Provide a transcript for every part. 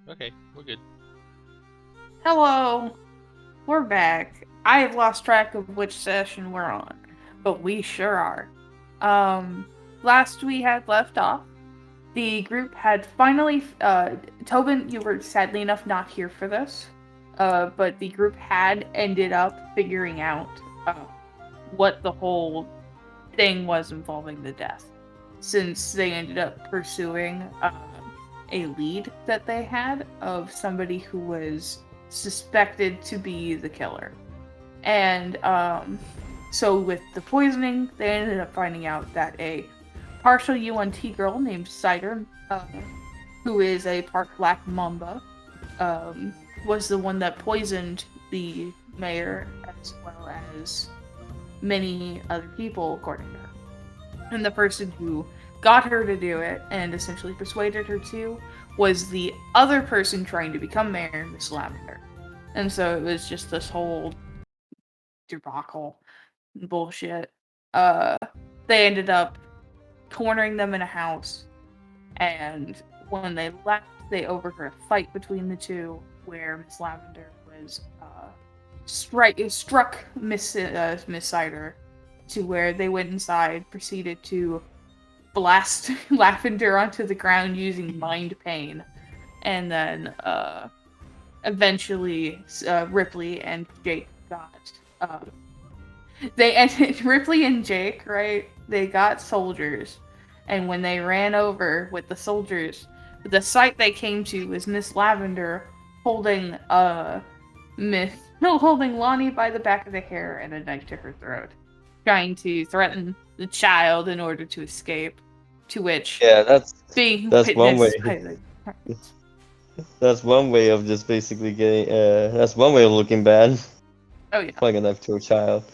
Okay, we're good. Hello, we're back. I have lost track of which session we're on, but we sure are. Last we had left off, the group had finally. Tobin, you were sadly enough not here for this, but the group had ended up figuring out what the whole thing was involving the death, since they ended up pursuing a lead that they had of somebody who was suspected to be the killer. And so with the poisoning, they ended up finding out that a partial UNT girl named Cider, who is a part Black Mamba, was the one that poisoned the mayor as well as many other people, according to her. And the person who got her to do it and essentially persuaded her to was the other person trying to become mayor, Miss Lavender. And so it was just this whole debacle bullshit. Uh, they ended up cornering them in a house, and when they left, they overheard a fight between the two where Miss Lavender was struck Miss Cider to where they went inside, proceeded to blast Lavender onto the ground using mind pain, and then eventually Ripley and Jake got they ended Ripley and Jake, right? They got soldiers, and when they ran over with the soldiers, the sight they came to was Miss Lavender holding Miss no holding Lonnie by the back of the hair and a knife to her throat, trying to threaten the child in order to escape. To which Yeah, being that's one way. witnessed by the That's one way of just basically getting. That's one way of looking bad. oh yeah. Playing a knife to a child.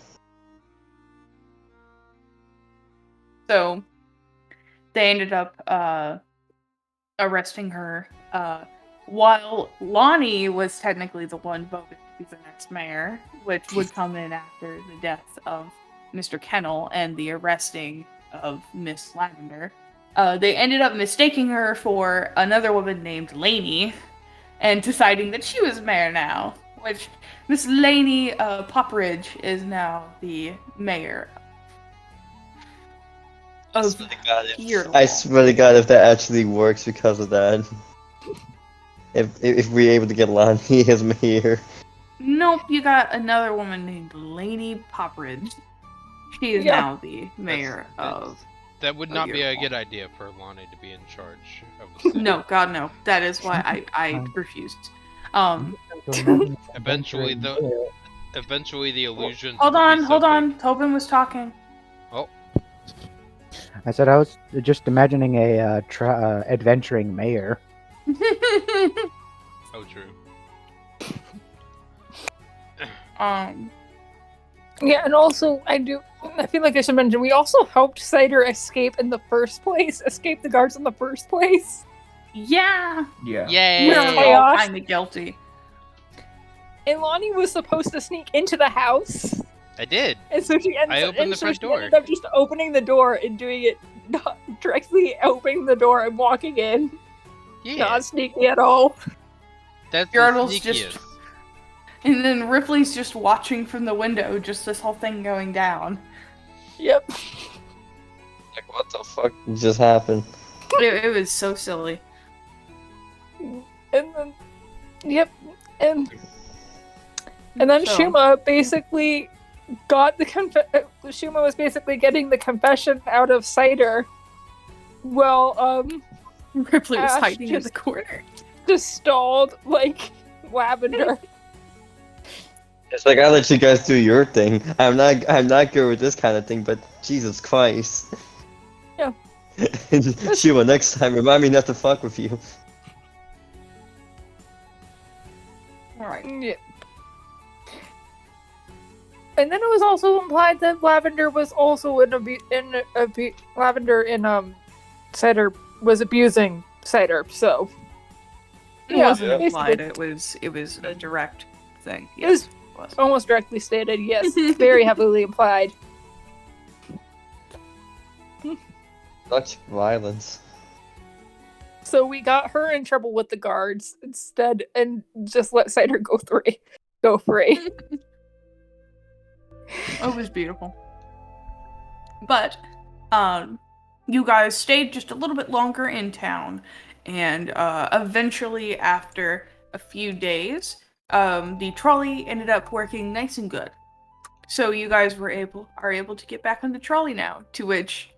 So they ended up arresting her. While Lonnie was technically the one voted to be the next mayor, which would come in after the death of Mr. Kennel and the arresting of Miss Lavender. They ended up mistaking her for another woman named Lainey and deciding that she was mayor now, which Miss Lainey Popperidge is now the mayor of I swear to God, if that actually works because of that. If we're able to get Lonnie as mayor. Nope, you got another woman named Lainey Popperidge. She is now the mayor of. That would not be a good idea for Lonnie to be in charge of the city. No, God, no. That is why I refused. Eventually, the illusion. Hold on. Tobin was talking. Oh. I said I was just imagining a adventuring mayor. Oh, true. Yeah, and also I feel like I should mention we also helped Cider escape in the first place, escape the guards in the first place. Yeah. Yay! We're all kind of guilty. And Lonnie was supposed to sneak into the house. I did. And so she I opened the front door. ended up just opening the door and doing it, not directly opening the door and walking in. Yeah. Not sneaky at all. That's Yardle's the just. And then Ripley's just watching from the window, just this whole thing going down. Yep. Like, what the fuck just happened? It was so silly. And then, yep. And then So- Shuma basically got the Shuma was basically getting the confession out of Cider. Well, Ripley was Ash hiding in just- the corner. just stalled like Lavender. It's like I let you guys do your thing. I'm not good with this kind of thing, but Jesus Christ. Yeah. Sheila, next time remind me not to fuck with you. Alright. Yeah. And then it was also implied that Lavender was also Lavender in Cider was abusing Cider. So It yeah, wasn't implied, basically. it was a direct thing. It was Yes, it was. almost directly stated. Yes, very heavily implied. Such violence. So we got her in trouble with the guards instead, and just let Cider go free. Go free. It was beautiful. But, you guys stayed just a little bit longer in town, and eventually, after a few days, the trolley ended up working nice and good. So you guys are able to get back on the trolley now. To which,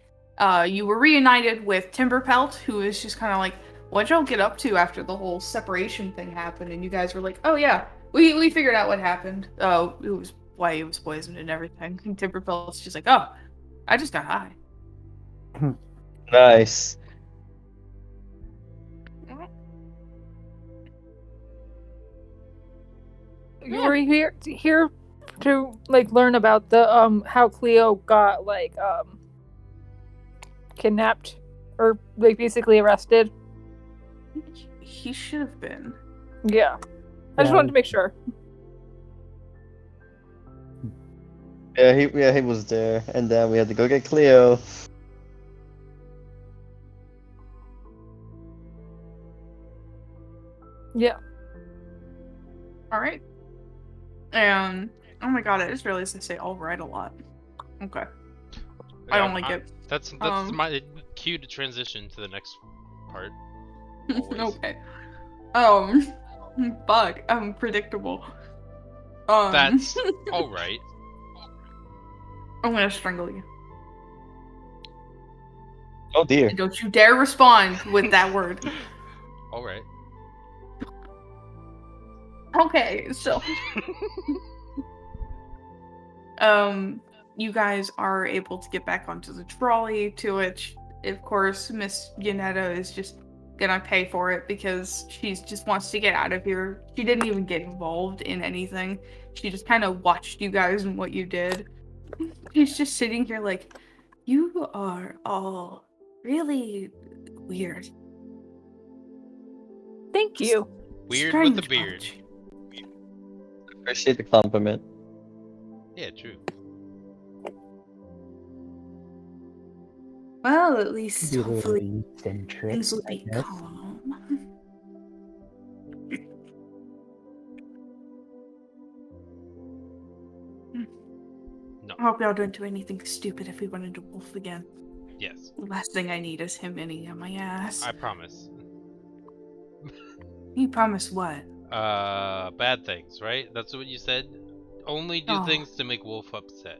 you were reunited with Timberpelt, who is just kind of like, "What'd y'all get up to after the whole separation thing happened?" And you guys were like, "Oh yeah, we figured out what happened. Oh, it was why he was poisoned and everything." And Timberpelt's just like, "Oh, I just got high." Nice. You were here to like learn about the how Cleo got like kidnapped or like basically arrested. He should have been. Yeah. I just wanted to make sure. Yeah, he was there, and then we had to go get Cleo. Yeah. All right. And oh my god, I just realized I say "all right" a lot. Okay. I don't like it. That's my cue to transition to the next part. Always. Okay. Fuck. I'm predictable. That's all right. I'm gonna strangle you. Oh dear. And don't you dare respond with that word. All right. Okay, so you guys are able to get back onto the trolley, to which, of course, Miss Yanetta is just gonna pay for it because she just wants to get out of here. She didn't even get involved in anything. She just kind of watched you guys and what you did. She's just sitting here like, "You are all really weird." Thank you. Weird Strange with the beard. bunch. Appreciate the compliment. Yeah, true. Well, at least Be a hopefully little eccentric, things will I be guess. calm. No. I hope y'all don't do anything stupid if we run into Wolf again. Yes. The last thing I need is him any on my ass. I promise. You promise what? Bad things, right? That's what you said? Only do Oh. things to make Wolf upset.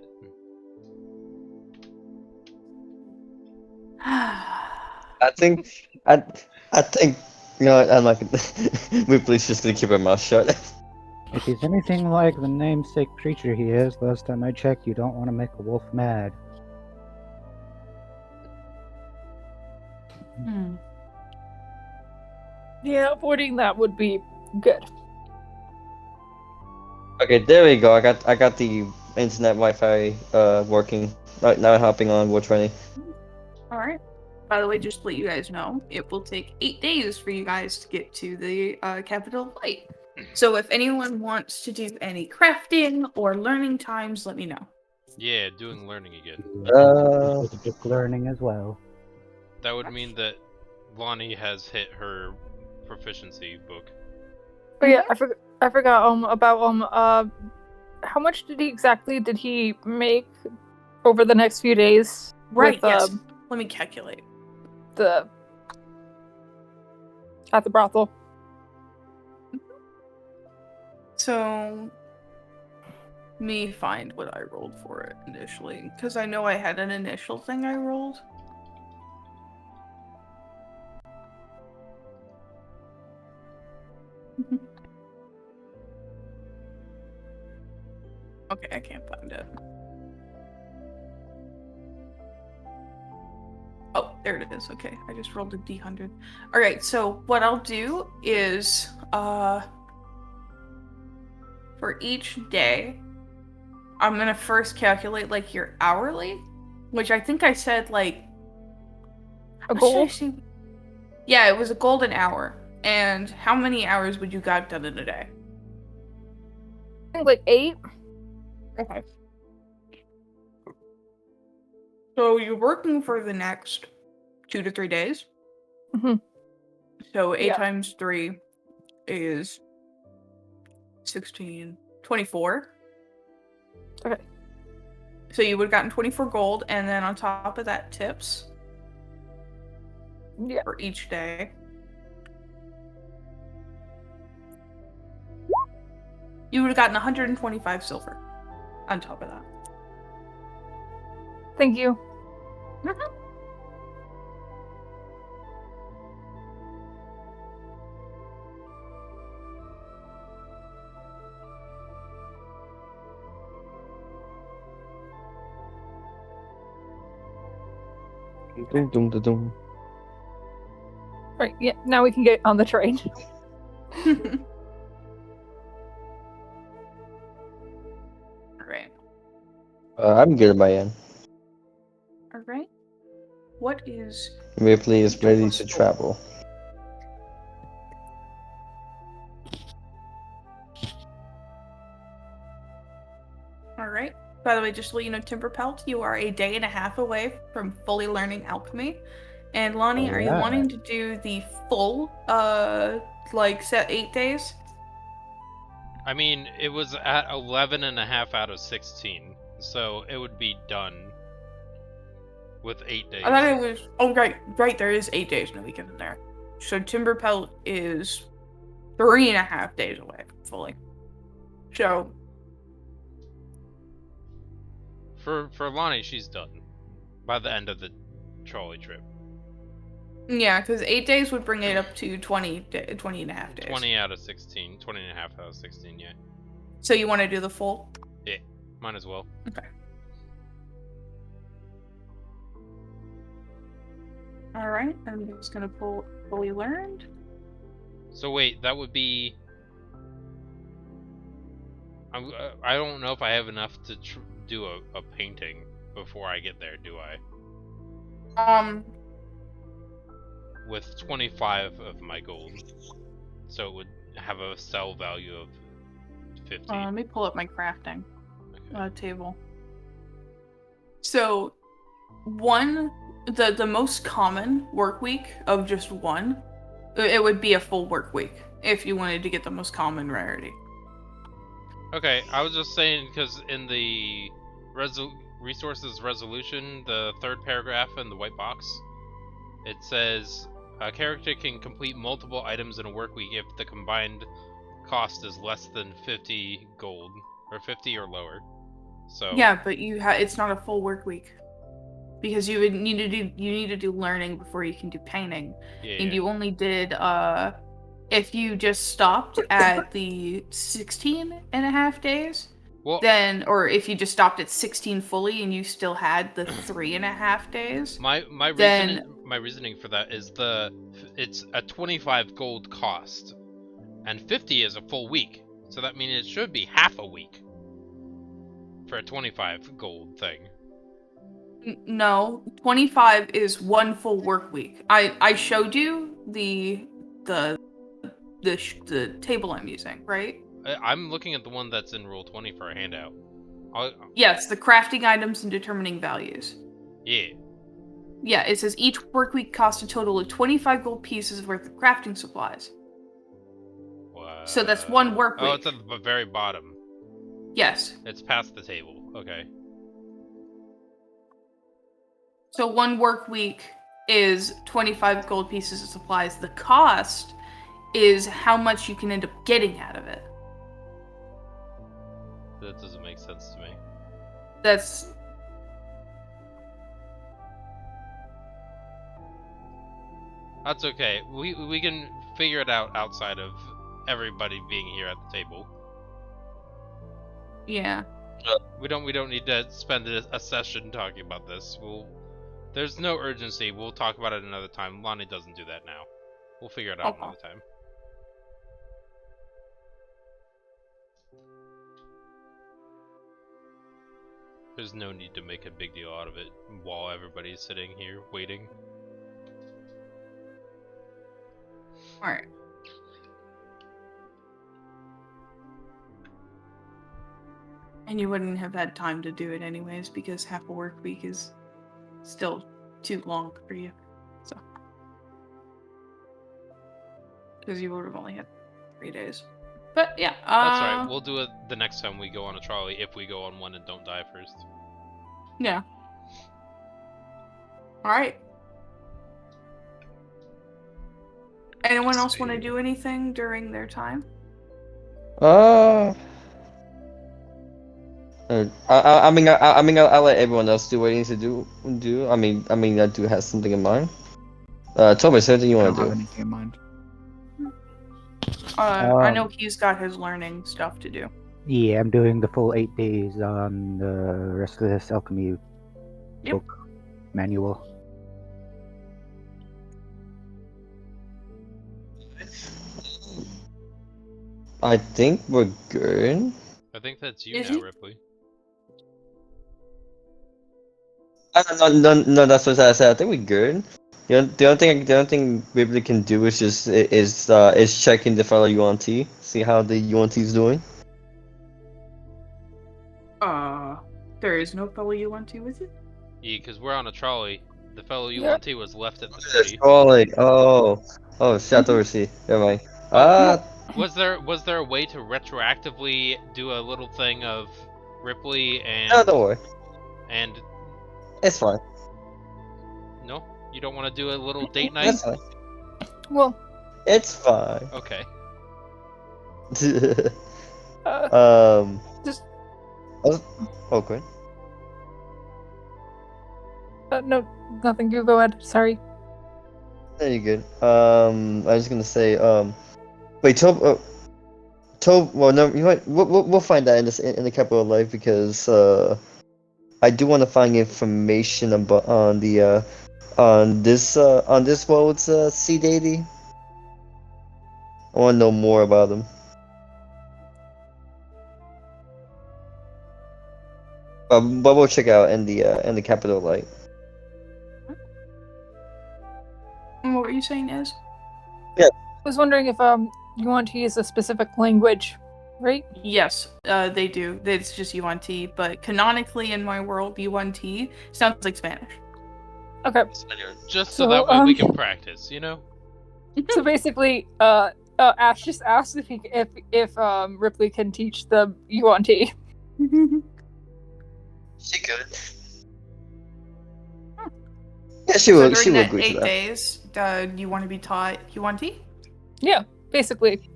I think, I think, you know, I'm not gonna. We're please just gonna keep our mouth shut. If he's anything like the namesake creature he is, last time I checked, you don't want to make a wolf mad. Yeah, avoiding that would be good. Okay, there we go. I got the internet Wi-Fi working. Right now, hopping on War 20. Alright. By the way, just to let you guys know, it will take 8 days for you guys to get to the capital of light. So if anyone wants to do any crafting or learning times, let me know. Yeah, doing learning again. Just learning as well. That would mean that Lonnie has hit her proficiency book. Oh yeah, I forgot about how much did he make over the next few days? Right, with, yes. Let me calculate. at the brothel. So, me find what I rolled for it initially, because I know I had an initial thing I rolled. Okay, I can't find it. Oh, there it is. Okay, I just rolled a D100. Alright, so what I'll do is, for each day, I'm gonna first calculate, like, your hourly, which I think I said, like... A what should I gold? say? Yeah, it was a golden hour. And how many hours would you got done in a day? I think like 8. Okay. So you're working for the next 2 to 3 days. Mhm. So 8 Yeah. times 3 is 16, 24. Okay. So you would have gotten 24 gold, and then on top of that, tips Yeah. for each day. You would have gotten 125 silver on top of that. Thank you. Dum, dum, dum, dum. Right. Yeah. Now we can get on the train. Alright. I'm good at my end. Alright. What is... Ripley is ready to travel. Alright. By the way, just to let you know, Timberpelt, you are a day and a half away from fully learning alchemy. And Lonnie, are you Alright. wanting to do the full, set 8 days? I mean, it was at 11 and a half out of 16, so it would be done with 8 days. I thought it was... Oh, right, there is 8 days in the weekend in there. So Timberpelt is 3.5 days away, fully. So... For Lonnie, she's done by the end of the trolley trip. Yeah, because 8 days would bring it up to 20 and a half days. 20 out of 16. 20 and a half out of 16, yeah. So you want to do the full? Yeah, might as well. Okay. Alright, I'm just going to pull fully learned. So wait, that would be... I don't know if I have enough to do a painting before I get there, do I? With 25 of my gold. So it would have a sell value of 50. Let me pull up my crafting Okay. table. So, the most common work week of just one, it would be a full work week if you wanted to get the most common rarity. Okay, I was just saying because in the resources resolution, the third paragraph in the white box, it says a character can complete multiple items in a work week if the combined cost is less than 50 gold, or 50 or lower. So Yeah, but it's not a full work week. Because you would need to do learning before you can do painting. yeah, And you only did if you just stopped at the 16 and a half days, well, then, or if you just stopped at 16 fully and you still had the 3.5 days. my then- reasoning for that is it's a 25 gold cost, and 50 is a full week. So that means it should be half a week for a 25 gold thing. No, 25 is one full work week. I showed you the table I'm using, right? I'm looking at the one that's in Rule 20 for a handout. Yes, the crafting items and determining values. Yeah. Yeah, it says each work week costs a total of 25 gold pieces worth of crafting supplies. So that's one work Oh, week. it's at the very bottom. Yes. It's past the table. Okay. So one work week is 25 gold pieces of supplies. The cost is how much you can end up getting out of it. That doesn't make sense to me. That's... That's okay. We can figure it out outside of everybody being here at the table. Yeah. We don't need to spend a session talking about this. There's no urgency. We'll talk about it another time. Lonnie doesn't do that now. We'll figure it out Okay. another time. There's no need to make a big deal out of it while everybody's sitting here waiting. Alright. And you wouldn't have had time to do it anyways because half a work week is still too long for you. So. because you would have only had 3 days. But yeah, That's right. We'll do it the next time we go on a trolley if we go on one and don't die first. Yeah. All right. Anyone else want to do anything during their time? I mean, I'll let everyone else do what he needs to do. I mean, I do have something in mind. Toby, is there anything you I want don't to have do? anything in mind. I know he's got his learning stuff to do. Yeah, I'm doing the full 8 days on the Restless Alchemy Yep. book manual. I think we're good. I think that's you Is now, he? Ripley. No, that's what I said. I think we're good. The only thing Ripley can do is checking the fellow UNT, see how the UNT is doing. There is no fellow you want to with you? Yeah, because we're on a trolley. The fellow Yeah. ULT was left at the city. Trolley. Oh, shut over. See, never mind. Was there a way to retroactively do a little thing of Ripley and No, don't worry. and It's fine. no? You don't want to do a little date night? That's fine. Well, It's fine. Okay. just Okay. no, nothing. You go ahead. Sorry. There you good. I was just gonna say, wait, well, no, you know what? We'll find that in the capital of life because I do want to find information about on this world's sea deity. I want to know more about them. But we'll check out in the capital of light. And what were you saying is? I was wondering if you want to use a specific language, right? Yes, they do. It's just UNT, but canonically in my world, UNT sounds like Spanish. Okay. Just so So, that way we can practice, you know? So basically, Ash just asked if Ripley can teach the UNT. She could. Yeah, she So will. during She will that agree to 8 that. days, you want to be taught UNT? Yeah, basically.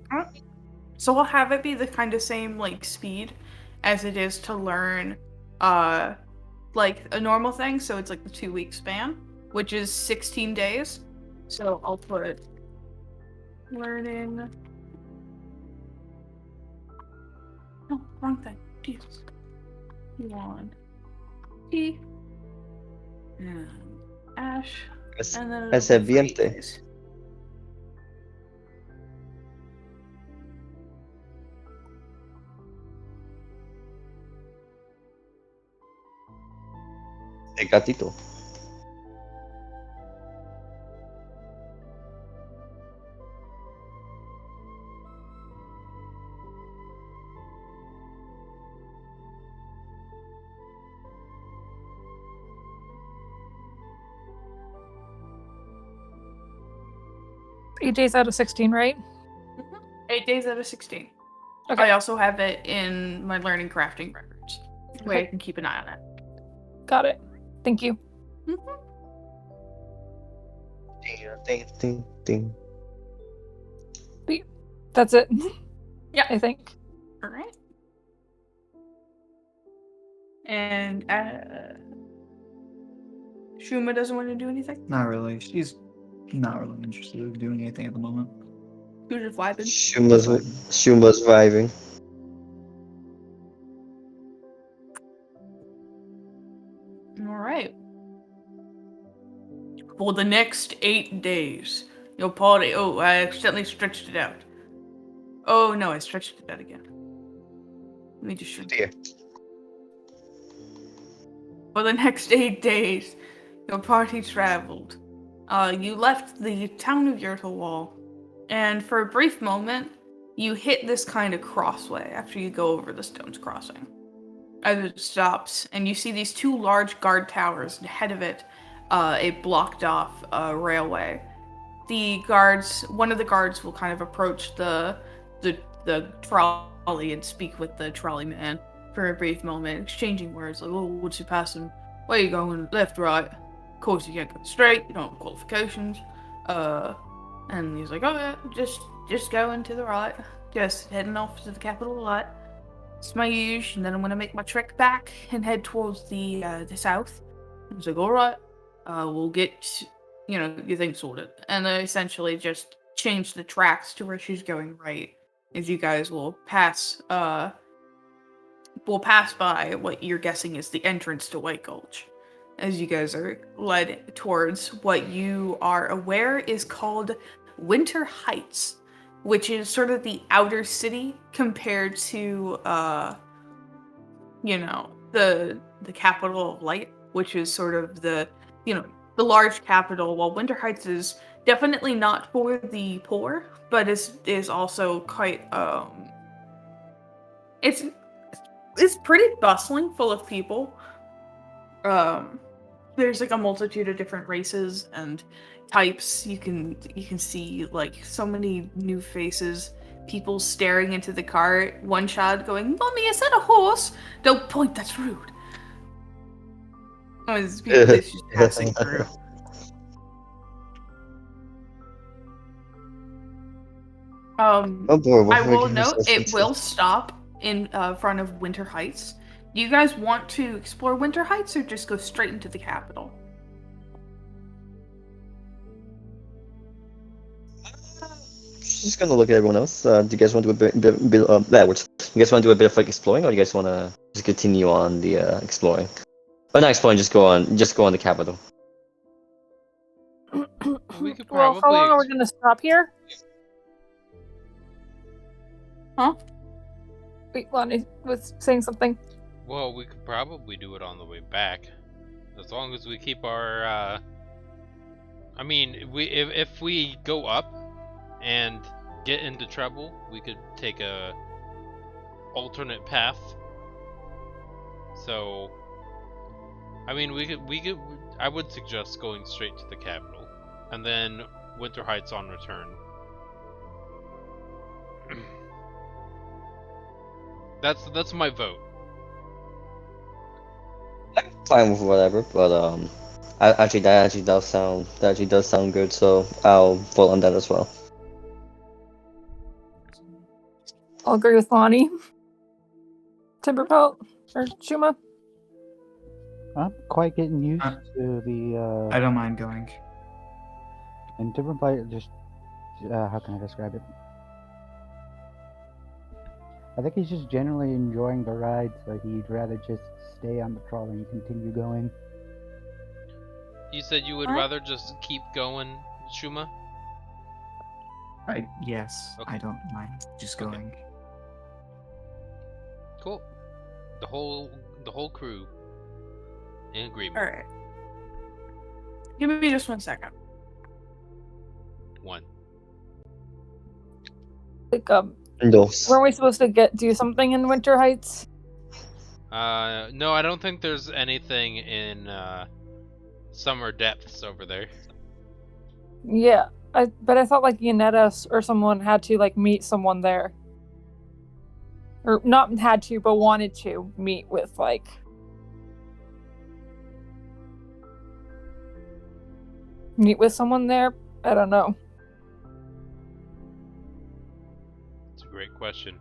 So we'll have it be the kind of same like speed as it is to learn like a normal thing, so it's like the 2-week span, which is 16 days. So I'll put learning. No, wrong thing. Jesus. UNT. And Ash. And then I said it'll be 3 Viente. days. El gatito. Eight days out of 16, right? 8 days out of 16. Okay. I also have it in my learning crafting records. Way I Okay. can keep an eye on it. Got it. Thank you. Ding, ding, ding. That's it. Yeah. I think. All right. And Shuma doesn't want to do anything. Not really. She's not really interested in doing anything at the moment. Who's just vibing? Shuma's vibing. All right. For the next 8 days, your party. Oh, I accidentally stretched it out. Oh no, I stretched it out again. Let me just show you. Dear. For the next 8 days, your party traveled. You left the town of Yurtlewall, and for a brief moment, you hit this kind of crossway after you go over the stone's crossing. As it stops, and you see these 2 large guard towers, and ahead of it, a blocked off railway. one of the guards will kind of approach the trolley and speak with the trolley man for a brief moment, exchanging words like, "Oh, what's you passing? Where you going? Left, right? Of course you can't go straight. You don't have qualifications." And he's like, "Oh yeah, just going to the right. Just heading off to the capital light. It's my use, and then I'm gonna make my trek back and head towards the south." I was like, "All right, we'll get your thing sorted," and they essentially just change the tracks to where she's going right, as you guys will pass by what you're guessing is the entrance to White Gulch, as you guys are led towards what you are aware is called Winter Heights, which is sort of the outer city compared to the capital of Light, which is sort of the large capital, while Winter Heights is definitely not for the poor, but is also quite it's pretty bustling, full of people. There's like a multitude of different races and types. You can see like so many new faces, people staring into the car, one child going, "Mommy, is that a horse? Don't point, that's rude." As people is just passing through. Oh boy, I will note it will stop in front of Winter Heights. Do you guys want to explore Winter Heights or just go straight into the capital? Just gonna look at everyone else. Do you guys want to do a bit you guys want to do a bit of like exploring, or do you guys want to just continue on the exploring? Or not exploring, just go on the capital. We could Well, how probably long are we gonna stop here? Huh? Wait, Lonnie was saying something. Well, we could probably do it on the way back, as long as we keep our. I mean, if we go up and get into trouble, we could take a alternate path. So, I mean, we could. I would suggest going straight to the capital, and then Winter Heights on return. That's my vote. Fine with whatever, but that actually does sound good. So I'll vote on that as well. I'll agree with Lonnie. Timberpelt or Shuma? I'm quite getting used to the. I don't mind going. And Timberpelt just. How can I describe it? I think he's just generally enjoying the ride, so he'd rather just stay on the trolley and continue going. You said you would What? rather just keep going, Shuma? Yes, Okay. I don't mind just Okay. going. Cool. The whole crew in agreement. Alright. Give me just 1 second. One. Like, Dos. weren't we supposed to do something in Winter Heights? No, I don't think there's anything in Summer Depths over there. Yeah, but I thought like Yanetta or someone had to like meet someone there. Or not had to, but wanted to meet with like. Meet with someone there? I don't know. It's a great question.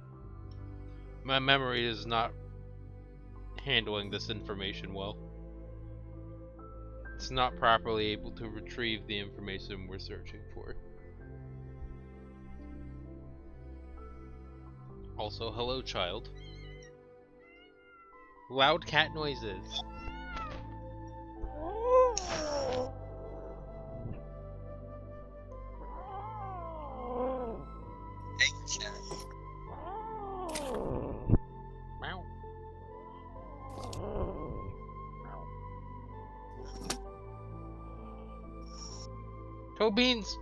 My memory is not handling this information well. It's not properly able to retrieve the information we're searching for. Also, hello, child. Loud cat noises. Meow. Toe beans.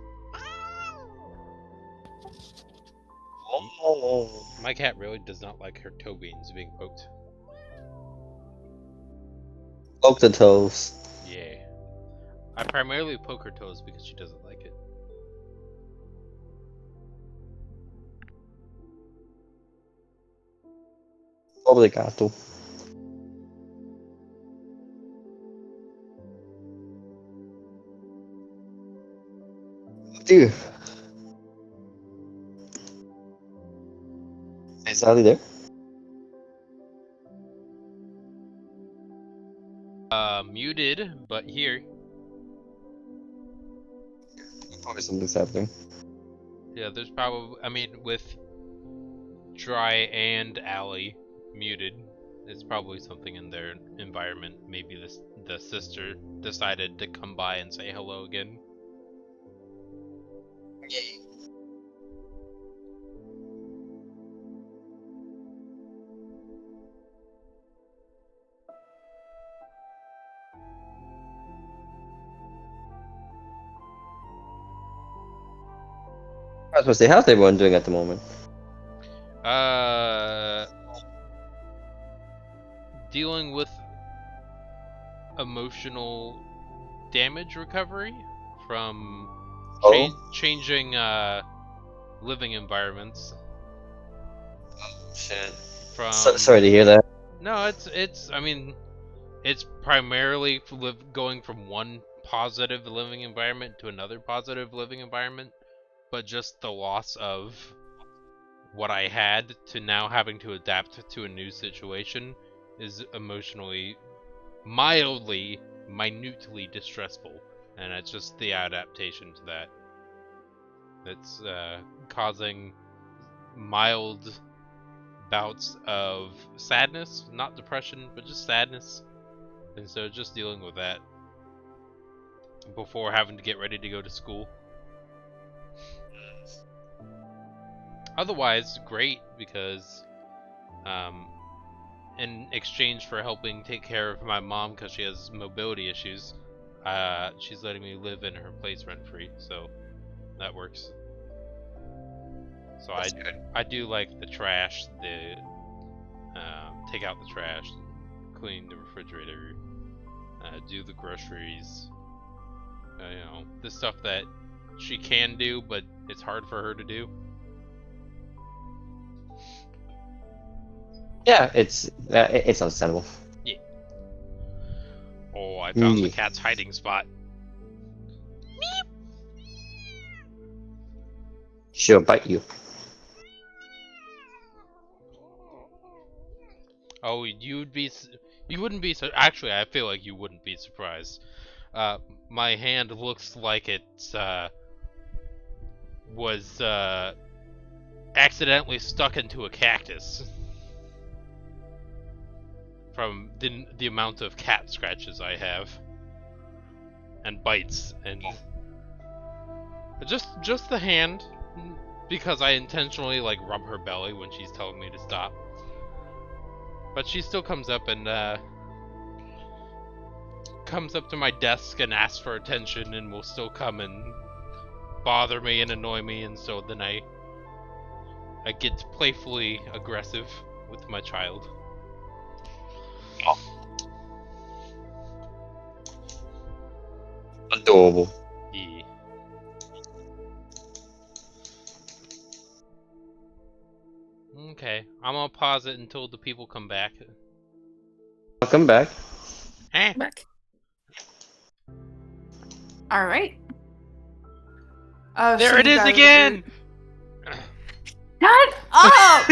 My cat really does not like her toe beans being poked. Poke the toes. Yeah. I primarily poke her toes because she doesn't like it. Obrigado. Dude. Is Ali there? Muted, but here. Probably something's happening. Yeah, there's probably. I mean, with Dry and Allie muted, it's probably something in their environment. Maybe the sister decided to come by and say hello again. I was supposed to say, how's everyone doing at the moment? Dealing with emotional damage recovery from changing living environments. Shit. From Sorry to hear that. No, it's. I mean, it's primarily going from one positive living environment to another positive living environment, but just the loss of what I had to now having to adapt to a new situation is emotionally, mildly, minutely distressful, and it's just the adaptation to that that's causing mild bouts of sadness, not depression, but just sadness, and so just dealing with that before having to get ready to go to school. Otherwise, great, because in exchange for helping take care of my mom because she has mobility issues, she's letting me live in her place rent-free, so that works. So I do like the trash, the take out the trash, clean the refrigerator, do the groceries, you know, the stuff that she can do, but it's hard for her to do. Yeah, it's understandable. Yeah. Oh, I found the cat's hiding spot. She'll bite you. Oh, you wouldn't be so. Actually, I feel like you wouldn't be surprised. My hand looks like it was accidentally stuck into a cactus from the amount of cat scratches I have and bites, and just the hand, because I intentionally like rub her belly when she's telling me to stop. But she still comes up and comes up to my desk and asks for attention, and will still come and bother me and annoy me, and so then I get playfully aggressive with my child. Adorable. Yeah. Okay, I'm gonna pause it until the people come back. I'll come back. Eh. Back. All right. There So it you is guys again! Shut up!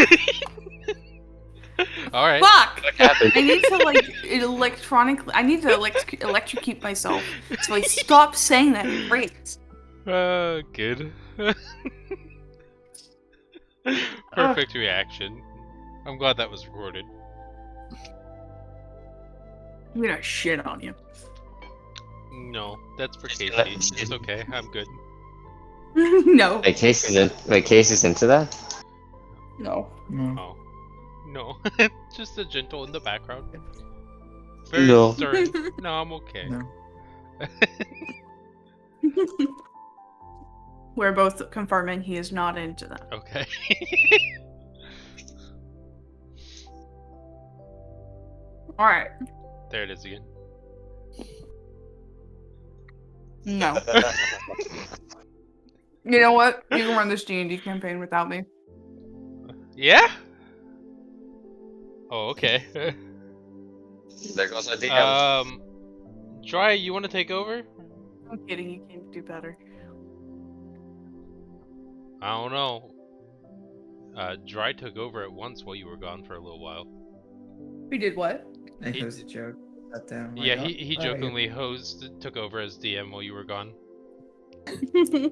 Alright. Fuck! What happened? I need to electronically. I need to electrocute myself. So I stop saying that phrase. Good. Perfect reaction. I'm glad that was recorded. I'm gonna shit on you. No, that's for Just Casey. let- It's okay, I'm good. No. Wait, Casey's into that? No. No. Oh. No. Just a gentle in the background. Very No. stern. No, I'm okay. No. We're both confirming he is not into that. Okay. All right. There it is again. No. You know what? You can run this D&D campaign without me. Yeah? Oh, okay. There goes our DM. Dry, you want to take over? I'm kidding. You can do better. I don't know. Dry took over at once while you were gone for a little while. We did what? I think He- it was a joke. That down. Yeah, like, he oh, jokingly took over as DM while you were gone. I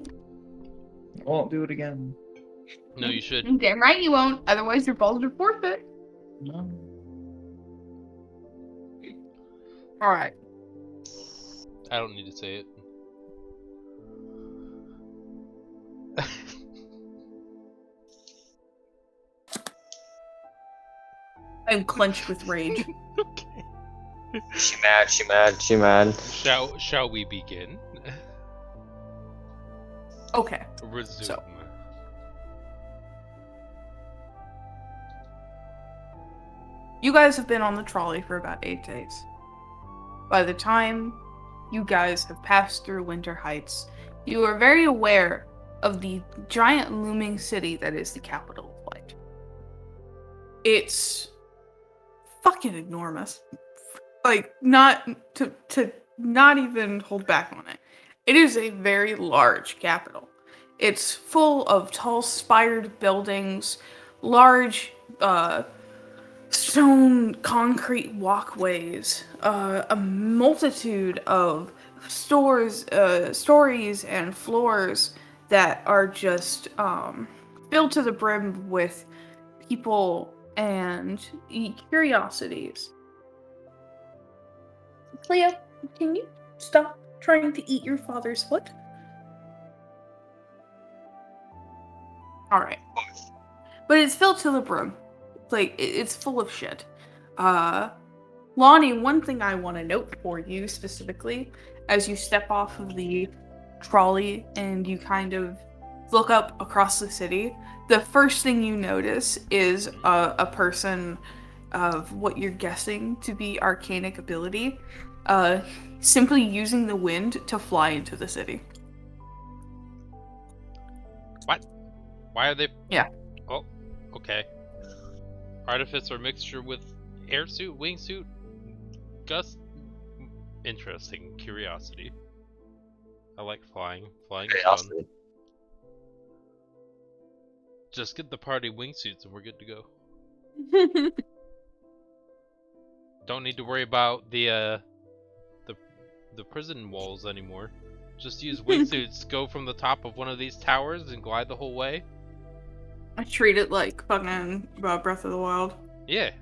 won't do it again. No, you should. Damn right you won't. Otherwise, your balls are forfeit. No. All right. I don't need to say it. I'm clenched with rage. Okay. She mad. Shall we begin? Okay. Resume. So. You guys have been on the trolley for about 8 days. By the time you guys have passed through Winter Heights, you are very aware of the giant looming city that is the capital of Light. It's fucking enormous. Like, not to not even hold back on it. It is a very large capital. It's full of tall spired buildings, large stone concrete walkways, a multitude of stories and floors that are just filled to the brim with people and curiosities. Cleo, can you stop trying to eat your father's foot? Alright. But it's filled to the brim. Like, it's full of shit. Lonnie, one thing I want to note for you specifically, as you step off of the trolley and you kind of look up across the city, the first thing you notice is a person of what you're guessing to be arcanic ability, simply using the wind to fly into the city. What? Why are they? Yeah. Oh, okay. Artifice or mixture with airsuit, wingsuit, gust. Interesting. Curiosity. I like flying. Flying is fun. Curiosity. Just get the party wingsuits and we're good to go. Don't need to worry about the prison walls anymore. Just use wingsuits, go from the top of one of these towers and glide the whole way. I treat it like fucking Breath of the Wild. Yeah.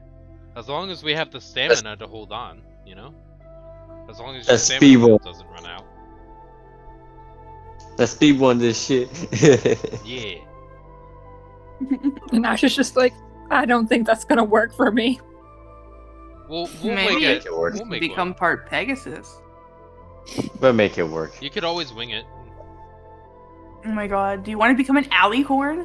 As long as we have the stamina to hold on, you know? As long as your That's stamina feeble. doesn't run out. Let's speed one this shit. Yeah. And Ash is just like, I don't think that's gonna work for me. We'll Maybe make it. it work. We'll make Become one. part Pegasus. But make it work. You could always wing it. Oh my god, do you want to become an Alicorn?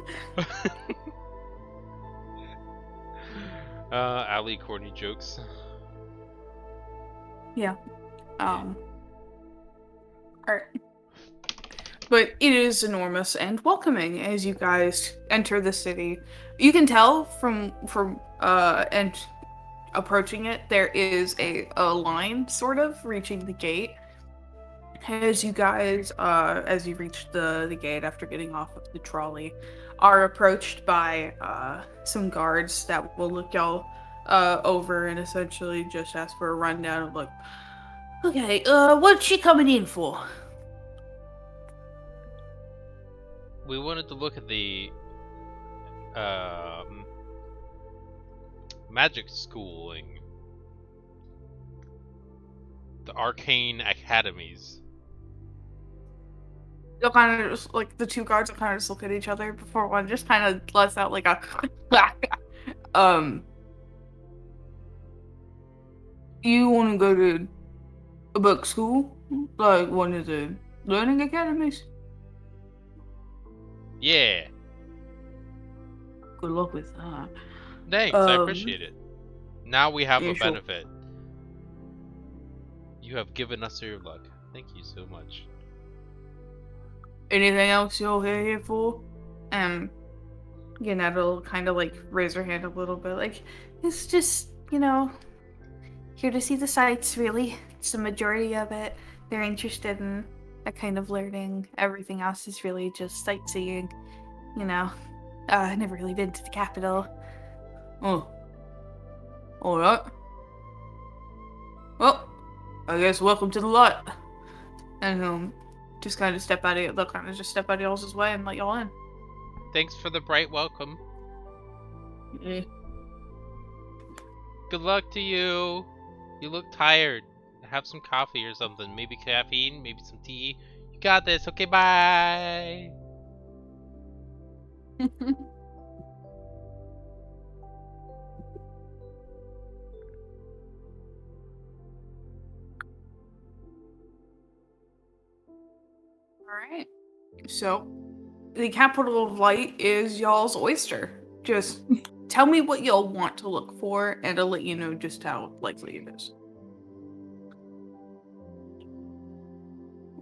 Ali corny jokes. Alright. But it is enormous and welcoming as you guys enter the city. You can tell from and approaching it, there is a line sort of reaching the gate. As you guys, as you reach the gate after getting off of the trolley, are approached by some guards that will look y'all over and essentially just ask for a rundown of like, okay, what's she coming in for? We wanted to look at the magic schooling. The arcane academies. They'll kind of just, like, the two guards will kind of just look at each other before one just kind of lets out like a you want to go to a book school, like one of the learning academies? Yeah. Good luck with that. Thanks, I appreciate it. Now we have yeah, a sure. benefit. You have given us your luck. Thank you so much. Anything else you're here for? Yanetta will kind of like raise her hand a little bit, like, it's just, here to see the sights, really. It's the majority of it. They're interested in that kind of learning. Everything else is really just sightseeing, I never really been to the capital. Oh. Alright. Well, I guess welcome to the light. And just kind of step out of they'll kind of just step out of y'all's way and let y'all in. Thanks for the bright welcome. Yeah. Good luck to you. You look tired. Have some coffee or something. Maybe caffeine, maybe some tea. You got this. Okay, bye. Alright. So, the capital of light is y'all's oyster. Just tell me what y'all want to look for, and I'll let you know just how likely it is.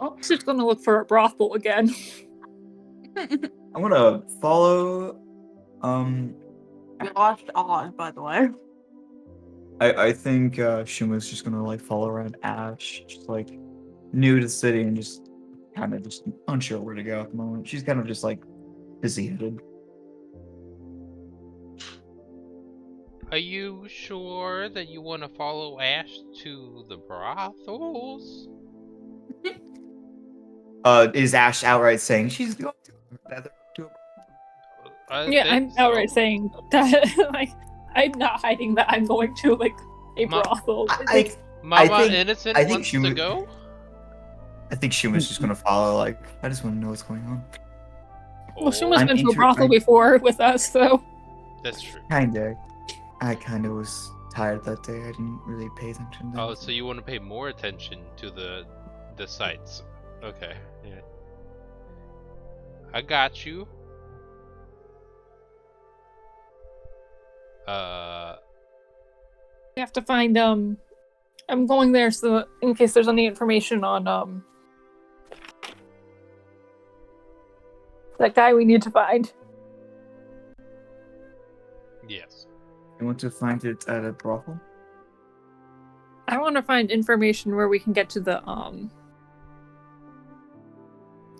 Oh, she's gonna look for a brothel again. I'm gonna follow. I lost Oz, by the way. I think Shuma's just gonna like follow around Ash, just like new to the city and just kind of just unsure where to go at the moment. She's kind of just like busy-headed. Are you sure that you want to follow Ash to the brothels? Is Ash outright saying she's going to? Rather to Yeah, I'm think so. outright saying that. Like, I'm not hiding that I'm going to like a Ma- brothel. Mama think- Innocent I think wants she to would- go? I think Shuma's just gonna follow. Like, I just want to know what's going on. Well, she Oh, must I'm have been to a inter- brothel I'm- before with us, so. that's true. Kinda. I kinda was tired that day. I didn't really pay attention. Then. Oh, so you want to pay more attention to the sites. Okay, yeah. I got you. We have to find I'm going there so in case there's any information on that guy we need to find. Yes. You want to find it at a brothel? I want to find information where we can get to the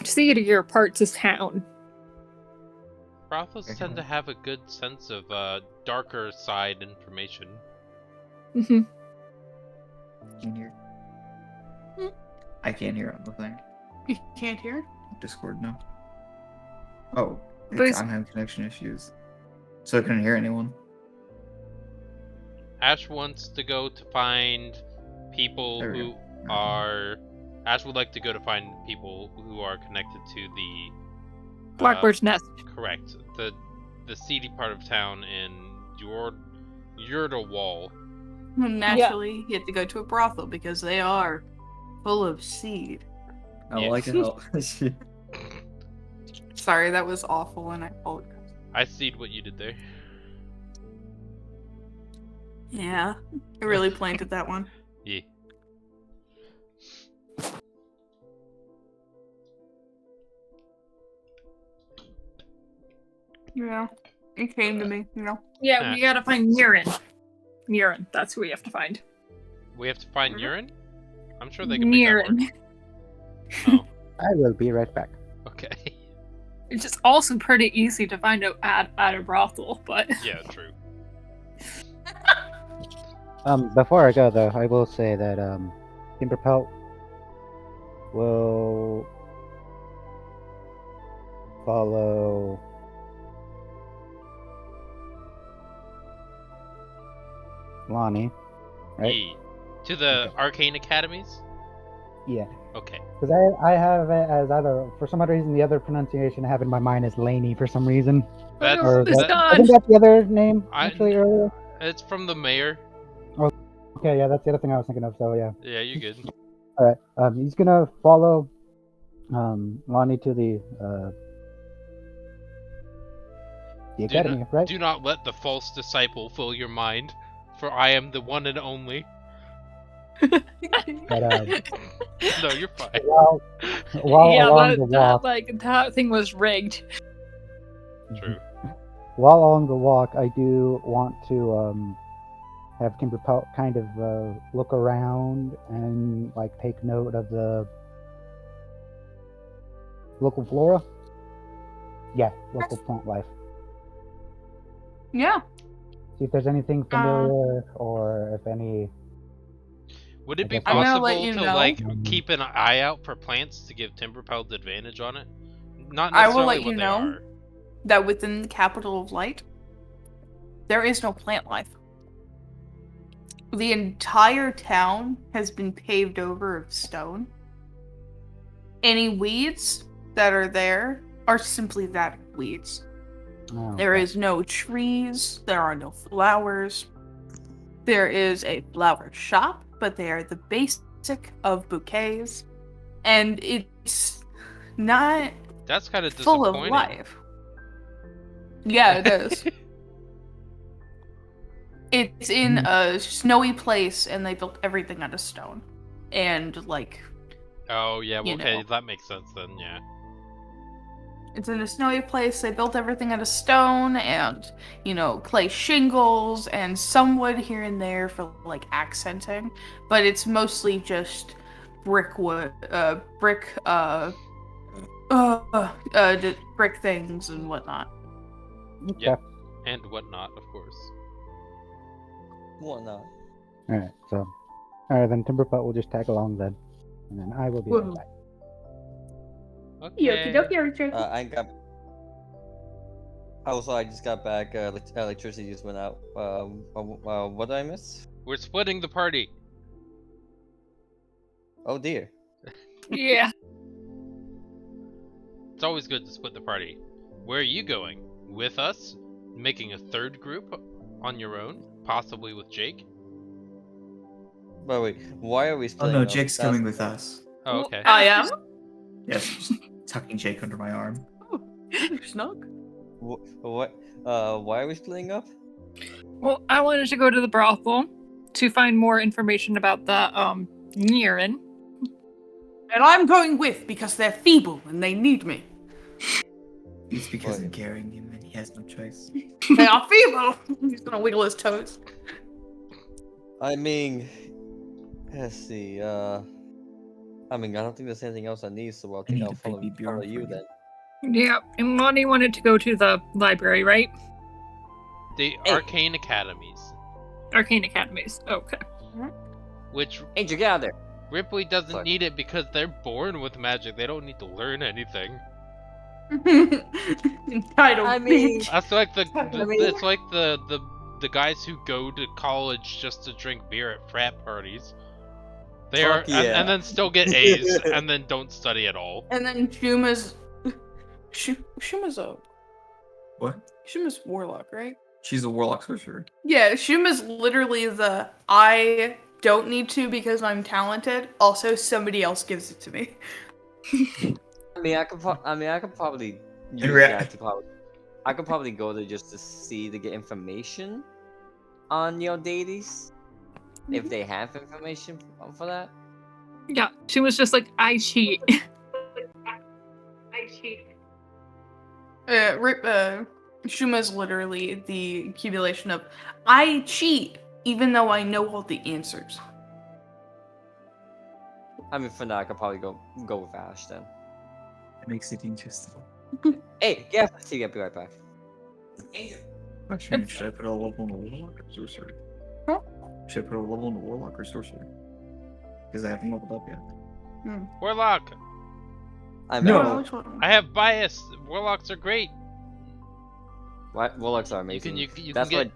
seedier parts of town. Brothels tend to have a good sense of darker side information. Mm-hmm. Can hear. I can't hear on the thing. You can't hear? Discord, no. Oh, But I'm having connection issues, so I couldn't hear anyone. Ash wants to go to find people There we who are. Ash would like to go to find people who are connected to the Blackbird's Nest. correct, the seedy part of town in Yurda-Wall. Naturally, you have to go to a brothel because they are full of seed. I Yeah. like it. How... Sorry, that was awful, and I apologize. I seed what you did there. Yeah, I really planted that one. Yeah. Yeah, it came to me, Yeah, we gotta find Murin. Murin, that's who we have to find. We have to find urine? I'm sure they can make that Murin. work. Oh, I will be right back. okay. It's just also pretty easy to find out at a brothel, but Yeah, true. Before I go though, I will say that Timberpelt will follow Lonnie, right? E. To the Arcane Academies? Yeah, Okay. because I have it as either, for some other reason, the other pronunciation I have in my mind is Laney for some reason. That's, Or It's that, gone. I think that's the other name I- actually earlier. it's from the mayor. Okay, yeah, that's the other thing I was thinking of. So yeah, Yeah, you good. all right. He's gonna follow Lonnie to the academy, right? Do not let the false disciple fill your mind, for I am the one and only. But No, you're fine. while yeah, along the that walk, that thing was rigged. True. while on the walk, I do want to have Timberpelt kind of look around and like take note of the local flora. Yeah, local plant life. Yeah. See if there's anything familiar or if any. Would it be I'm gonna let possible you to know. like keep an eye out for plants to give Timberpelt advantage on it? Not I will necessarily let what you they know are. that within the capital of light, there is no plant life. The entire town has been paved over of stone. Any weeds that are there are simply that, weeds. Oh, There okay. is no trees, there are no flowers. There is a flower shop, but they are the basic of bouquets. And it's not That's kind of full of disappointing. life. Yeah, it is. It's in a snowy place, and they built everything out of stone. And, like, Oh yeah, well, You okay, know. that makes sense then. Yeah. it's in a snowy place. They built everything out of stone and, clay shingles and some wood here and there for, like, accenting. But it's mostly just brick things and whatnot. Okay. Yep. And whatnot, of course. Whatnot. Alright, so. Alright, then Timberpelt will just tag along then. And then I will be right Whoa. back. Okay. I got. Also, I just got back. Electricity just went out. What did I miss? We're splitting the party. Oh dear. Yeah. It's always good to split the party. Where are you going? With us? Making a third group on your own? Possibly with Jake? But wait, why are we Oh splitting no, up? Jake's That's- coming with us. Oh, okay. I am? Yes, just tucking Jake under my arm. Snug. What? Why are we splitting up? Well, I wanted to go to the brothel to find more information about the Niren. And I'm going with because they're feeble and they need me. It's because I'm What? carrying him and he has no choice. They are feeble. He's gonna wiggle his toes. I mean, let's see. I mean, I don't think there's anything else I need, so I think need I'll a follow, baby Bjorn follow for you you. then. Yeah, and Lonnie wanted to go to the library, right? The Hey. Arcane Academies. Arcane Academies. Okay. Which Angel, get out there. Ripley doesn't Sorry. need it because they're born with magic. They don't need to learn anything. Entitled I mean- bitch. That's like I mean- it's like the guys who go to college just to drink beer at frat parties. They are Fuck yeah. and then still get A's and then don't study at all. And then Shuma's What? warlock, right? She's a warlock sorcerer. Yeah, Shuma's literally the I don't need to because I'm talented. Also, somebody else gives it to me. I mean, I could probably use rea- that to probably. I could probably go there just to get information on your deities, if they have information for that. Yeah, she was just like, I cheat. Shuma's literally the accumulation of I cheat even though I know all the answers. I mean, for now, I could probably go with Ash then. It makes it interesting. Hey, yeah, see, I'll be right back. Question, should I put a level in the warlock or sorcerer? Huh? Should I put a level in the warlock or sorcerer? Because I haven't leveled up yet. Warlock. I No. know. Which one? I have bias. Warlocks are great. Warlocks are You amazing. can That's get. why.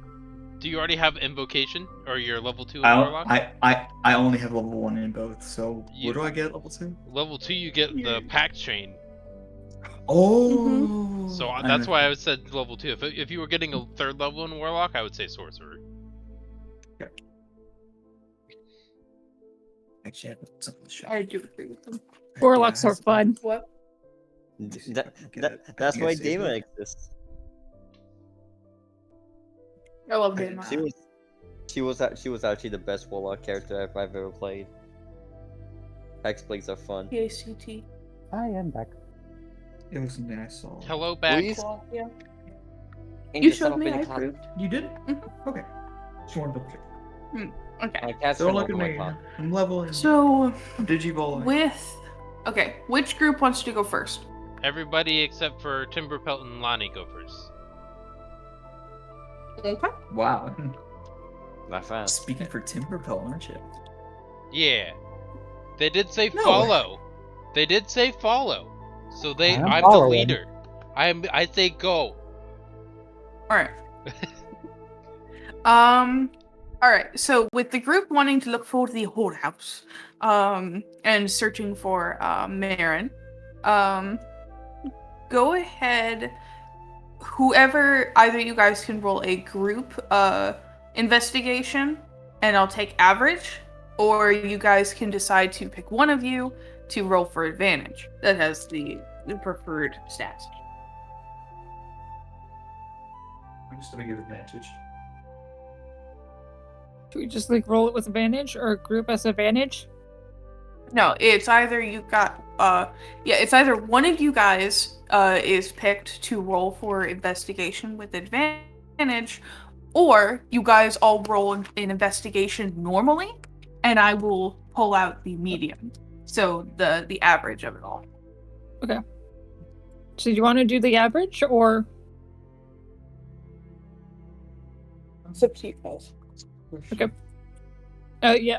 Do you already have invocation or you're level 2 in I warlock? I only have level 1 in both, so You- what do I get at level 2? Level 2 you get the pact chain. Oh, So that's why I said level 2. If you were getting a third level in warlock, I would say sorcerer. Actually, I have something to show. I do agree with them. Warlocks are fun. What? That's why Demon exists. I love Okay, Daemon. She was actually the best warlock character I've ever played. Hexblades are fun. PACT. I am back. It was something I saw. Hello back. Please? Yeah. You Angel, step showed up me, in I the closet. approved. You did? Mhm. Okay. Just wanted to double check. Okay. My cat's Don't turned look all at the way me. pop. I'm leveling. So, I'm Digivolving. okay, which group wants to go first? Everybody except for Timberpelt and Lonnie go first. Okay. Wow. Not fast. Speaking for Timberpelt, aren't you? Yeah. They did say No. follow. They did say follow. So I'm I'm the following. leader. I say go. Alright. Alright, so with the group wanting to look for the whorehouse, and searching for, Marin, go ahead. Whoever, either you guys can roll a group, investigation, and I'll take average, or you guys can decide to pick one of you to roll for advantage. That has the preferred stats. I'm just gonna give advantage. Do we just like roll it with advantage or group as advantage? No, it's either you got it's either one of you guys is picked to roll for investigation with advantage, or you guys all roll an investigation normally, and I will pull out the median. So the average of it all. So do you want to do the average or It's up to you guys. okay? Yeah.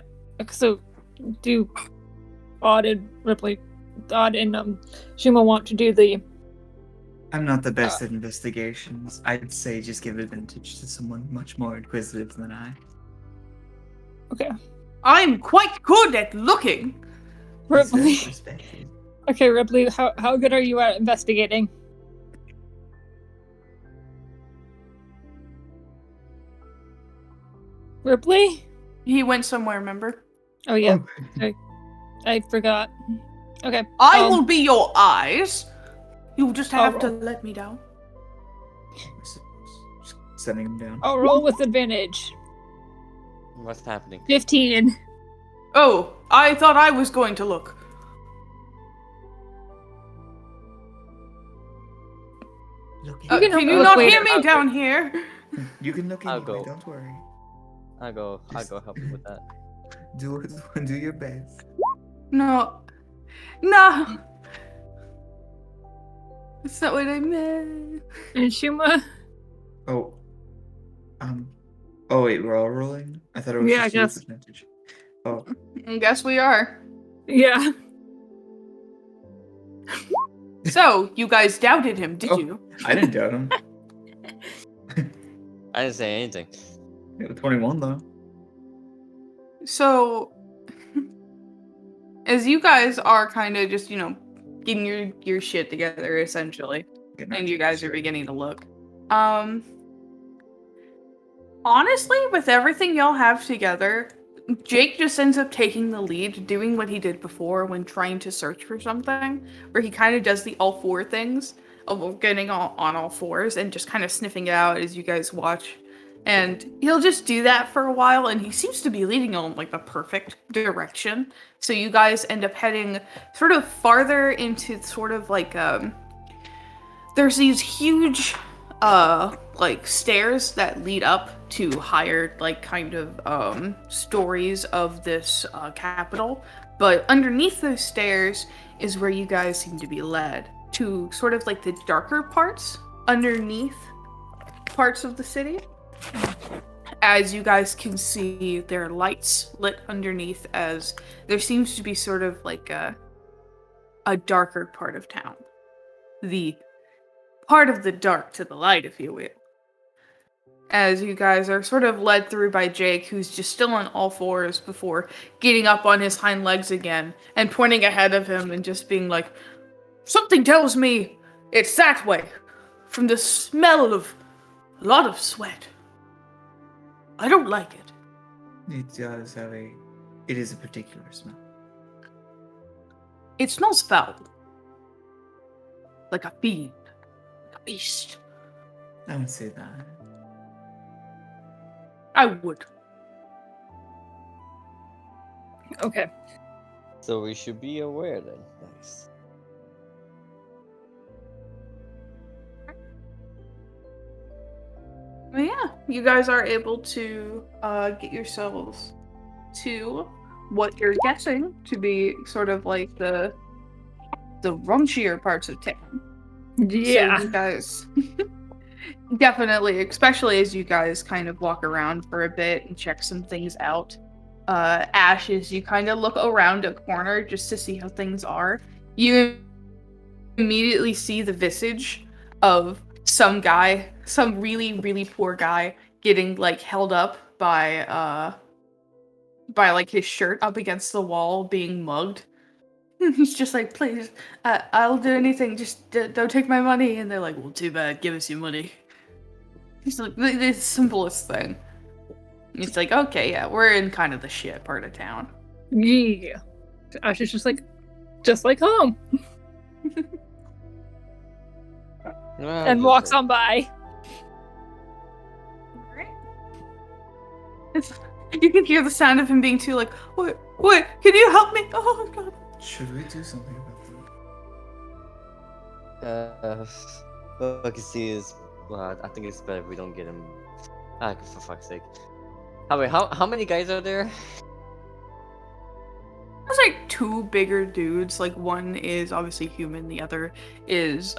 So do Odd and Ripley, Odd and Shuma want to do the I'm not the best at investigations. I'd say just give advantage to someone much more inquisitive than I. okay. I'm quite good at looking. He's very Ripley. respected. Okay, Ripley, how good are you at investigating? Ripley? He went somewhere, remember? Oh yeah, Oh, I forgot. Okay. I will be your eyes. You'll just have to roll. let me down. I suppose. Just setting him down. I'll roll with advantage. What's happening? 15. Oh, I thought I was going to look. Look You can Can you look not later. hear me I'll- down here? You can look I'll anyway, go. don't worry. I'll go help you with that. Do your best. No. No. That's not what I meant. And Shuma? Oh. Oh wait, we're all rolling? I thought it was Yeah, just I you with guess. advantage. Oh. I guess we are. Yeah. So, you guys doubted him, did Oh. you? I didn't doubt him. I didn't say anything. Got a 21 though. So, as you guys are kind of just, getting your shit together, essentially, Getting and our you guys are straight. beginning to look, honestly, with everything y'all have together, Jake just ends up taking the lead, doing what he did before when trying to search for something, where he kind of does the all four things of getting on all fours and just kind of sniffing it out as you guys watch. And he'll just do that for a while, and he seems to be leading on like the perfect direction. So you guys end up heading sort of farther into sort of like there's these huge like stairs that lead up to higher like kind of stories of this capital, but underneath those stairs is where you guys seem to be led to sort of like the darker parts underneath parts of the city. As you guys can see, there are lights lit underneath, as there seems to be sort of like a darker part of town, the part of the dark to the light, if you will. As you guys are sort of led through by Jake, who's just still on all fours before getting up on his hind legs again and pointing ahead of him and just being like, "Something tells me it's that way, from the smell of a lot of sweat. I don't like it." It does have it is a particular smell. It smells foul. Like a fiend. Like a beast. I would say that. I would. Okay. So we should be aware then. Nice. you guys are able to get yourselves to what you're guessing to be sort of like the raunchier parts of town. Yeah. So you guys definitely, especially as you guys kind of walk around for a bit and check some things out. Ash, as you kind of look around a corner just to see how things are, you immediately see the visage of some guy, some really, really poor guy, getting like held up by like his shirt up against the wall, being mugged. He's just like, please, I'll do anything, just don't take my money. And they're like, well, too bad, give us your money. It's like the simplest thing. It's like, okay, yeah, we're in kind of the shit part of town. Yeah. Ash is just like home. Well, And good walks for- on by. You can hear the sound of him being too like, wait, can you help me? Oh my god. Should we do something about that? What I can see is, well, I think it's better if we don't get him. Ah, for fuck's sake. How many guys are there? There's like two bigger dudes. Like one is obviously human, the other is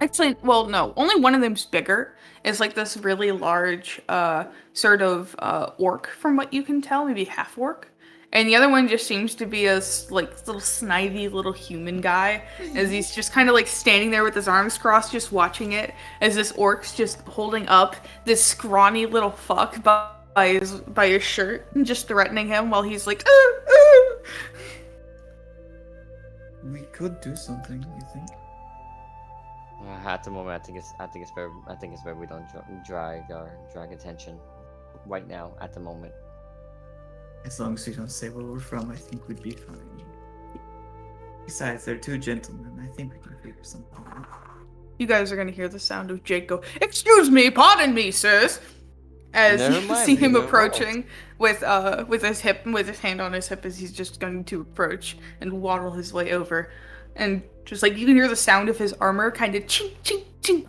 actually, well, no, only one of them's bigger. It's like this really large sort of orc from what you can tell, maybe half orc. And the other one just seems to be a like little snivy little human guy, as he's just kind of like standing there with his arms crossed, just watching it as this orc's just holding up this scrawny little fuck by his shirt and just threatening him while he's like, We could do something, you think? At the moment, I think it's better we don't drag attention right now. At the moment. As long as we don't say where we're from, I think we'd be fine. Besides, they're two gentlemen. I think we can figure something out. You guys are gonna hear the sound of Jake go, "Excuse me, pardon me, sirs," as Never you mind, see him you're approaching with his hand on his hip as he's just going to approach and waddle his way over, and just like you can hear the sound of his armor kind of chink chink chink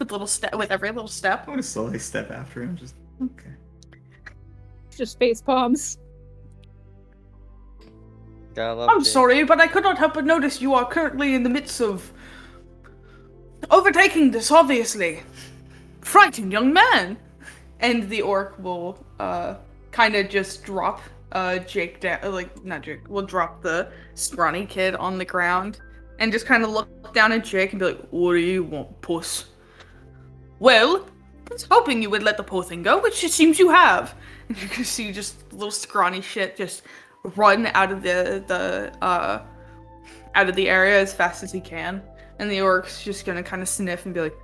with every little step. I'm gonna slowly step after him. Just okay. Just face palms. Gotta love I'm Jake. sorry, but I could not help but notice you are currently in the midst of overtaking this obviously frightened young man. And the orc will kind of just drop Jake down, like not Jake, will drop the scrawny kid on the ground and just kind of look down at Jake and be like, "What do you want, puss?" "Well, I was hoping you would let the poor thing go, which it seems you have." And you can see just little scrawny shit just run out of the area as fast as he can, and the orc's just gonna kind of sniff and be like,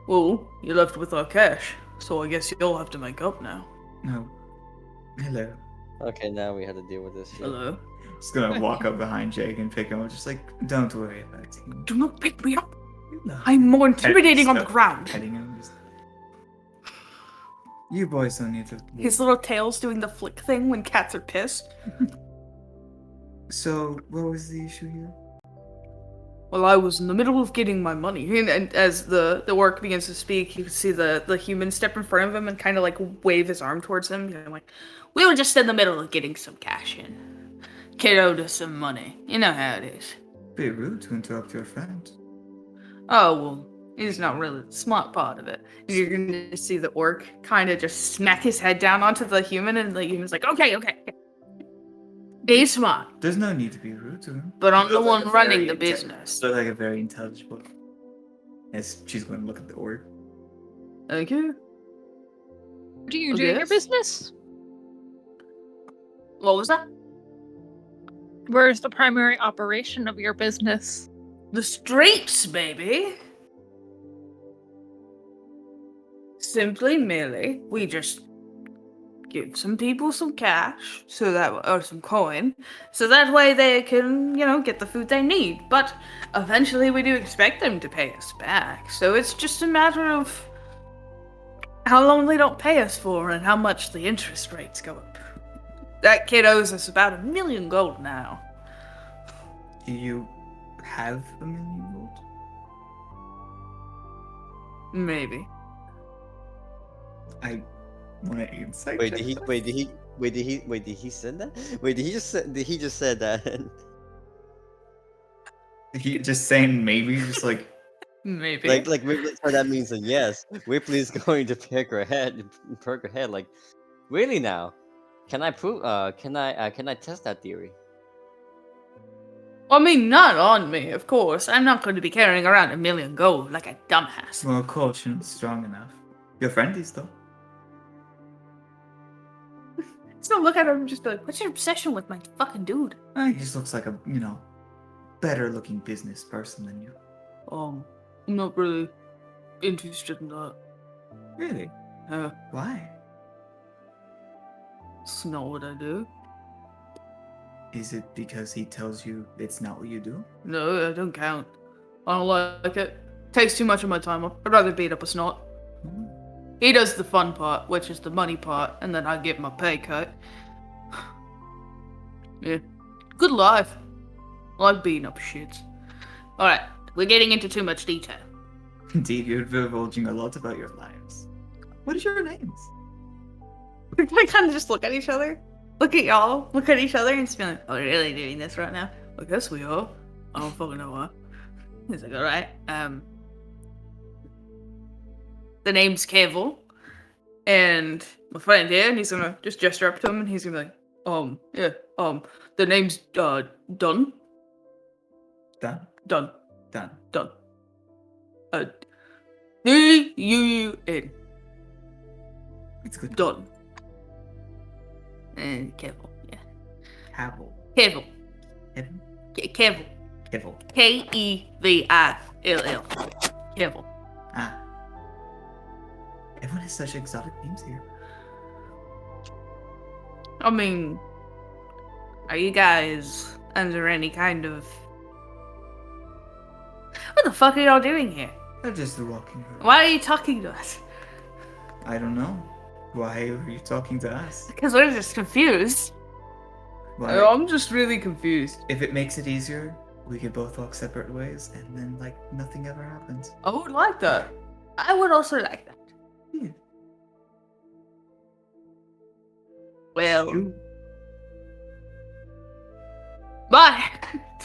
"Well, you left with our cash, so I guess you'll have to make up now." No. Hello. Okay, now we have to deal with this shit. "Hello? Just gonna walk up behind Jake and pick him up. Just like, don't worry about it. Do not pick me up. No. I'm more intimidating on the Stop ground." petting him. Just... You boys don't need to. His little tail's doing the flick thing when cats are pissed. So, what was the issue here? "Well, I was in the middle of getting my money," and as the orc begins to speak, you can see the human step in front of him and kind of like wave his arm towards him. And like, "We were just in the middle of getting some cash in. Kid owed us some money. You know how it is." Bit rude to interrupt your friend. "Oh, well, he's not really the smart part of it." You're gonna see the orc kind of just smack his head down onto the human, and the human's like, okay. Be smart, There's no need to be rude to him. but I'm You the look like one a running very the inte- business. Look like a very intelligible. As she's going to look at the orc. Okay. What do you do in your Yes? business? What was that? Where's the primary operation of your business? The streets, baby. Simply, merely, we just give some people some cash, or some coin, so that way they can, get the food they need. But eventually, we do expect them to pay us back. So it's just a matter of how long they don't pay us for and how much the interest rates go up. That kid owes us about 1 million gold now. Do you have 1 million gold? Maybe. I want to insight. Wait, check did he? that. Wait, did he? Wait, did he? Wait, did he said that? Wait, did he just? Did he just said that? He just saying maybe, just like Maybe. like so that means a yes. Ripley's going to pick her head. Perk her head. Like, really now? Can I prove? Can I test that theory? I mean, not on me, of course. I'm not going to be carrying around 1 million gold like a dumbass. well, caution strong enough. Your friend is though. So look at him just be like, what's your obsession with my fucking dude? He just looks like a better looking business person than you. I'm not really interested in that. Really? Why? It's not what I do. Is it because he tells you it's not what you do? No, I don't count. I don't like it. Takes too much of my time up. I'd rather beat up a snot. He does the fun part, which is the money part, and then I get my pay cut. Yeah. Good life. I like beating up shits. Alright, we're getting into too much detail. Indeed, you're divulging a lot about your lives. What is your names? We're gonna kind of just look at each other. Look at y'all. Look at each other and just be like, oh, we're really doing this right now? I guess we are. I don't fucking know why. He's like, alright. The name's Cavill. And my friend here, and he's gonna just gesture up to him and he's gonna be like, the name's Dunn. Done. Dunn. Done. Dunn. D-U-U-N. It's good. Dunn. And Cavill, yeah. Cavill. Cavill. Kevin? Cavill. Cavill. K-E-V-I-L-L. Cavill. Ah. Everyone has such exotic names here. I mean, are you guys under any kind of... What the fuck are y'all doing here? They're just walking around. Why are you talking to us? I don't know. Why are you talking to us? Because we're just confused. Why? I'm just really confused. If it makes it easier, we could both walk separate ways, and then nothing ever happens. I would like that. I would also like that. Yeah. Well, Shoot. bye.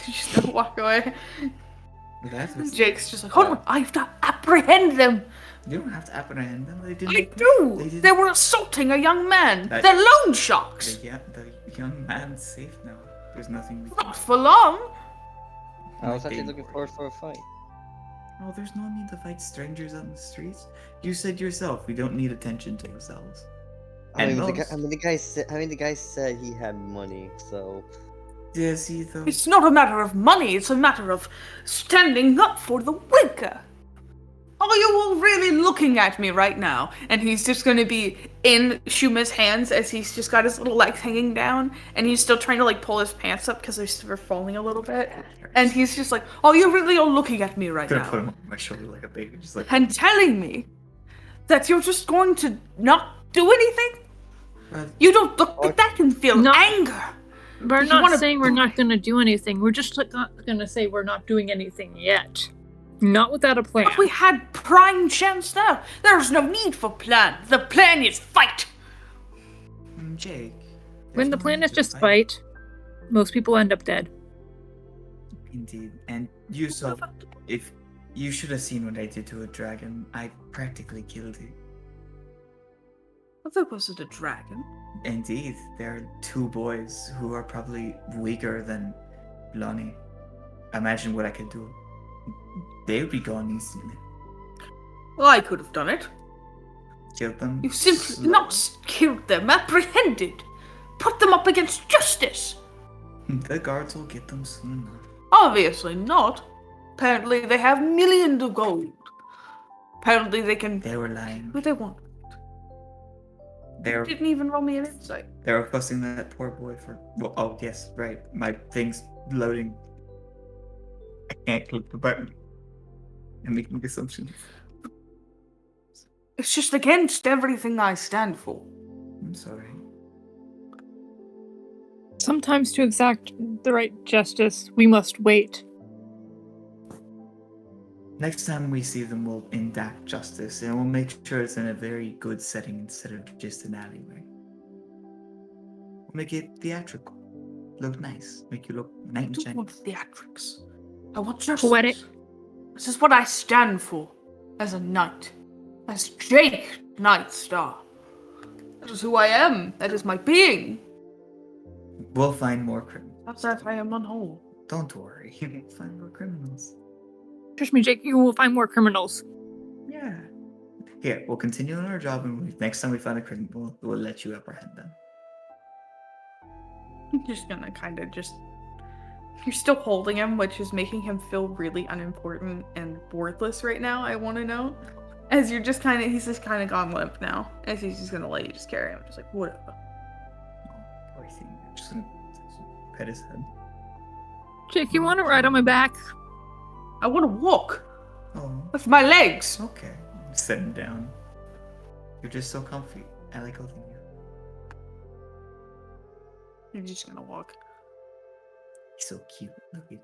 Just walk away. That's Jake's just like, hold on, I have to apprehend them. You don't have to apprehend them. They didn't. I do. They didn't. They were assaulting a young man. That- They're loan sharks. The young man's safe now. There's nothing we can Not for long. I was Might be actually looking forward for a fight. Oh, there's no need to fight strangers on the streets. You said yourself we don't need attention to ourselves. I mean, And the guy, most- the guy said he had money, so Does he though? It's not a matter of money. It's a matter of standing up for the weaker. Are you all really looking at me right now? And he's just going to be in Shuma's hands as he's just got his little legs hanging down, and he's still trying to pull his pants up because they're falling a little bit. And he's just like, "Oh, you really are looking at me right Gonna now, put him on my shoulder like a baby, just like. and telling me that you're just going to not do anything? You don't look like that and feel No. anger." We're You not wanna- saying we're not going to do anything. We're just not going to say we're not doing anything yet. Not without a plan. But we had prime chance now. There's no need for plan. The plan is fight. Jake. When there's the no plan need is to just fight, most people end up dead. Indeed, and you saw. If you should have seen what I did to a dragon, I practically killed it. I thought was it a dragon? Indeed, there are two boys who are probably weaker than Lonnie. Imagine what I could do. They would be gone instantly. Well, I could have done it. Killed them. You simply slowly. not killed them, apprehended. Put them up against justice. The guards will get them soon enough. Obviously not. Apparently they have millions of gold. Apparently they can They were lying. who they want. They were Didn't even roll me an insight. they were fussing that poor boy for. Well, oh yes, right. My thing's loading. I can't click the button. I'm making assumptions. It's just against everything I stand for. I'm sorry. Sometimes to exact the right justice, we must wait. Next time we see them, we'll enact justice, and we'll make sure it's in a very good setting instead of just an alleyway. We'll make it theatrical. Look nice. Make you look knight I in don't shining. want theatrics. I want justice. Poetic. This is what I stand for as a knight. As Jake Nightstar. That is who I am. That is my being. We'll find more criminals. That's that I am unwhole. Don't worry. We'll find more criminals. Trust me, Jake, you will find more criminals. Yeah. Here, we'll continue on our job, and next time we find a criminal, we'll let you apprehend them. I'm just gonna kind of just. You're still holding him, which is making him feel really unimportant and worthless right now, I want to know. As you're just kind of, he's just kind of gone limp now. As he's just gonna let you just carry him. Just like, whatever. I think I'm just gonna pet his head. Jake, you want to ride on my back? I want to walk Oh, with my legs. okay. I'm sitting down. You're just so comfy. I like holding you. You're just gonna walk. He's so cute. Look at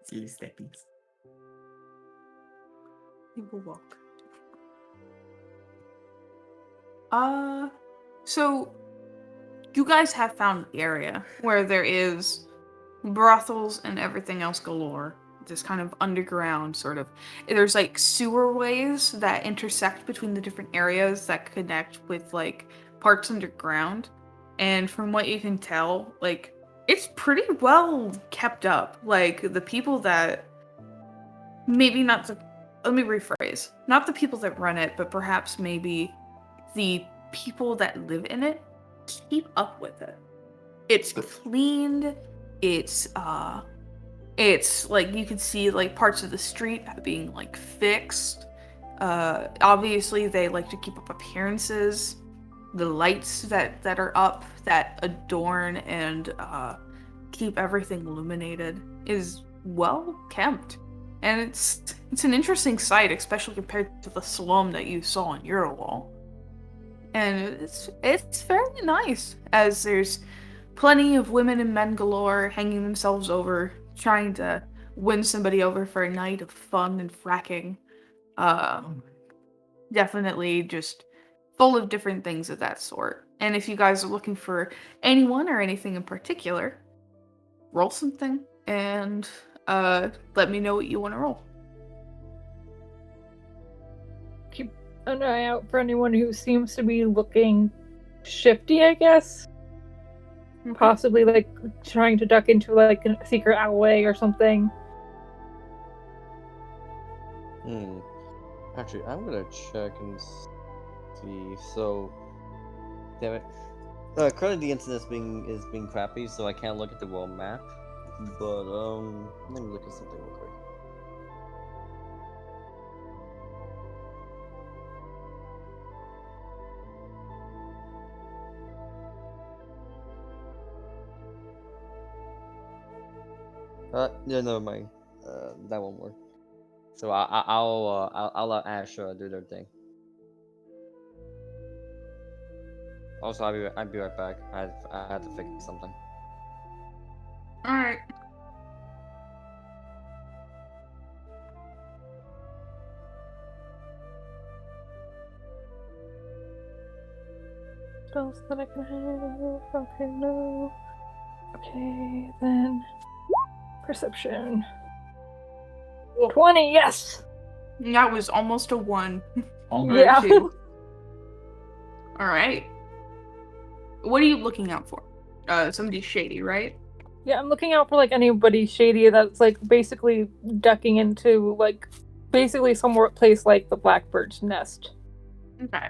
see his steppies. You will walk. So you guys have found the area where there is brothels and everything else galore. This kind of underground sort of. There's like sewer ways that intersect between the different areas that connect with like parts underground. And from what you can tell, like it's pretty well kept up. Like the people that maybe not the let me rephrase. Not the people that run it, but perhaps maybe the people that live in it keep up with it. It's cleaned. It's like you can see like parts of the street being like fixed. Obviously they like to keep up appearances. The lights that are up that adorn and keep everything illuminated is well kept. And it's an interesting sight, especially compared to the slum that you saw in Eurowall. And it's very nice, as there's plenty of women and men galore hanging themselves over, trying to win somebody over for a night of fun and fracking. Definitely just full of different things of that sort. And if you guys are looking for anyone or anything in particular, roll something and let me know what you want to roll. Keep an eye out for anyone who seems to be looking shifty, I guess. Possibly like trying to duck into like a secret alleyway or something. Actually, I'm gonna check and see. So, damn it. Currently the internet is being crappy, so I can't look at the world map. But let me look at something real quick. Yeah, never mind. That won't work. So I'll let Ash do their thing. Also, I'll be right back. I had to fix something. Alright. What else that I can have? Okay, no. Okay, then. Perception. 20, yes! That was almost a 1. Almost. Yeah. Alright. What are you looking out for? Somebody shady, right? Yeah, I'm looking out for like anybody shady that's like basically ducking into like basically somewhere place like the Blackbird's Nest. Okay.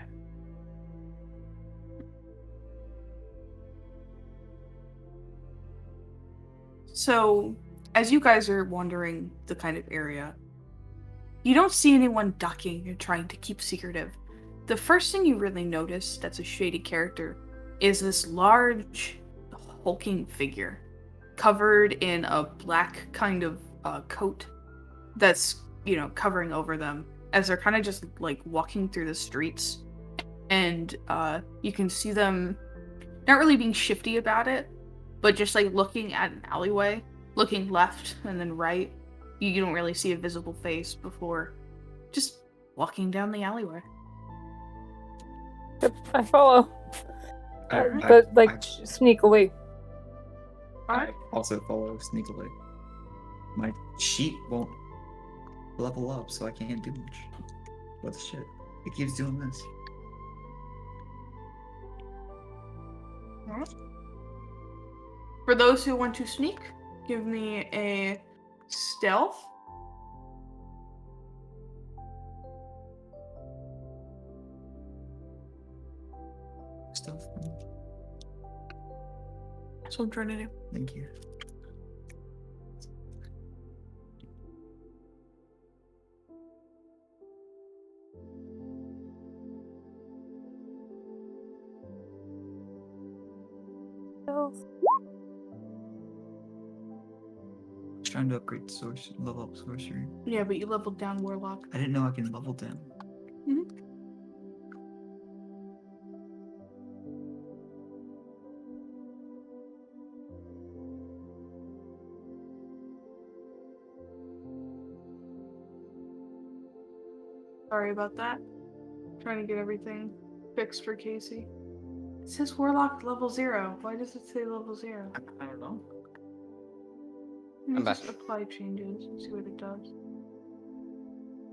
So, as you guys are wandering the kind of area, you don't see anyone ducking and trying to keep secretive. The first thing you really notice that's a shady character is this large, hulking figure covered in a black kind of coat that's, covering over them as they're kind of just like walking through the streets. And you can see them not really being shifty about it, but just like looking at an alleyway, looking left and then right. you don't really see a visible face before just walking down the alleyway. Yep, I follow. I- But I- like I- sneakily. I also follow sneakily. My sheet won't level up, so I can't do much. What the shit? It keeps doing this. For those who want to sneak, give me a stealth. Stuff. That's what I'm trying to do. Thank you. I was trying to upgrade level up sorcery. Yeah, but you leveled down Warlock. I didn't know I can level down. Sorry about that. Trying to get everything fixed for Casey. It says Warlock level 0. Why does it say level 0? I don't know. Let me I'm just back. apply changes and see what it does.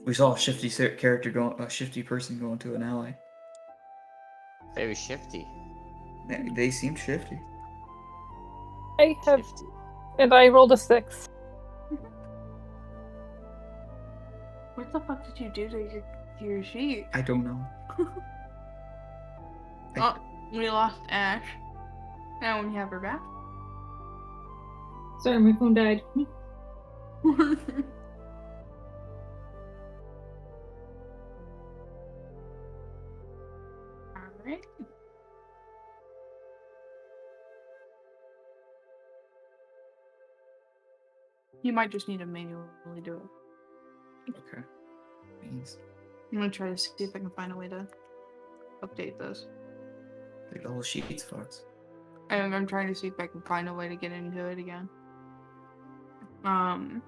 We saw a shifty character go, a shifty person go into an alley. Very shifty. They seem shifty. I have, Shifty. and I rolled a 6. What the fuck did you do to your sheet? I don't know. Oh, we lost Ash. Now we have her back. Sorry, my phone died. Alright. You might just need to manually do it. Okay. Thanks. I'm gonna try to see if I can find a way to update this. Like the whole sheet's fucked. I'm trying to see if I can find a way to get into it again. Try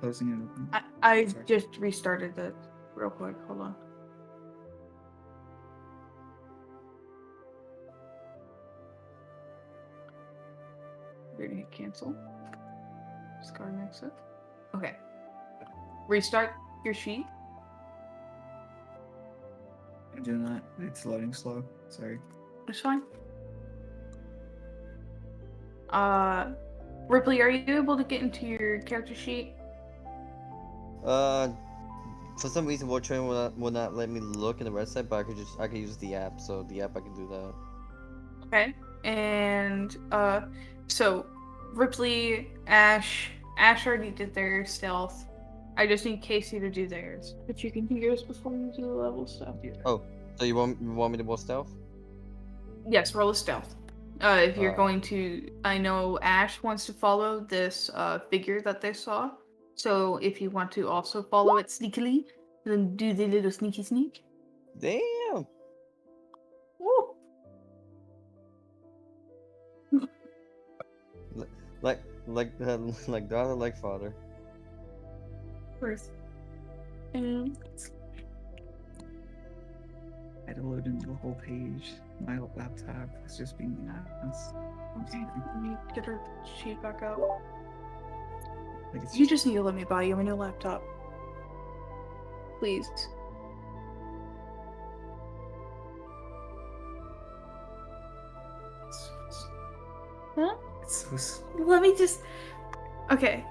closing it open. I Sorry. just restarted it real quick. Hold on. We're gonna hit cancel. Discard and exit. Okay. Restart your sheet. I'm doing that. It's loading slow. Sorry. It's fine. Ripley, are you able to get into your character sheet? For some reason, Wartrain will not let me look in the website, but I could use the app. So the app I can do that. Okay. And so Ripley, Ash already did their stealth. I just need Casey to do theirs. But you can do yours before you do the level stuff. Oh, so you want me to roll stealth? Yes, roll a stealth. If you're Uh. going to, I know Ash wants to follow this figure that they saw. So if you want to also follow it sneakily, then do the little sneaky sneak. Damn. Woo! Like daughter, like father. First. And I had to load in the whole page. My laptop was just being an ass. okay, let me get her sheet back up. Like it's You just need to let me buy you a new laptop. Please. Huh? it's so Let me just. Okay.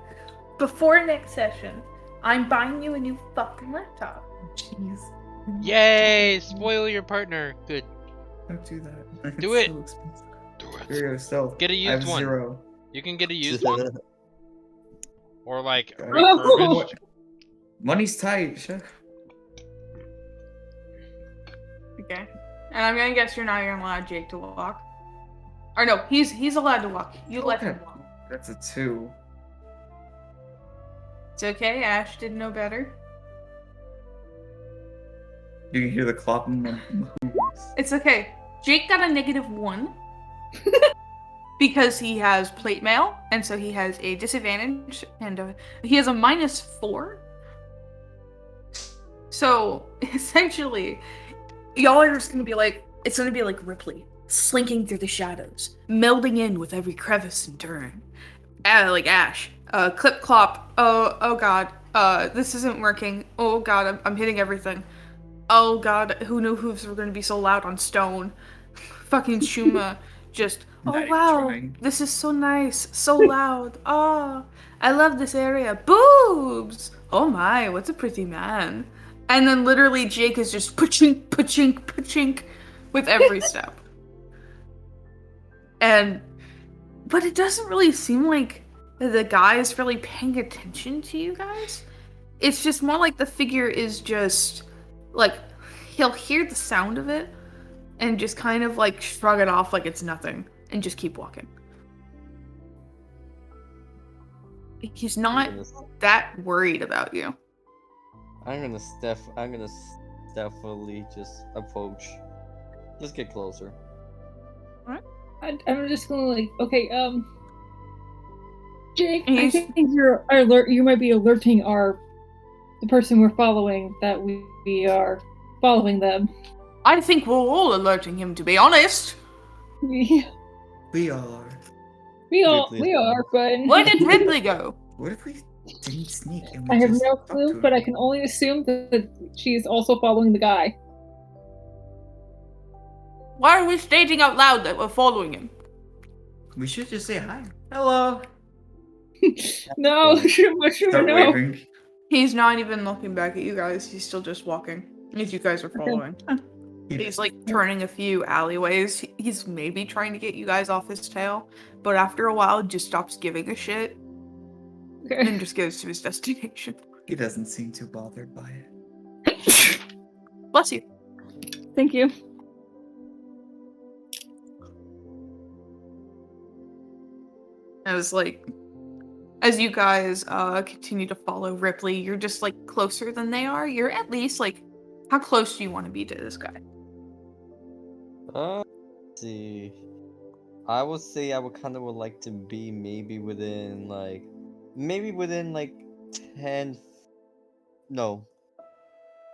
Before next session, I'm buying you a new fucking laptop. jeez. Yay! Spoil your partner. Good. Don't do that. Do It's it. So expensive. Do Here you go, stealth. Get a I have used one. 0. You can get a used one, or like Got it. refurbished. Money's tight. Shut. Okay. And I'm gonna guess you're not gonna allow Jake to walk. Or no, he's allowed to walk. You let him walk. That's a 2. It's okay. Ash did know better. You can hear the clopping of hooves. It's okay. Jake got a -1. because he has plate mail, and so he has a disadvantage, and he has a -4. So essentially, y'all are just gonna be like, it's gonna be like Ripley slinking through the shadows, melding in with every crevice and turn. Like Ash, clip clop. Oh god, this isn't working. Oh god, I'm hitting everything. Oh god, who knew hooves were gonna be so loud on stone? Fucking Shuma, just, Not oh even wow, trying. this is so nice, so loud. Oh, I love this area. Boobs! Oh my, what's a pretty man. And then literally Jake is just pachink, pachink, pachink with every step. But it doesn't really seem like the guy is really paying attention to you guys. It's just more like the figure is just, like, he'll hear the sound of it and just kind of like shrug it off like it's nothing and just keep walking. He's not that worried about you. I'm gonna stealthily just approach. Just get closer. I'm just gonna like, okay, Jake, I He's- think you might be alerting the person we're following that we are following them. I think we're all alerting him, to be honest. We We are. are, but Where did Ripley go? What if we didn't sneak and we I have just no talked to clue, him? but I can only assume that she's also following the guy. Why are we stating out loud that we're following him? We should just say hi. Hello. No, Shuma, Start no. waving. He's not even looking back at you guys. He's still just walking. As you guys are following. He's like turning a few alleyways. He's maybe trying to get you guys off his tail, but after a while just stops giving a shit and Okay. then just goes to his destination. He doesn't seem too bothered by it. Bless you. Thank you. As you guys continue to follow Ripley, you're just like closer than they are. You're at least like, how close do you want to be to this guy? Let's see. I would say I would like to be maybe within like 10. No.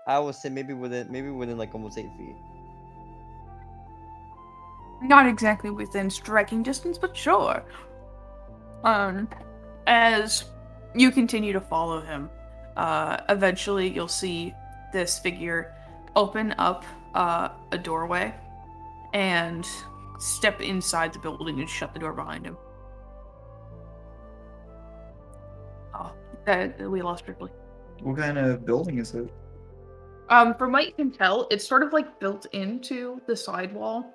I would say maybe within like almost 8 feet. Not exactly within striking distance, but sure. As you continue to follow him, eventually you'll see this figure open up a doorway and step inside the building and shut the door behind him. Oh, we lost Ripley. What kind of building is it? From what you can tell, it's sort of like built into the sidewall.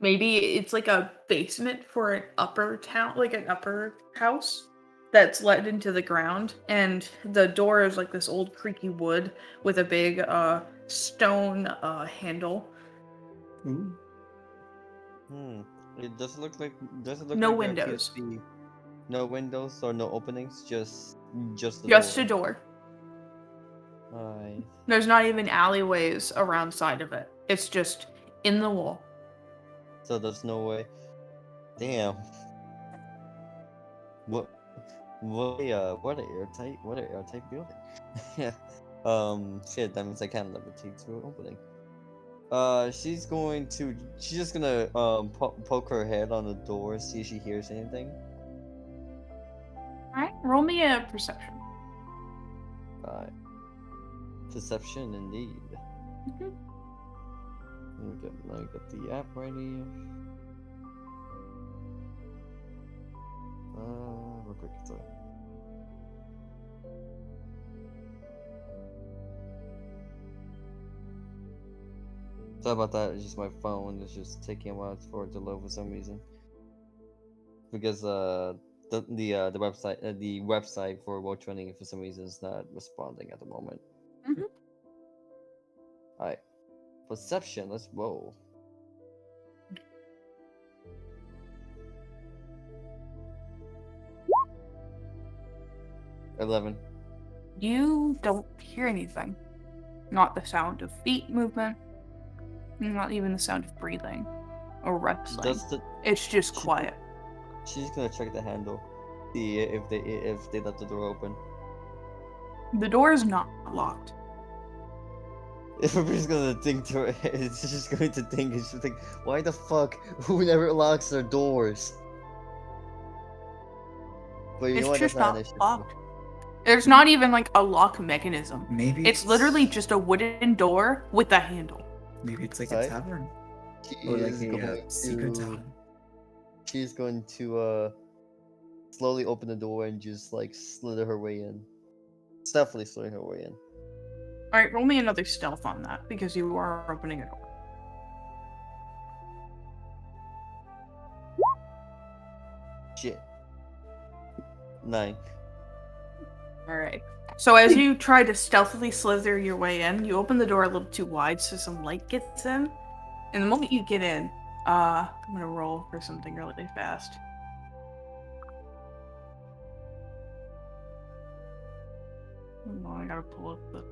Maybe it's like a basement for an upper town, like an upper house that's let into the ground, and the door is like this old creaky wood with a big stone handle. Ooh. It does look like No like there windows. appears to be no windows or no openings, just the Just door. a door. Alright. There's not even alleyways around side of it. It's just in the wall. So there's no way. Damn. What an airtight building. Yeah. Shit, that means I can't levitate through an opening. She's just gonna poke her head on the door, see if she hears anything. Alright, roll me a perception. Alright. Perception indeed. Mhm. Let me get the app ready. Real quick, sorry. Sorry about that, it's just my phone is just taking a while for it to load for some reason. Because the website for World Training for some reason is not responding at the moment. Mhm. Alright. Perception, let's roll. $11. You don't hear anything. Not the sound of feet movement. Not even the sound of breathing. or wrestling. Does the It's just She- quiet. she's gonna check the handle, see if they left the door open. The door is not locked. Everybody's gonna think to her. It's just going to think. It's just think, why the fuck? Who never locks their doors? But you It's know what? just That's not not an issue. locked. There's not even like a lock mechanism. Maybe It's literally just a wooden door with a handle. maybe it's like Right? a tavern She or like is a going secret to. tavern. She's going to slowly open the door and just like slither her way in. Stealthily slithering her way in. Alright, roll me another stealth on that because you are opening a door. Shit. 9. Alright. So as you try to stealthily slither your way in, you open the door a little too wide so some light gets in. And the moment you get in, I'm gonna roll for something really fast. Oh, I gotta pull up the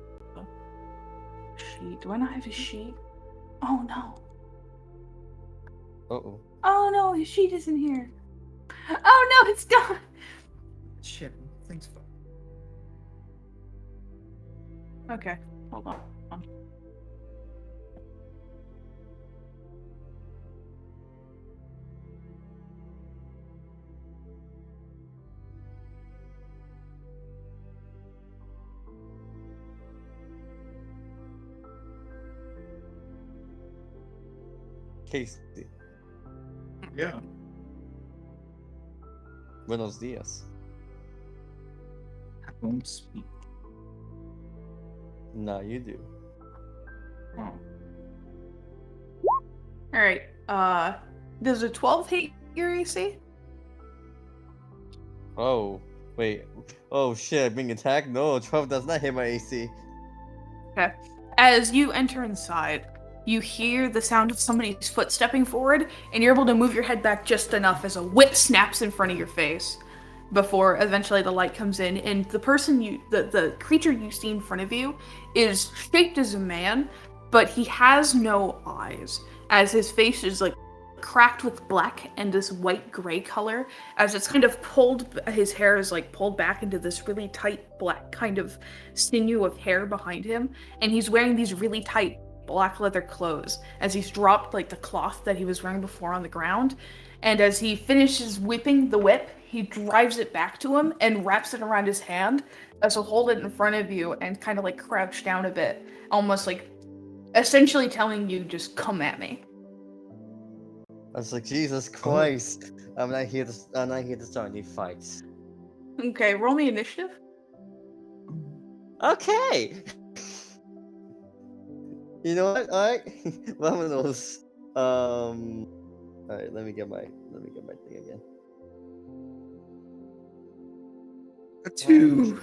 sheet. Do I not have his sheet? Oh no. Uh oh. Oh no, his sheet isn't here. Oh no, it's gone. Shit, things. Okay, hold on. Casey. Yeah. Buenos dias. I won't speak. Nah, you do. Alright, does a 12 hit your AC? Oh, wait. Oh shit, I'm being attacked? No, 12 does not hit my AC. Okay. As you enter inside, you hear the sound of somebody's foot stepping forward, and you're able to move your head back just enough as a whip snaps in front of your face before eventually the light comes in, and the creature you see in front of you is shaped as a man, but he has no eyes, as his face is like cracked with black and this white gray color, as it's kind of pulled, his hair is like pulled back into this really tight black kind of sinew of hair behind him, and he's wearing these really tight black leather clothes as he's dropped like the cloth that he was wearing before on the ground. And as he finishes whipping the whip, he drives it back to him and wraps it around his hand as he'll hold it in front of you and kind of like crouch down a bit, almost like essentially telling you, just come at me. I was like, Jesus Christ. I'm not here to start any fights. Okay, roll me initiative. Okay. You know what? Alright. Vámonos. Alright, let me get my thing again. A 2.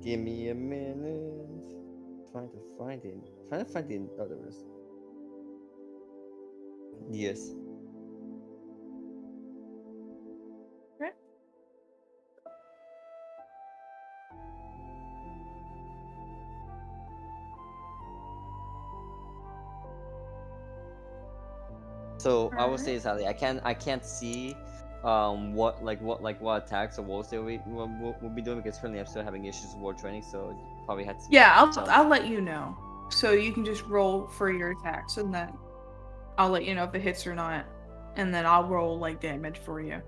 Give me a minute. Trying to find it. Oh, there it is. Yes. So I will say, Sally, I can't see what attacks or wolves they will be doing, because currently I'm still having issues with war training, so probably had to. Yeah, I'll let you know. So you can just roll for your attacks, and then I'll let you know if it hits or not, and then I'll roll like damage for you.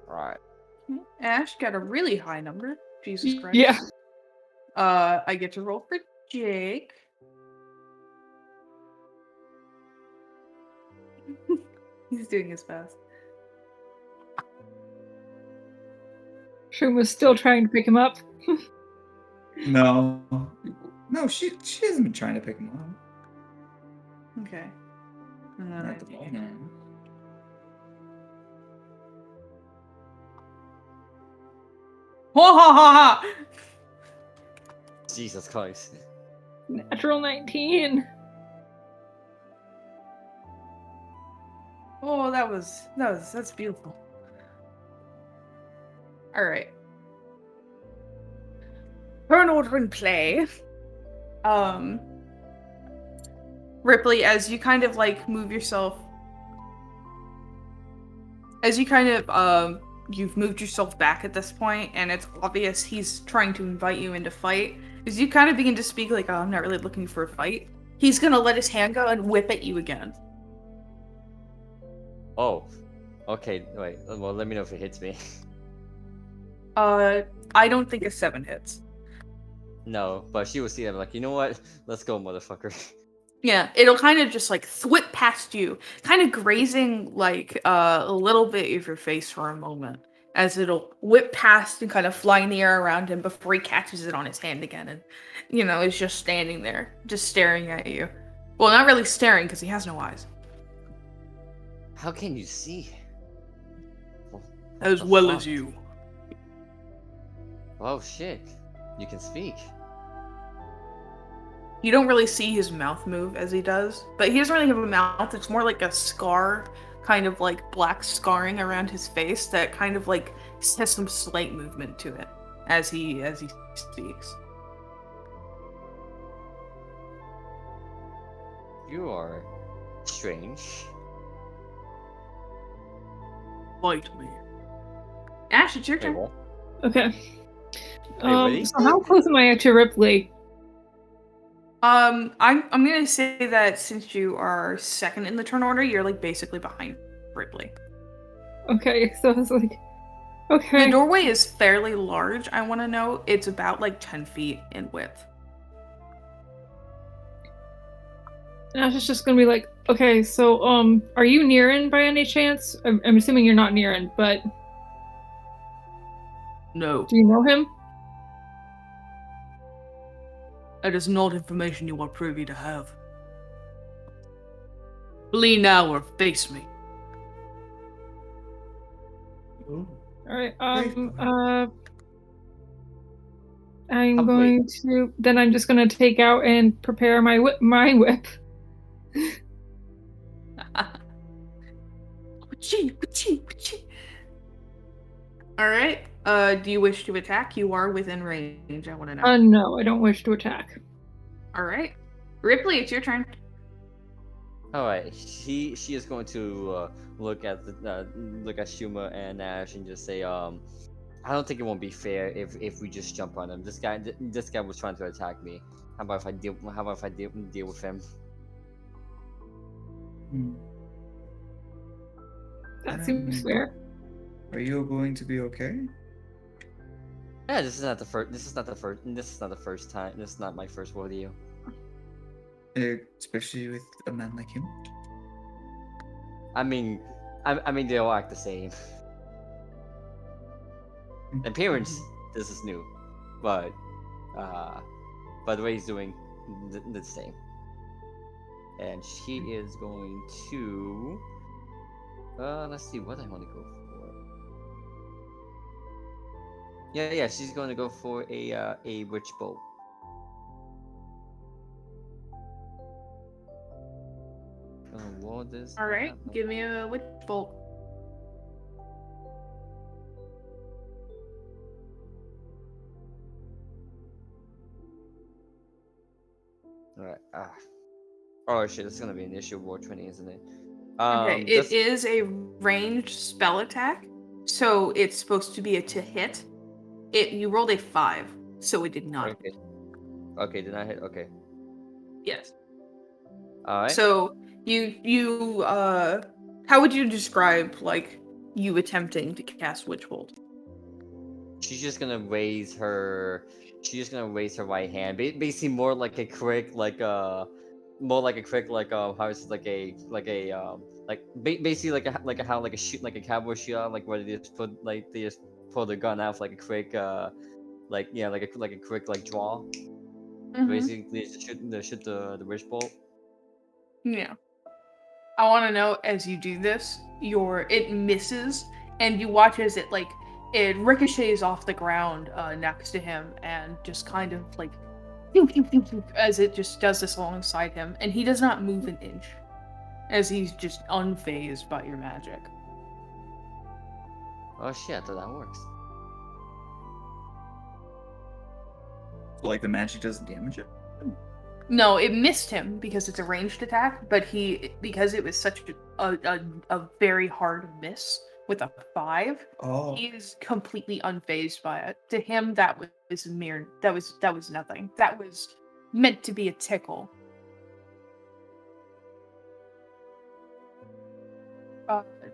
Alright. Ash got a really high number. Jesus Christ. Yeah. I get to roll for Jake. He's doing his best. Shuma's still trying to pick him up. No. No, she hasn't been trying to pick him up. Okay. And then Not at the moment. Ha ha ha ha! Jesus Christ. Natural 19. Oh, that's beautiful. All right. Turn order in play. Ripley, as you kind of like move yourself, as you kind of you've moved yourself back at this point, and it's obvious he's trying to invite you into fight. As you kind of begin to speak like, "Oh, I'm not really looking for a fight," he's gonna let his hand go and whip at you again. Oh, okay. Wait. Well, let me know if it hits me. I don't think a 7 hits. No, but she will see that. Like, you know what? Let's go, motherfucker. Yeah, it'll kind of just like whip past you, kind of grazing like a little bit of your face for a moment, as it'll whip past and kind of fly in the air around him before he catches it on his hand again, and is just standing there, just staring at you. Well, not really staring because he has no eyes. How can you see? As the well fuck? as you. Oh shit! You can speak. You don't really see his mouth move as he does, but he doesn't really have a mouth. It's more like a scar, kind of like black scarring around his face that kind of like has some slight movement to it as he speaks. You are strange. Fight me. Ash, it's your turn. what? Okay. ready? So how close am I to Ripley? I'm gonna say that since you are second in the turn order, you're like basically behind Ripley. Okay, so I was like, The okay. doorway is fairly large. I want to know it's about like 10 feet in width. And Ash is just gonna be like, okay, so are you Niran by any chance? I'm assuming you're not Niran, but No, do you know him? that is not information you are privy to have. Flee now or face me. Ooh. Alright, Great. I'm going to then I'm just gonna take out and prepare my whip. Alright. Do you wish to attack? You are within range, I want to know. No, I don't wish to attack. Alright. Ripley, it's your turn. All right, she is going to look at Shuma and Ash and just say, I don't think it won't be fair if we just jump on him. This guy was trying to attack me. How about if I deal with him? That seems fair. Are you going to be okay? Yeah, this is not the first time. This is not my first rodeo. Especially with a man like him. I mean, they all act the same. In appearance, this is new, but the way he's doing, the same. And she is going to, let's see what I want to go for. Yeah, she's going to go for a witch bolt. Alright, give me a witch bolt. Alright, oh shit, it's gonna be an issue of War 20, isn't it? Okay, it is a ranged spell attack, so it's supposed to be a to hit. You rolled a 5, so it did not. Okay, did I hit? Okay. Yes. Alright. So you how would you describe like you attempting to cast Witch Bolt? She's just gonna raise her right hand, basically more like a crick, how is it basically like a cowboy shot, like where they just pull the gun out like a quick like a quick draw. Mm-hmm. Basically shoot the witch bolt. Yeah. I want to know as you do this, it misses, and you watch as it ricochets off the ground next to him, and just kind of like as it just does this alongside him, and he does not move an inch, as he's just unfazed by your magic. Oh shit! I thought that works. Like the magic doesn't damage it. No, it missed him because it's a ranged attack, but because it was such a very hard miss with a 5, Oh. he is completely unfazed by it. To him, that was that was nothing. That was meant to be a tickle.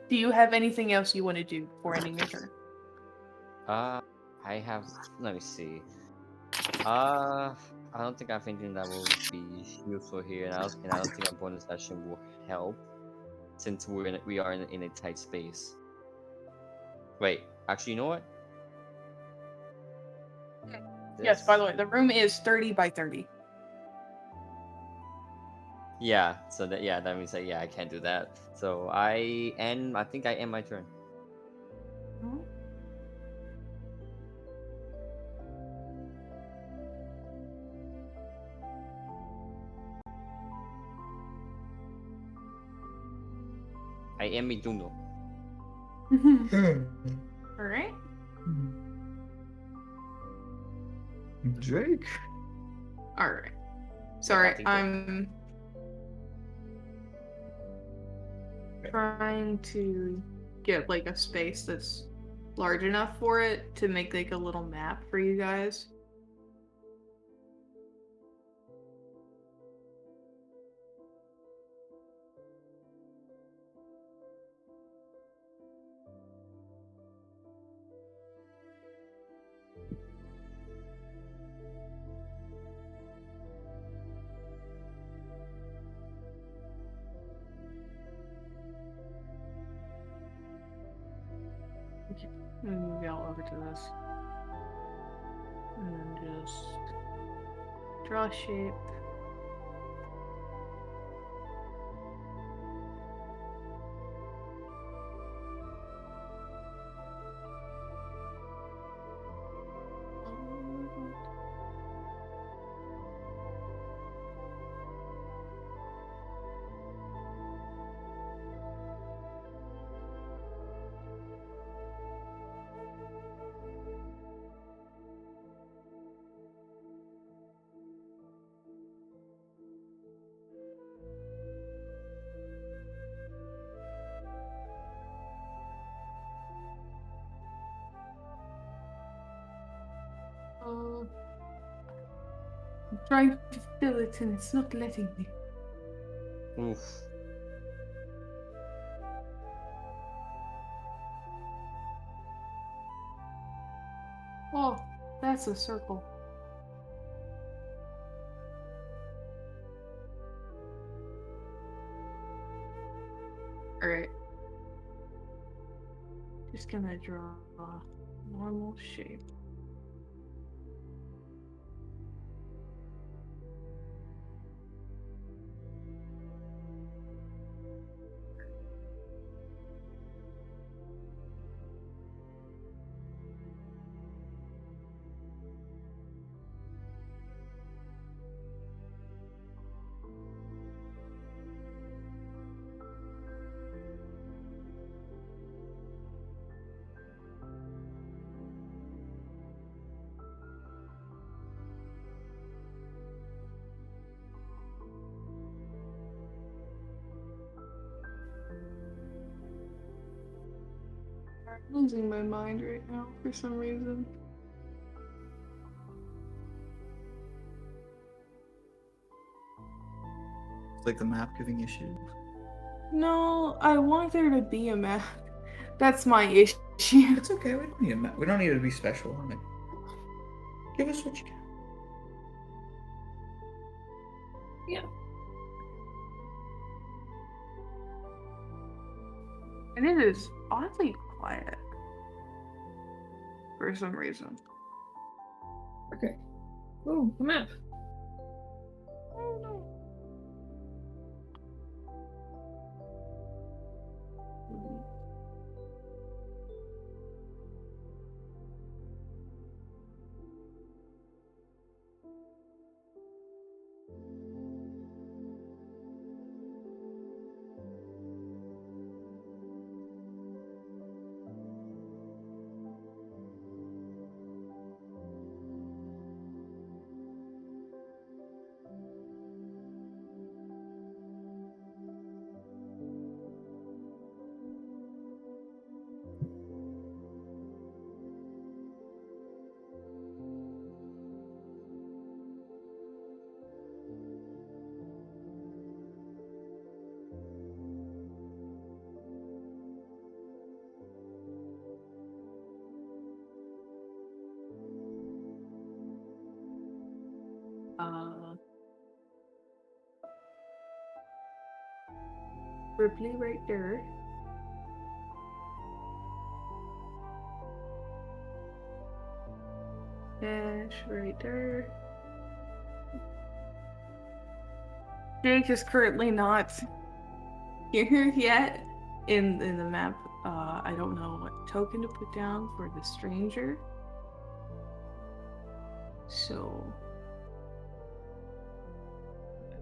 Do you have anything else you want to do before ending your turn? I have. Let me see. I don't think I have anything that will be useful here, and I don't think a bonus action will help, since we are in a tight space. Wait, actually, you know what? Yes, by the way, the room is 30 by 30. Yeah, so that means that I can't do that. So I think I end my turn. I end mi turno. All right. Drake. All right. Sorry, think I'm trying to get like a space that's large enough for it to make like a little map for you guys. Let me move y'all over to this. And then just draw a shape. I'm trying to fill it and it's not letting me. Oof. Oh, that's a circle. Alright. Just gonna draw a normal shape. I'm losing my mind right now for some reason. It's like the map giving issues. No, I want there to be a map. That's my issue. It's okay. We don't need a map. We don't need it to be special on it. Give us what you got. And it is oddly quiet. For some reason. Okay. Ooh, a map. Oh no. Ripley right there. Ash right there. Jake is currently not here yet in the map. I don't know what token to put down for the stranger. So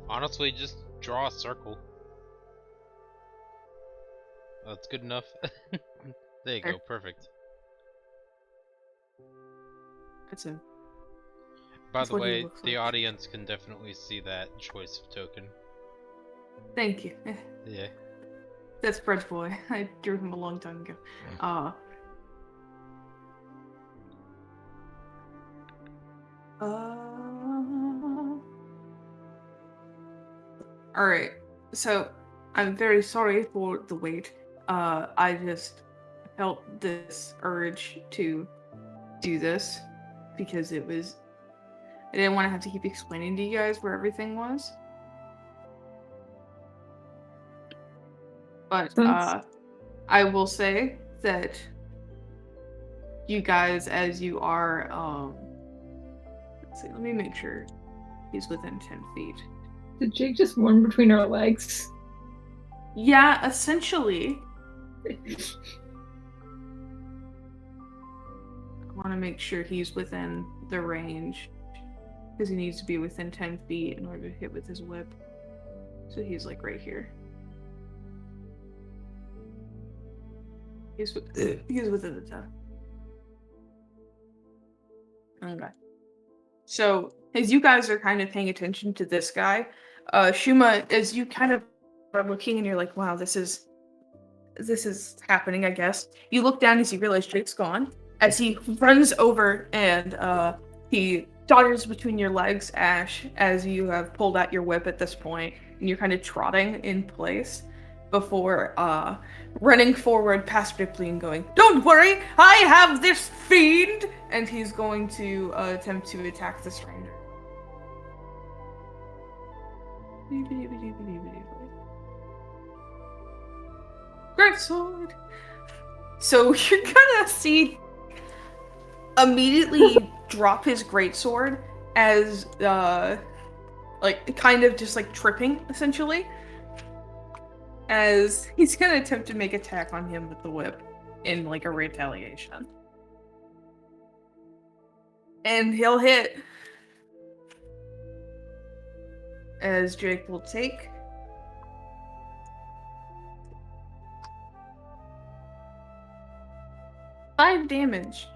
Honestly, just draw a circle. That's good enough. There you go, perfect. that's a By That's the what he way, looks the like. audience can definitely see that choice of token. thank you. Yeah. That's Bread Boy. I drew him a long time ago. Alright. So I'm very sorry for the wait. I just felt this urge to do this because I didn't want to have to keep explaining to you guys where everything was. But I will say that you guys, as you are, let's see, let me make sure he's within 10 feet. Did Jake just mourn between our legs? Yeah, essentially. I want to make sure he's within the range because he needs to be within 10 feet in order to hit with his whip. So he's like right here. He's within the 10. Okay. So as you guys are kind of paying attention to this guy, Shuma, as you kind of are looking and you're like, wow, this is happening, I guess. You look down as you realize Jake's gone. As he runs over and he dodders between your legs, Ash, as you have pulled out your whip at this point, and you're kind of trotting in place before running forward past Ripley and going, "Don't worry, I have this fiend!" And he's going to attempt to attack the stranger. Great sword. So you're gonna see immediately drop his greatsword as like kind of just like tripping essentially, as he's gonna attempt to make attack on him with the whip in like a retaliation, and he'll hit. As Jake will take 5 damage.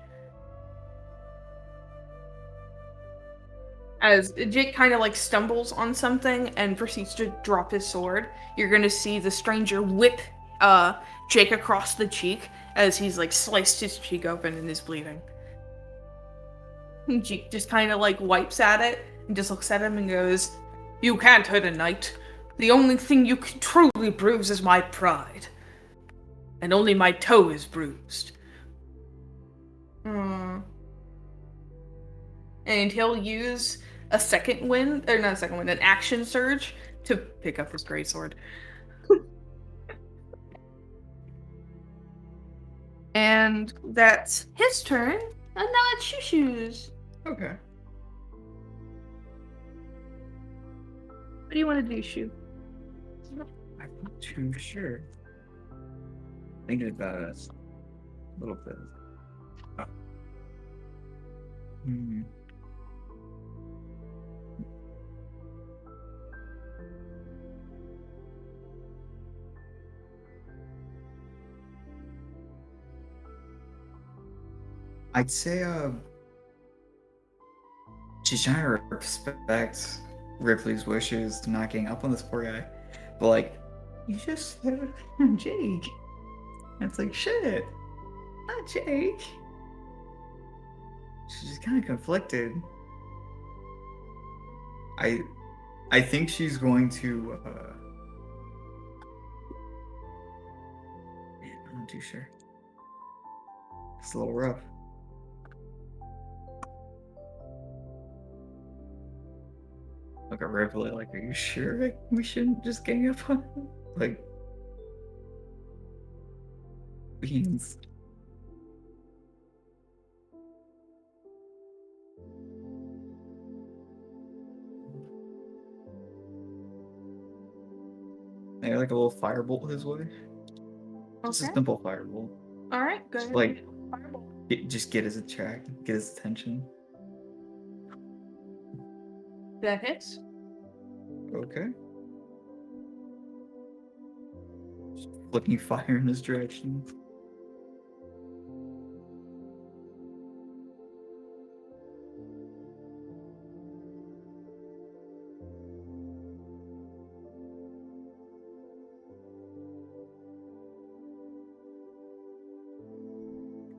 As Jake kind of like stumbles on something and proceeds to drop his sword, you're gonna see the stranger whip Jake across the cheek as he's like sliced his cheek open and is bleeding. And Jake just kind of like wipes at it and just looks at him and goes, "You can't hurt a knight. The only thing you can truly bruise is my pride. And only my toe is bruised." And he'll use an action surge to pick up his greatsword. And that's his turn. And now it's Shushu's. Okay. What do you want to do, Shu? I'm not too sure. Thinking about it a little bit. Oh. I'd say she's trying to respect Ripley's wishes to not getting up on this poor guy, but like, you just said Jake. And it's like, shit, not Jake. She's just kind of conflicted. I think she's going to man, I'm not too sure. It's a little rough. Like a Ripley, like, are you sure we shouldn't just gang up on him? Like, beans. Maybe like a little firebolt his way. Just a Okay. simple firebolt. All right. Go Just ahead. like Fireball. just get his attract, get his attention. That hits. Okay. Just flicking fire in his direction.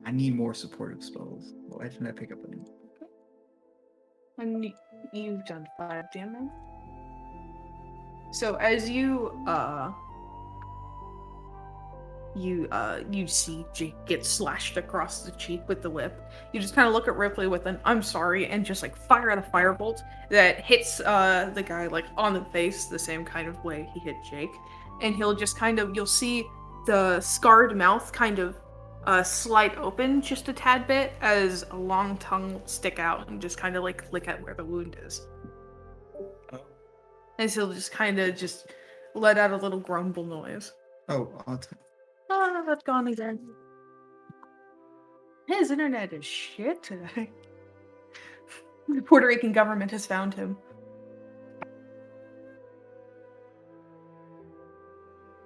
I need more supportive spells. Why didn't I pick up any? And you've done 5 damage. So as you see Jake get slashed across the cheek with the whip, you just kind of look at Ripley with an "I'm sorry" and just like fire out a firebolt that hits the guy like on the face the same kind of way he hit Jake, and he'll just kind of, you'll see the scarred mouth kind of slide open just a tad bit as a long tongue will stick out and just kind of like lick at where the wound is. And so he'll just kind of just let out a little grumble noise. Oh, odd. Oh, that's gone again. His internet is shit today. The Puerto Rican government has found him.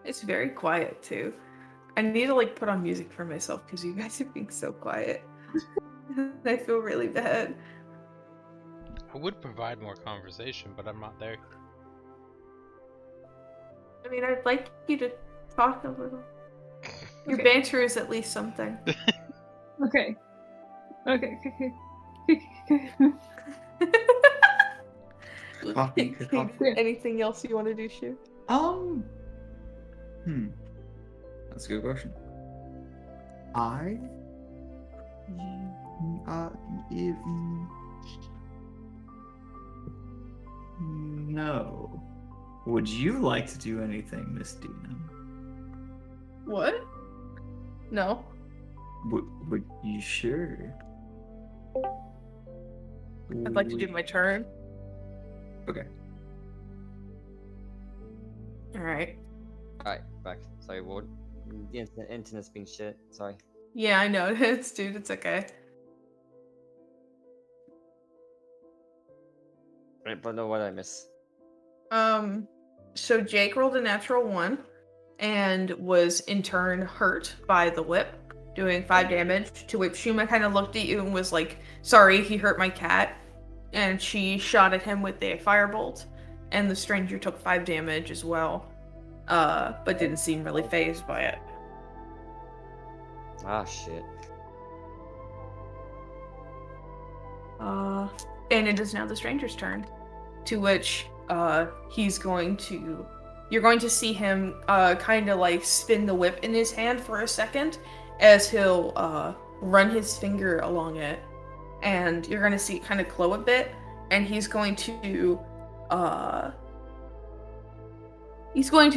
It's very quiet too. I need to like put on music for myself because you guys are being so quiet. I feel really bad. I would provide more conversation, but I'm not there. I mean, I'd like you to talk a little. Your banter is at least something. Okay. Okay. Coffee, good coffee. Anything else you want to do, Shu? That's a good question. No. Would you like to do anything, Miss Dina? What? No. Would you sure? I'd like to do my turn. Okay. Alright. Alright, back. Sorry, what? The internet's being shit. Sorry. Yeah, I know. It's dude, it's okay. Right, but no, what did I miss? So Jake rolled a natural 1 and was in turn hurt by the whip, doing 5 damage, to which Shuma kind of looked at you and was like, sorry, he hurt my cat. And she shot at him with a firebolt, and the stranger took 5 damage as well, but didn't seem really fazed by it. Ah, shit. And it is now the stranger's turn, to which you're going to see him kind of like spin the whip in his hand for a second as he'll run his finger along it, and you're going to see it kind of glow a bit, and he's going to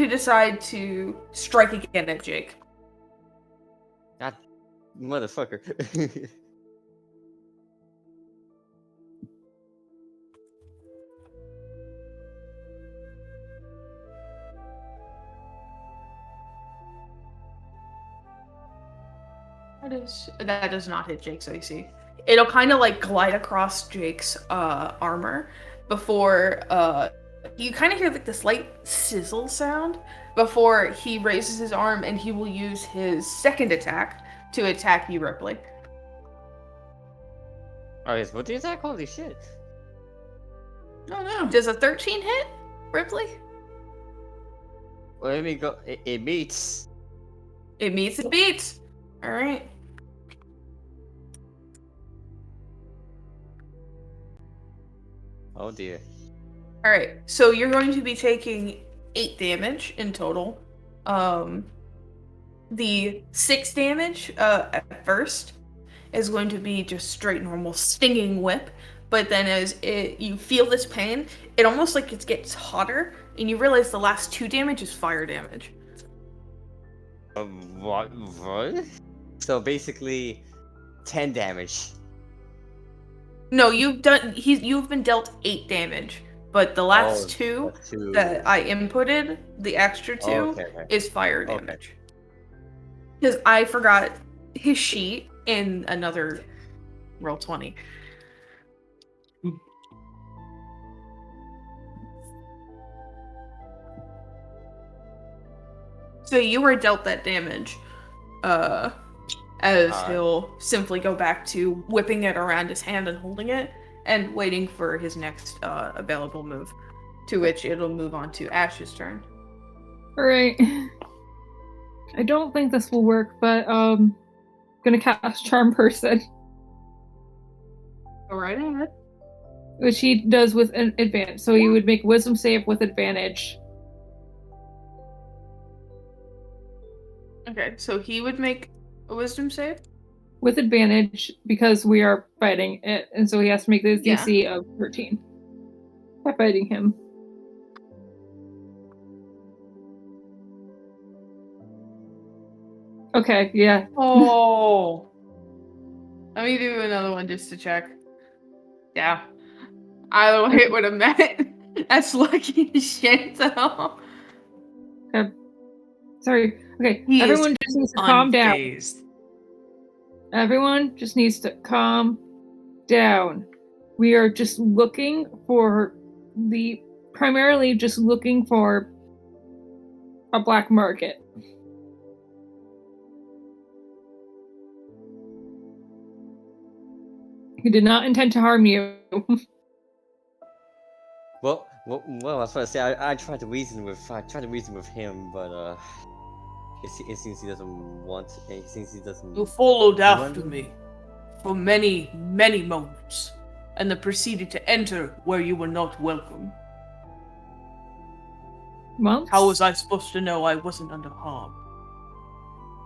decide to strike again at Jake. God, motherfucker. That does not hit Jake's AC. It'll kind of like glide across Jake's armor before you kind of hear like this light sizzle sound before he raises his arm, and he will use his second attack to attack you, Ripley. Oh, yes, what the attack? Holy shit. Oh no. Does a 13 hit, Ripley? Let me go. It beats. It meets, it beats. All right. Oh dear. All right. So you're going to be taking 8 damage in total. The 6 damage at first is going to be just straight normal stinging whip, but then you feel this pain, it almost like it gets hotter, and you realize the last 2 damage is fire damage. What? So basically, 10 damage. No, you've been dealt 8 damage, but the last two that's two. that I inputted, the extra 2, Okay. is fire Okay. damage. Because I forgot his sheet in another roll 20. So you were dealt that damage, as he'll simply go back to whipping it around his hand and holding it, and waiting for his next available move, to which it'll move on to Ash's turn. Alright. I don't think this will work, but gonna cast Charm Person, Go right ahead. which he does with an advantage. So he would make Wisdom save with advantage. Okay, so he would make a wisdom save? With advantage because we are fighting it, and so he has to make this DC of 13. By fighting him. Okay, yeah. Oh. Let me do another one just to check. Yeah. Either way, it would have met. That's lucky as shit, though. Sorry. Okay, He is everyone just needs to calm down. Unfazed. Everyone just needs to calm down. We are just looking for primarily just looking for a black market. He did not intend to harm you. Well, I was trying to say I tried to reason with him, but it seems he doesn't want. It seems he doesn't. You followed after me for many, many moments, and then proceeded to enter where you were not welcome. Months? How was I supposed to know I wasn't under harm?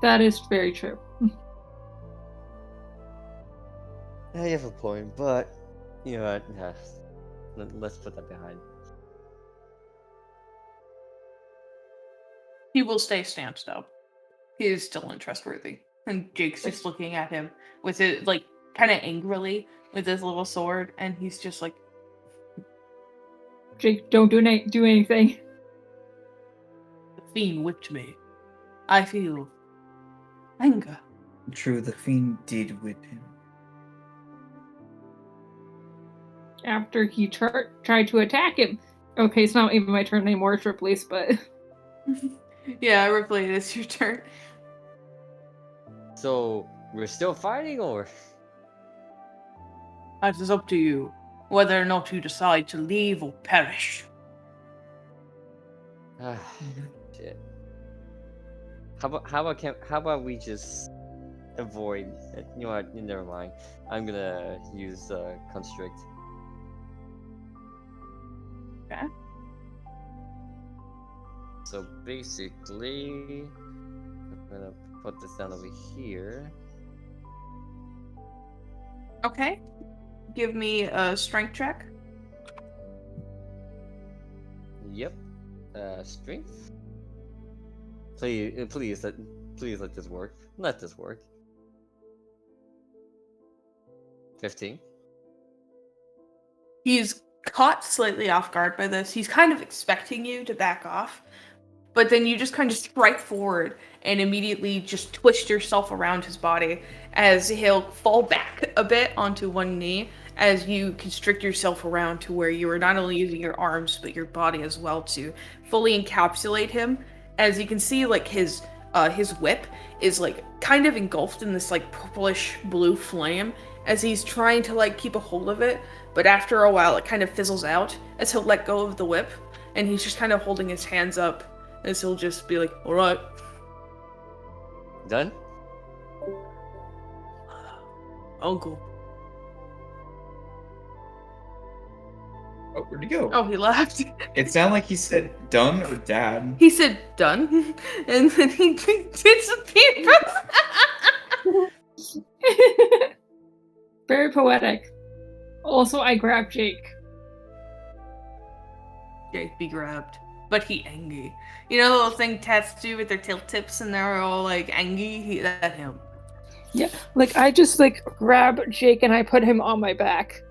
That is very true. Yeah, you have a point, but you know what? Yeah, let's put that behind. He will stay stanced up. He is still untrustworthy. And Jake's just looking at him with it, like, kind of angrily with his little sword, and he's just like, Jake, don't do anything. the fiend whipped me. I feel anger. True, the fiend did whip him. After he tried to attack him. Okay, it's not even my turn anymore, it's Ripley's, but... Yeah, Ripley, it's your turn. So we're still fighting, or? That is up to you, whether or not you decide to leave or perish. Shit. How about we just avoid? You know what? Never mind. I'm gonna use constrict. Okay. So basically, I'm gonna put this down over here. Okay. Give me a strength check. Yep. Strength. Please let this work. Let this work. 15. He's caught slightly off guard by this. He's kind of expecting you to back off, but then you just kind of strike forward and immediately just twist yourself around his body as he'll fall back a bit onto one knee as you constrict yourself around to where you are not only using your arms but your body as well to fully encapsulate him. As you can see, like his whip is like kind of engulfed in this like purplish blue flame as he's trying to like keep a hold of it, but after a while it kind of fizzles out as he'll let go of the whip, and he's just kind of holding his hands up as he'll just be like, all right. Done? Uncle. Oh, where'd he go? Oh, he left. It sounded like he said done or dad. He said done, and then he disappeared. Very poetic. Also, I grabbed Jake. Jake be grabbed. But he angry. You know the little thing cats do with their tail tips and they're all like angry? That him. Yeah, like I just like grab Jake and I put him on my back.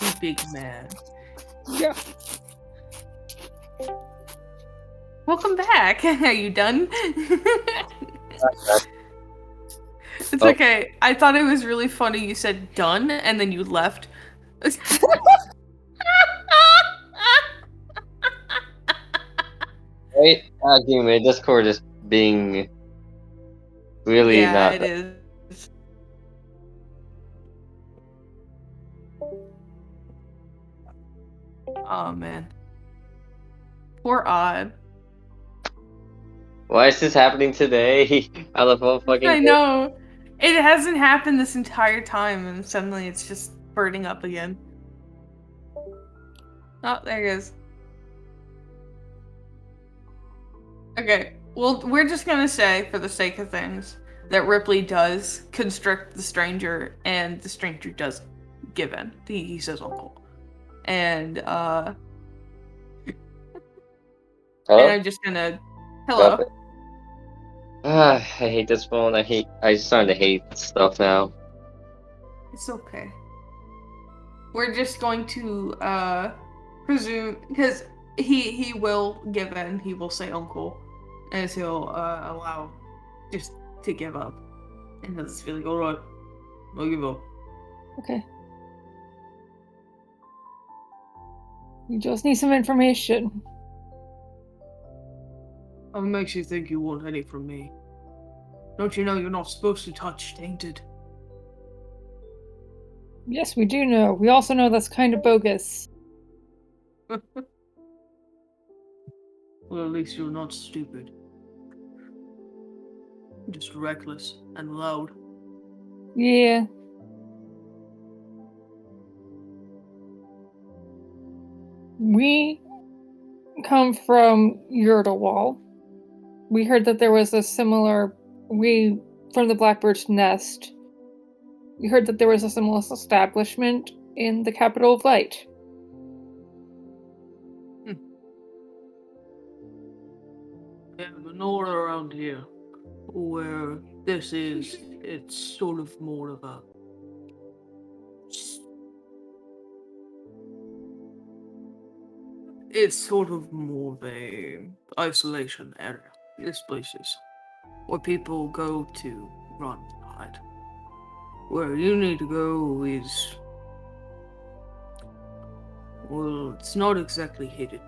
You big man. Yeah. Welcome back. Are you done? It's Oh. okay. I thought it was really funny you said done and then you left. Right? My Discord is being really yeah, not. it is. Oh man. Poor Odd. Why is this happening today? Out of all fucking. I know. It hasn't happened this entire time and suddenly it's just burning up again. Oh, there it is. Okay, well, we're just gonna say, for the sake of things, that Ripley does constrict the stranger, and the stranger does give in. He says uncle. And, Hello? and I'm just gonna... Hello? I hate this phone. I'm starting to hate stuff now. It's okay. We're just going to, presume... Because he will give in, he will say uncle, as he'll, allow just to give up. And he'll just be like, alright, I'll give up. Okay. You just need some information. What makes you think you want any from me? Don't you know you're not supposed to touch Tainted? Yes, we do know. We also know that's kind of bogus. Well, at least you're not stupid. Just reckless and loud. Yeah. We come from Yurtawal. We heard that there was a similar... from the Blackbird's Nest. We heard that there was a similar establishment in the capital of Light. Yeah, but nowhere around here. Where this is, it's sort of more of a... It's sort of more of a isolation area. This place is where people go to run and hide. Where you need to go is... Well, it's not exactly hidden.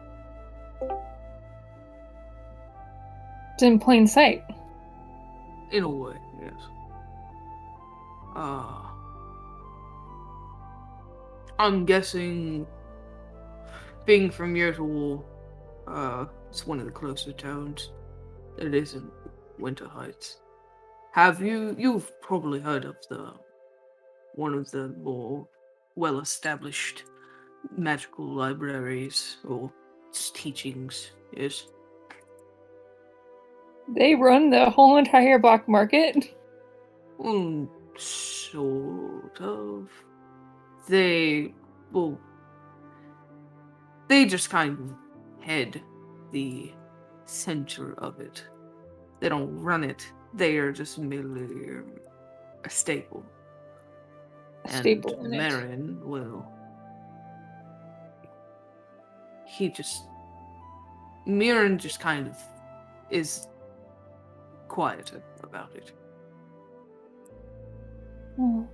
It's in plain sight. In a way, yes. I'm guessing, being from Yurtawal, it's one of the closer towns that isn't Winter Heights. You've probably heard of one of the more well-established magical libraries, or teachings, yes? They run the whole entire black market. Sort of. They just kind of head the center of it. They don't run it. They are just merely a staple. A staple and in it. Marin, well, Mirren just kind of is quieter about it. Oh.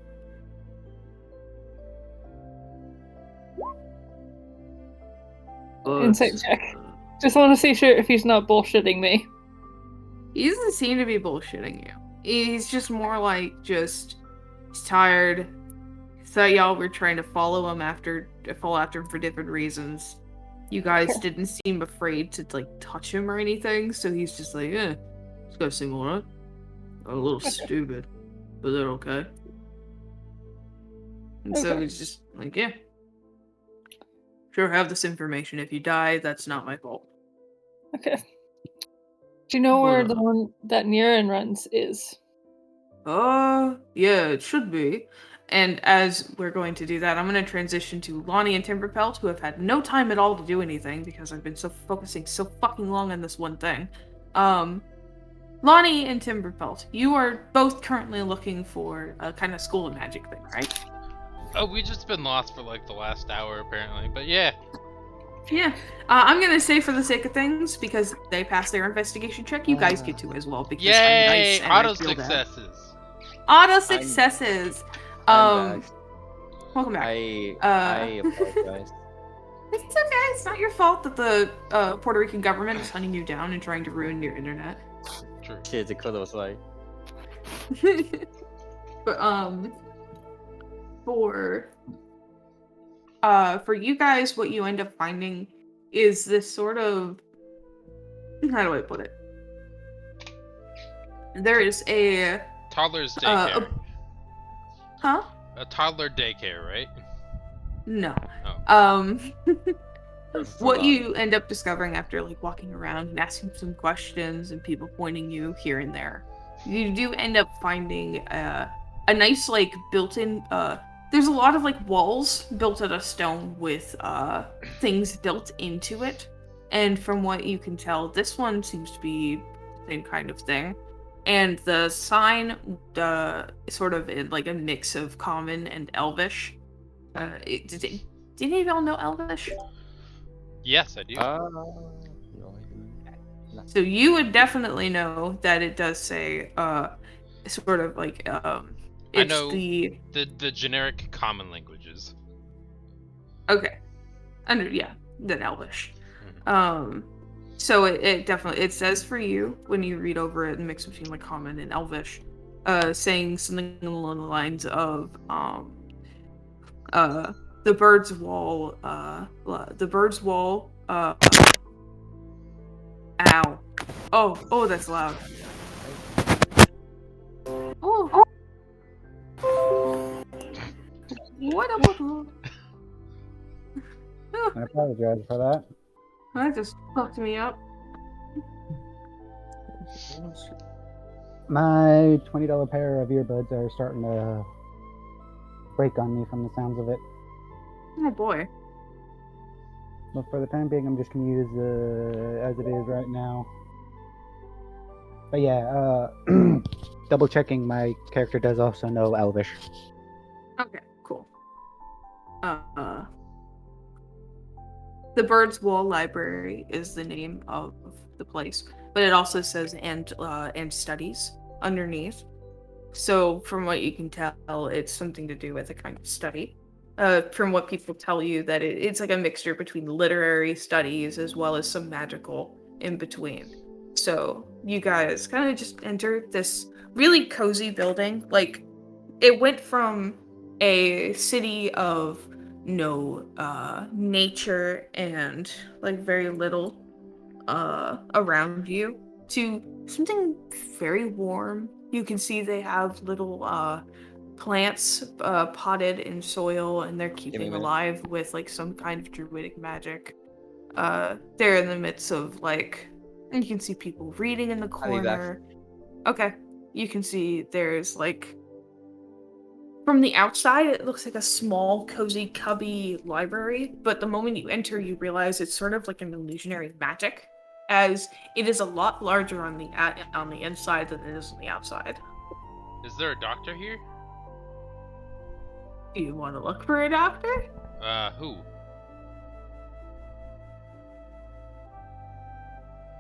But, Insight check. Just want to see sure if he's not bullshitting me. He doesn't seem to be bullshitting you. He's just more like he's tired. He thought y'all were trying to follow him follow after him for different reasons. You guys didn't seem afraid to like touch him or anything, so he's just like, this guy seems alright. A little stupid, but they're okay. And so he's just like, yeah. Sure, have this information. If you die, that's not my fault. Okay. Do you know where the But, one that Niran runs is? yeah, it should be. And as we're going to do that, I'm going to transition to Lonnie and Timberpelt, who have had no time at all to do anything because I've been focusing so fucking long on this one thing. Lonnie and Timberpelt, you are both currently looking for a kind of school of magic thing, right? Oh, we just been lost for like the last hour apparently, but yeah. Yeah. I'm gonna say for the sake of things, because they passed their investigation check, you guys get to as well, because I'm Yay! nice and Auto I feel bad. successes. Auto successes! I'm back. Welcome back. I apologize. It's okay, it's not your fault that the Puerto Rican government is hunting you down and trying to ruin your internet. True. Shit, Dakota was right. But for you guys, what you end up finding is this sort of, how do I put it? There is a Toddler's daycare. huh? A toddler daycare, right? No. Oh. What you end up discovering after like walking around and asking some questions and people pointing you here and there, you do end up finding a nice like built-in there's a lot of like walls built out of stone with things built into it, and from what you can tell, this one seems to be the same kind of thing. And the sign sort of in like a mix of common and elvish. Did any of y'all know elvish? Yes, I do. No, So you would definitely know that it does say sort of like it's know the the generic common languages. okay. Then elvish. So it definitely it says for you when you read over it, mix between like common and elvish, saying something along the lines of the bird's wall ow. Oh, that's loud. Oh. What about I apologize for that. that just fucked me up. My $20 pair of earbuds are starting to break on me from the sounds of it. Oh boy. But for the time being, I'm just going to use as it is right now. But yeah, double checking, my character does also know Elvish. Okay, cool. The Bird's Wall Library is the name of the place, but it also says and studies underneath. So from what you can tell, it's something to do with a kind of study. From what people tell you, that it's like a mixture between literary studies as well as some magical in between. So you guys kind of just enter this really cozy building. Like, it went from a city of nature and like very little around you to something very warm. You can see they have little plants potted in soil, and they're keeping alive with like some kind of druidic magic. They're in the midst of like, and you can see people reading in the corner. Okay, you can see there's like, from the outside, it looks like a small, cozy, cubby library, but the moment you enter, you realize it's sort of like an illusionary magic, as it is a lot larger on the inside than it is on the outside. Is there a doctor here? Do you want to look for a doctor? Who?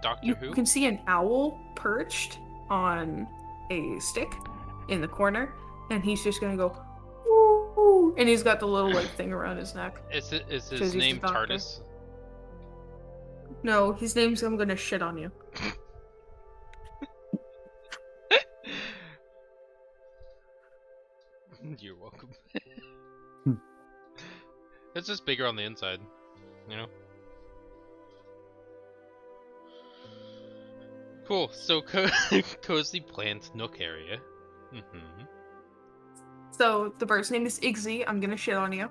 Doctor You who? can see an owl perched on a stick in the corner, and he's just gonna go, woo, and he's got the little like thing around his neck. Is Says his he's name the doctor. TARDIS? No, his name's I'm gonna shit on you. You're welcome. It's just bigger on the inside, you know? Cool, so cozy plant nook area. Mm-hmm. So the bird's name is Iggsy. I'm gonna shit on you.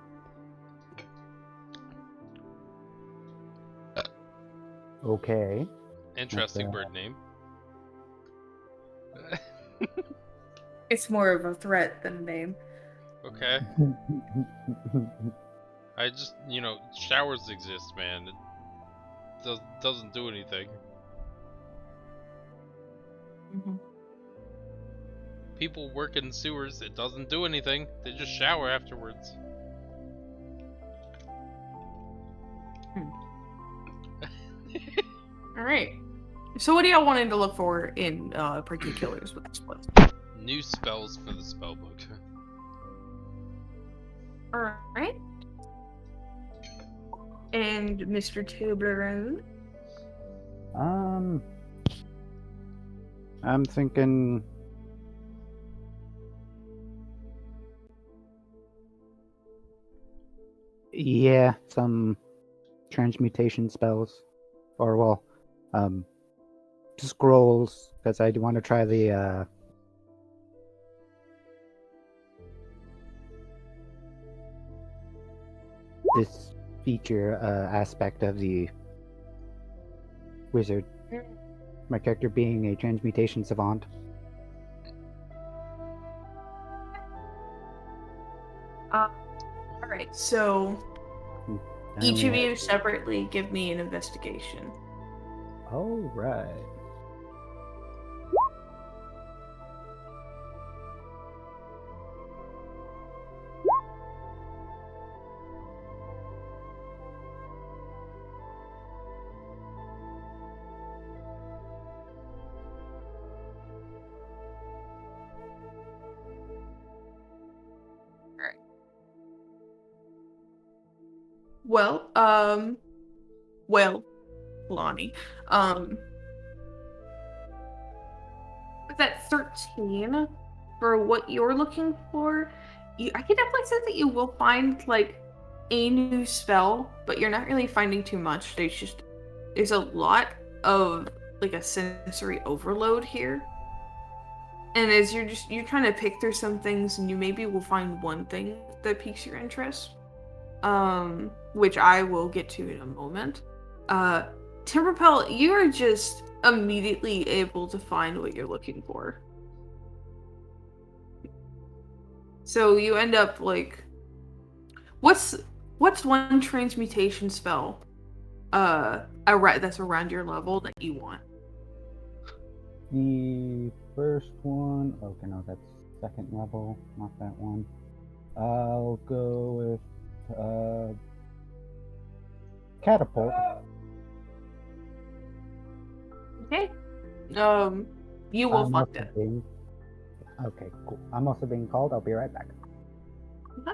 Okay. Interesting bird name. It's more of a threat than a name. Okay. I just, showers exist, man. It doesn't do anything. Mm-hmm. People work in sewers, it doesn't do anything. They just shower afterwards. All right. So, what are y'all wanting to look for in particulars with this place? New spells for the spellbook. All right. And Mr. Toblerone? I'm thinking. Yeah, some transmutation spells, or well, scrolls, because I do want to try the this feature aspect of the wizard. My character being a transmutation savant. All right. So, each of you separately give me an investigation. All right. Well, Lonnie, with that 13 for what you're looking for, I can definitely say that you will find like a new spell, but you're not really finding too much. There's a lot of like a sensory overload here. And as you're trying to pick through some things, and you maybe will find one thing that piques your interest. Which I will get to in a moment. Timberpel, you are just immediately able to find what you're looking for. So you end up like, what's one transmutation spell, that's around your level that you want? The first one. Okay, no, that's second level, not that one. I'll go with catapult. Okay. You will I'm find also it. being. Okay, cool. I'm also being called. I'll be right back. Okay.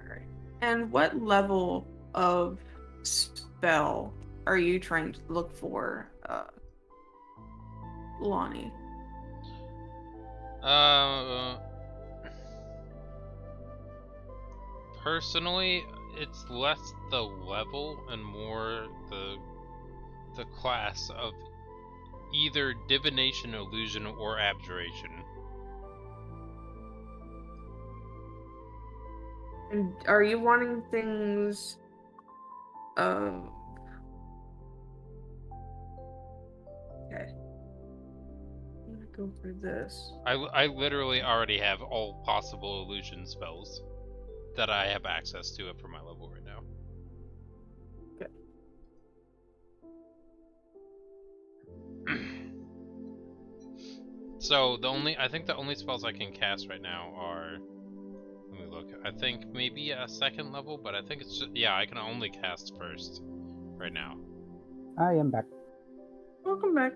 Alright. And what level of spell are you trying to look for, Lonnie? Personally, it's less the level and more the class of either divination, illusion, or abjuration. And are you wanting things okay. I'm gonna go for this. I literally already have all possible illusion spells that I have access to for my level right now. So I think the only spells I can cast right now are, let me look. I think maybe a second level, but I think it's just, yeah, I can only cast first right now. I am back. Welcome back.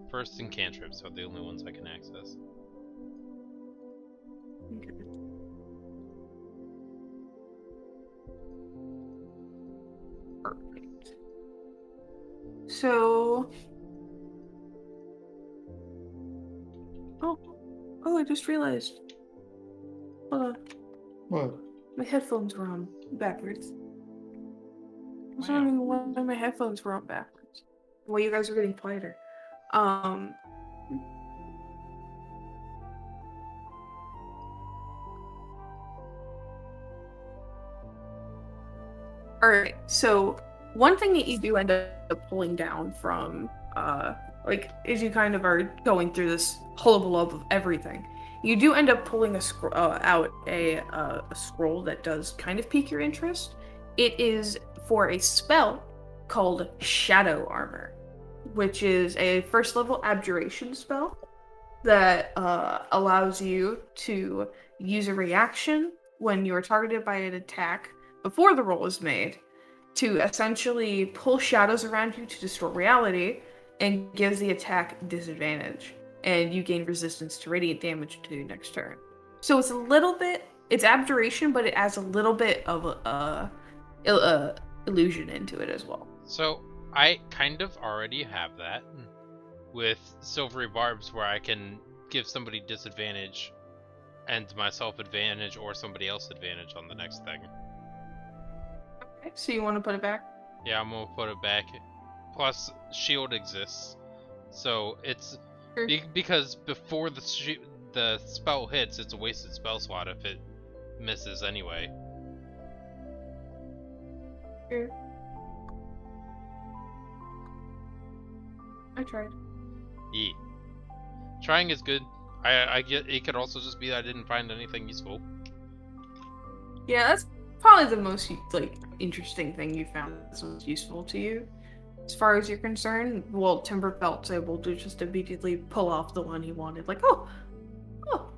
First and cantrips are the only ones I can access. Okay. Perfect. So, oh, I just realized. Hold on, What? my headphones were on backwards. I was Wow. wondering why my headphones were on backwards. Well, you guys are getting quieter. Alright, so one thing that you do end up pulling down from, like, as you kind of are going through this hullabaloo of everything, you do end up pulling out a scroll that does kind of pique your interest. It is for a spell called Shadow Armor, which is a first level abjuration spell that allows you to use a reaction when you are targeted by an attack before the roll is made to essentially pull shadows around you to distort reality and gives the attack disadvantage. And you gain resistance to radiant damage to your next turn. So it's a little bit, it's abjuration, but it adds a little bit of illusion into it as well. So I kind of already have that with Silvery Barbs, where I can give somebody disadvantage and myself advantage or somebody else advantage on the next thing. Okay, so you want to put it back? Yeah, I'm gonna put it back. Plus, shield exists, so it's because before the spell hits, it's a wasted spell slot if it misses anyway. Sure. I tried. Yeah. Trying is good. I get it could also just be that I didn't find anything useful. Yeah, that's probably the most interesting thing you found that's most useful to you. As far as you're concerned, well, Timberfelt's able to just immediately pull off the one he wanted. Like, oh,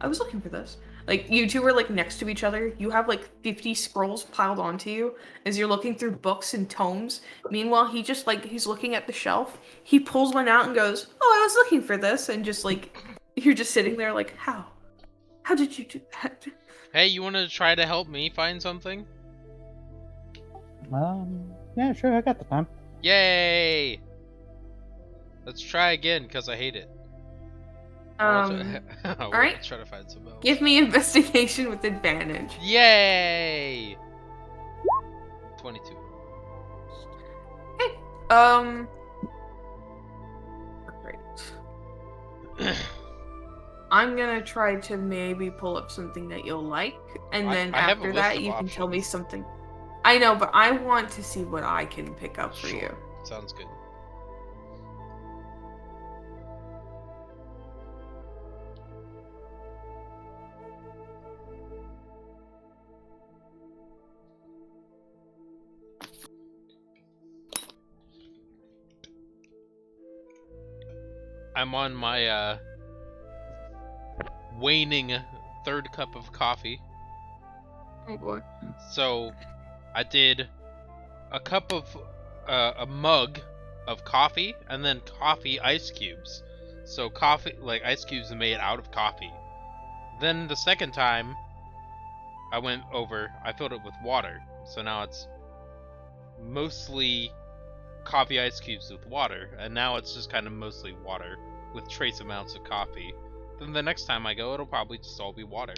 I was looking for this. Like, you two are like next to each other. You have like 50 scrolls piled onto you as you're looking through books and tomes. Meanwhile, he just he's looking at the shelf. He pulls one out and goes, "Oh, I was looking for this," and just you're just sitting there like, how? How did you do that? Hey, you want to try to help me find something? Yeah, sure, I got the time. Yay! Let's try again, because I hate it. Alright. Try to find some else. Give me investigation with advantage. Yay! 22. Okay. Great. I'm gonna try to maybe pull up something that you'll like, and then I have a after list that of you can tell me options. something. I know, but I want to see what I can pick up for you. Sounds good. I'm on my waning third cup of coffee. Oh boy. So I did a cup of a mug of coffee and then coffee ice cubes. So coffee, like ice cubes made out of coffee. Then the second time I went over, I filled it with water. So now it's mostly coffee ice cubes with water, and now it's just kind of mostly water with trace amounts of coffee. Then the next time I go, it'll probably just all be water.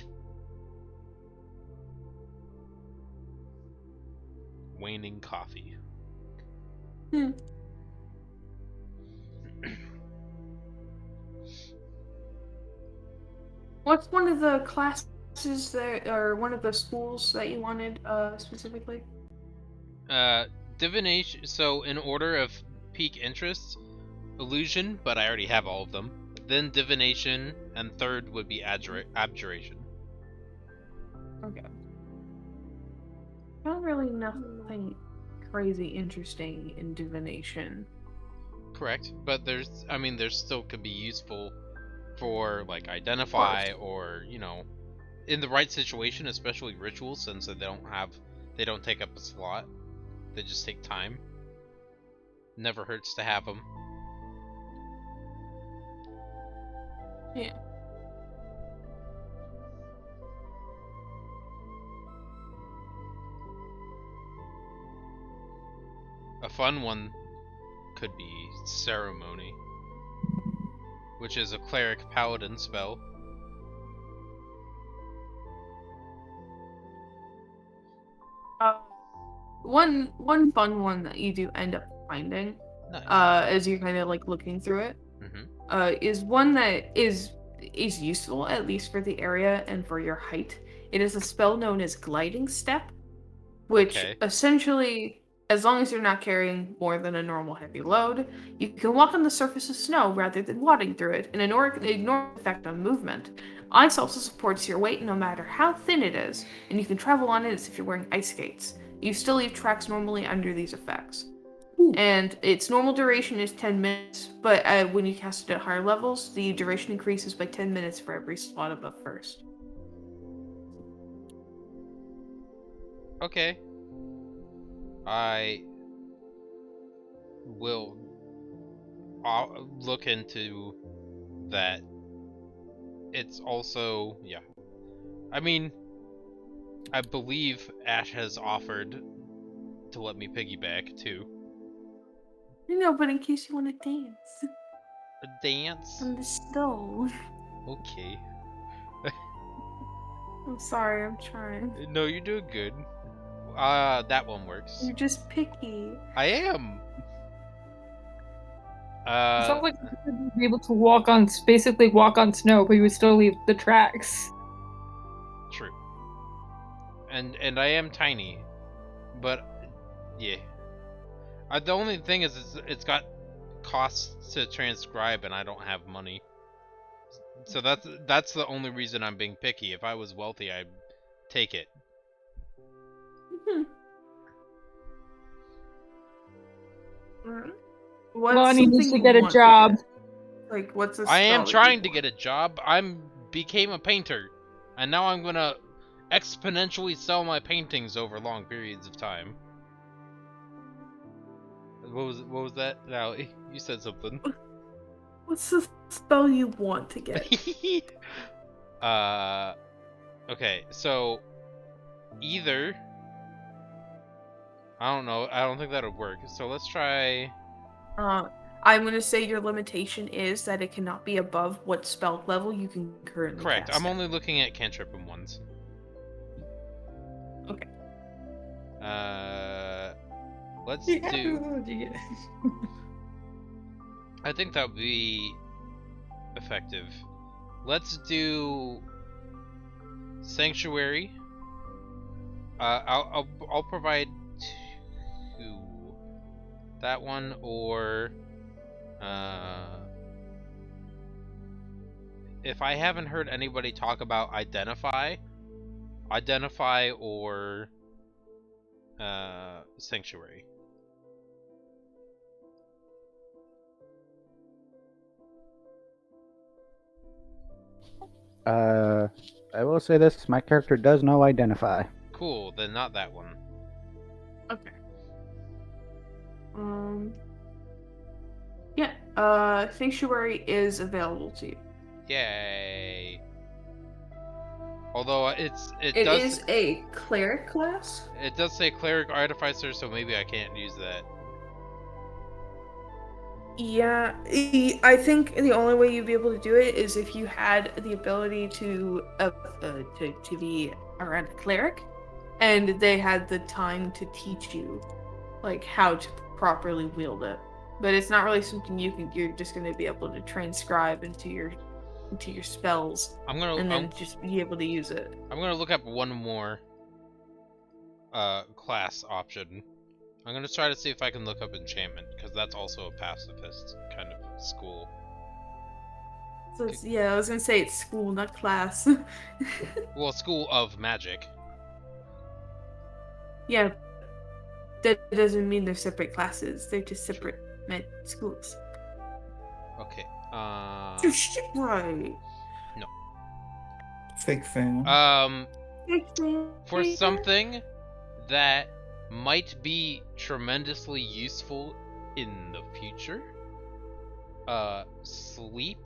Waning coffee. What's one of the classes that, or one of the schools that you wanted specifically? Divination. So in order of peak interest, illusion, but I already have all of them. Then divination, and third would be abjuration. Okay. Not really nothing crazy interesting in divination. Correct, but there's still could be useful for like identify or in the right situation, especially rituals, since they don't take up a slot. They just take time. Never hurts to have them. Yeah. A fun one could be ceremony, which is a cleric paladin spell. One fun one that you do end up finding, Nice. as you're kind of looking through it, Mm-hmm. is one that is useful, at least for the area and for your height. It is a spell known as Gliding Step, which Okay. essentially, as long as you're not carrying more than a normal heavy load, you can walk on the surface of snow rather than wadding through it, and ignore the effect on movement. Ice also supports your weight no matter how thin it is, and you can travel on it as if you're wearing ice skates. You still leave tracks normally under these effects. And its normal duration is 10 minutes, but when you cast it at higher levels, the duration increases by 10 minutes for every slot above first. Okay. I will look into that. It's also, yeah. I mean, I believe Ash has offered to let me piggyback too. No, but in case you want to dance A dance? on the stove. Okay. I'm sorry, I'm trying. No, you're doing good. That one works. You're just picky. I am. It sounds like you would be able to walk on, basically walk on snow, but you would still leave the tracks. True. And I am tiny, but yeah. The only thing is, it's got costs to transcribe, and I don't have money. So that's the only reason I'm being picky. If I was wealthy, I'd take it. What's Lonnie needs something to you get a want job. get? Like, what's a I am spell that you trying to want? get a job. Became a painter, and now I'm gonna exponentially sell my paintings over long periods of time. What was that? Now you said something. What's the spell you want to get? Okay, so either I don't know. I don't think that would work. So let's try. I'm gonna say your limitation is that it cannot be above what spell level you can currently Correct. cast I'm it. only looking at cantrip and ones. Okay. Let's You happy do. with what you get? I think that would be effective. Let's do sanctuary. I'll provide 2. That one or if I haven't heard anybody talk about identify or sanctuary. I will say this: my character does know identify. Cool, then not that one. Okay. Yeah. Sanctuary is available to you. Yay. Although it It does is a cleric class. it does say cleric artificer, so maybe I can't use that. Yeah, I think the only way you'd be able to do it is if you had the ability to be around a cleric, and they had the time to teach you, like, how to properly wield it. But it's not really something you're just going to be able to transcribe into your spells, and then just be able to use it. I'm gonna look up one more class option. I'm gonna try to see if I can look up enchantment, because that's also a pacifist kind of school. So I was gonna say it's school, not class. Well, school of magic. Yeah, that doesn't mean they're separate classes. They're just separate schools. Okay. Your shit right. Fake fan. For something that might be tremendously useful in the future, sleep.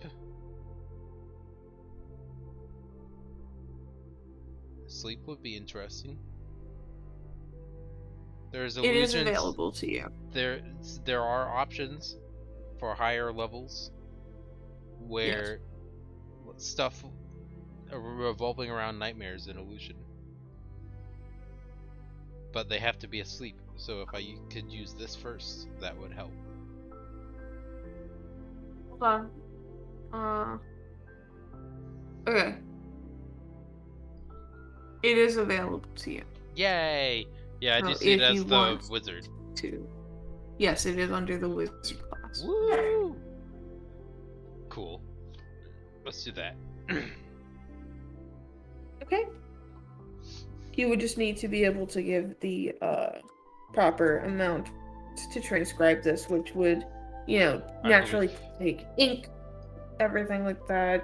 Sleep would be interesting. There's It is illusions. available to you. There are options for higher levels where stuff revolving around nightmares and illusion. But they have to be asleep, so if I could use this first, that would help. Hold on. Okay. It is available to you. Yay! Yeah, I So do see it if as you the want wizard. to. Yes, it is under the wizard class. Woo! Cool. Let's do that. Okay. You would just need to be able to give the proper amount to transcribe this, which would, naturally take ink, everything like that,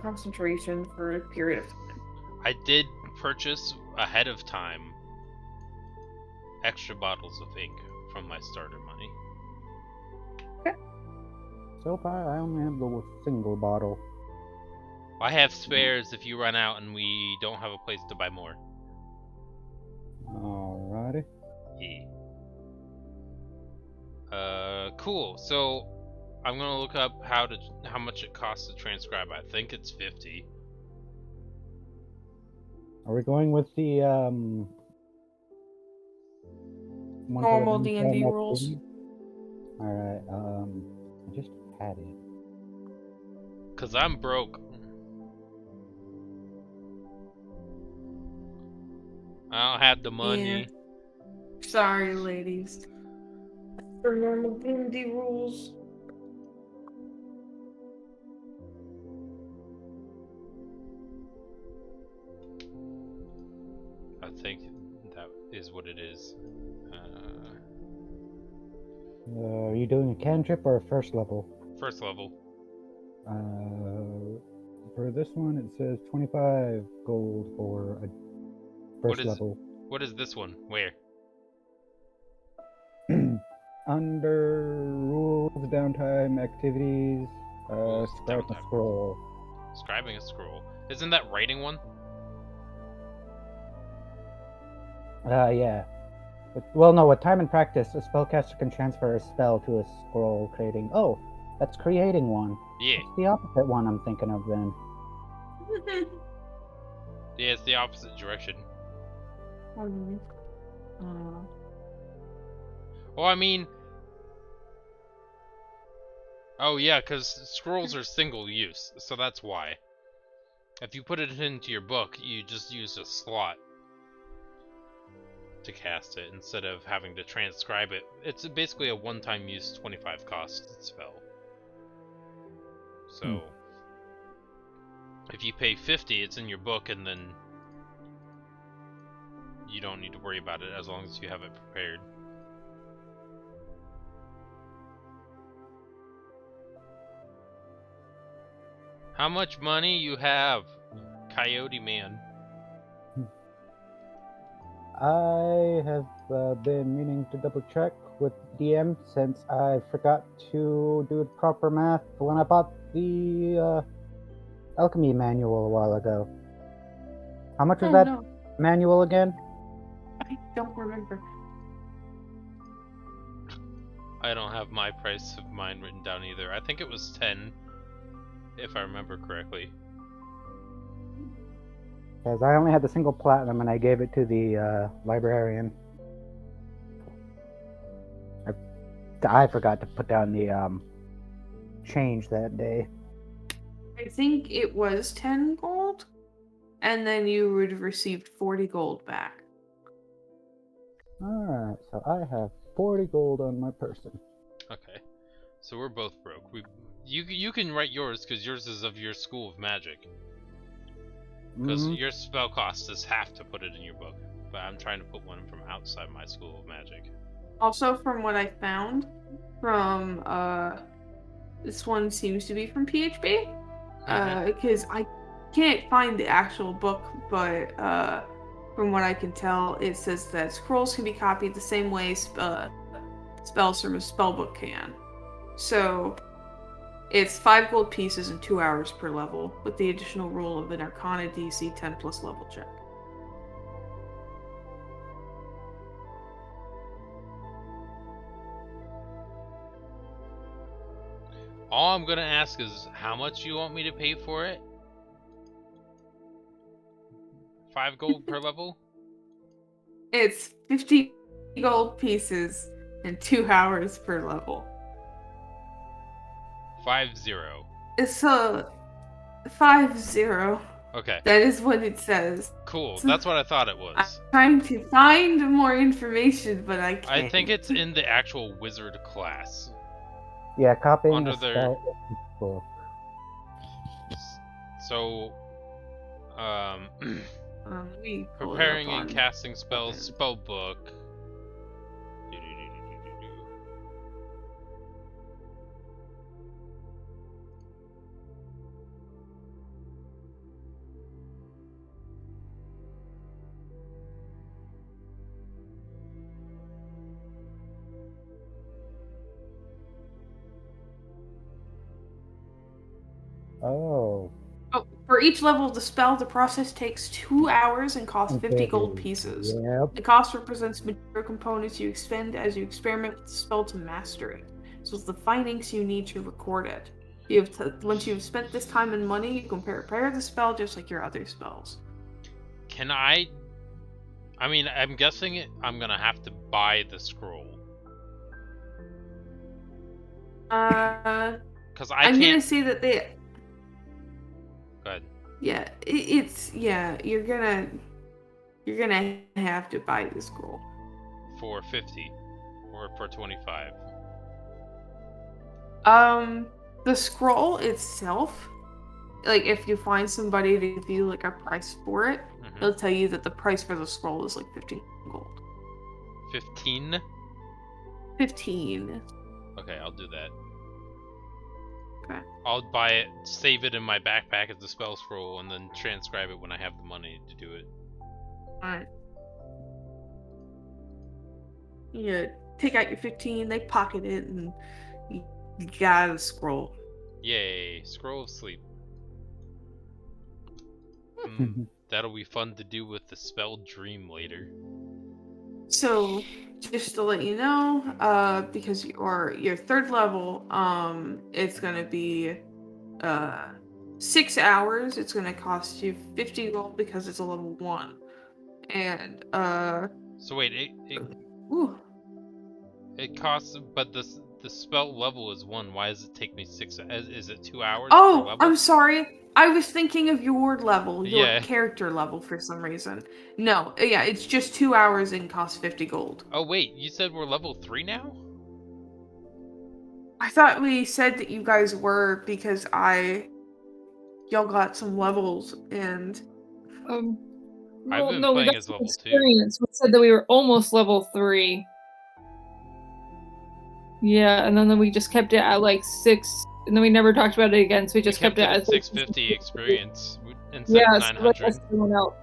concentration for a period of time. I did purchase ahead of time extra bottles of ink from my starter money. So far, I only have the single bottle. I have spares if you run out and we don't have a place to buy more. Alrighty. Yeah. Cool. So I'm gonna look up how much it costs to transcribe. I think it's 50. Are we going with the one for the Normal downtime D&D rules. activity? Alright, I just had it. Cause I'm broke. I don't have the money. Sorry, ladies. For normal D&D rules. I think that is what it is. Are you doing a cantrip or a first level? First level. For this one, it says 25 gold for a first level. What is this one? Where? Under rules, downtime, activities, scribe a downtime. scroll. Scribing a scroll. Isn't that writing one? Yeah. Well, no, with time and practice, a spellcaster can transfer a spell to a scroll, creating. Oh, that's creating one. Yeah. It's the opposite one I'm thinking of then. Yeah, it's the opposite direction. Well, I mean... Oh yeah, because scrolls are single use, so that's why. If you put it into your book, you just use a slot to cast it instead of having to transcribe it. It's basically a one-time use 25 cost spell. So if you pay 50, it's in your book, and then you don't need to worry about it as long as you have it prepared. How much money you have, Coyote Man? I have been meaning to double check with DM since I forgot to do the proper math when I bought the alchemy manual a while ago. How much was that manual again? I don't remember. I don't have my price of mine written down either. I think it was 10, if I remember correctly. Because I only had the single platinum and I gave it to the librarian. I forgot to put down the change that day. I think it was 10 gold, and then you would have received 40 gold back. Alright, so I have 40 gold on my person. Okay, so we're both broke. You can write yours because yours is of your school of magic. Because your spell cost is half to put it in your book, but I'm trying to put one from outside my school of magic. Also, from what I found, from this one seems to be from PHB, because I can't find the actual book, but from what I can tell, it says that scrolls can be copied the same way spells from a spellbook can. So it's 5 gold pieces and 2 hours per level, with the additional rule of an Arcana DC 10 plus level check. All I'm gonna ask is how much you want me to pay for it? 5 gold per level? It's 50 gold pieces and 2 hours per level. 50. It's 50. Okay, That is what it says. cool. That's what I thought it I'm was. trying to find more information, but I can't. I think it's in the actual wizard class. Yeah, copying Under a their- spell book. So, Let me pull it up preparing on- and casting spells, spell book. Oh. Oh, for each level of the spell, the process takes 2 hours and costs 50 gold Okay. pieces. Yep. The cost represents material components you expend as you experiment with the spell to master it. So it's the findings you need to record it. Once you've spent this time and money, you can prepare the spell just like your other spells. Can I mean, I'm guessing I'm gonna have to buy the scroll. Because I I'm can't. gonna say that they. Go ahead. Yeah, you're gonna have to buy the scroll. For 50 or for 25. The scroll itself, like if you find somebody to give you like a price for it, Mhm. they'll tell you that the price for the scroll is like 15 gold. 15? 15. Okay, I'll do that. Okay. I'll buy it, save it in my backpack as the spell scroll, and then transcribe it when I have the money to do it. Alright. You take out your 15, they pocket it, and you got a scroll. Yay, scroll of sleep. That'll be fun to do with the spell dream later. So, just to let you know, because your third level, it's gonna be 6 hours. It's gonna cost you 50 gold because it's a level 1. And So wait, ooh, it costs, but the spell level is 1. Why does it take me 6? Is it 2 hours? oh, per level? I'm sorry. I was thinking of your level, your Yeah. character level for some reason. No, yeah, it's just 2 hours and costs 50 gold. Oh wait, you said we're level 3 now? I thought we said that you guys were because y'all got some levels and I've been no, we playing got as some level 2. experience. We said that we were almost level 3. Yeah, and then we just kept it at like 6, and then we never talked about it again. So we just kept kept it at at 650 experience instead Yeah, of so like 900. everyone else.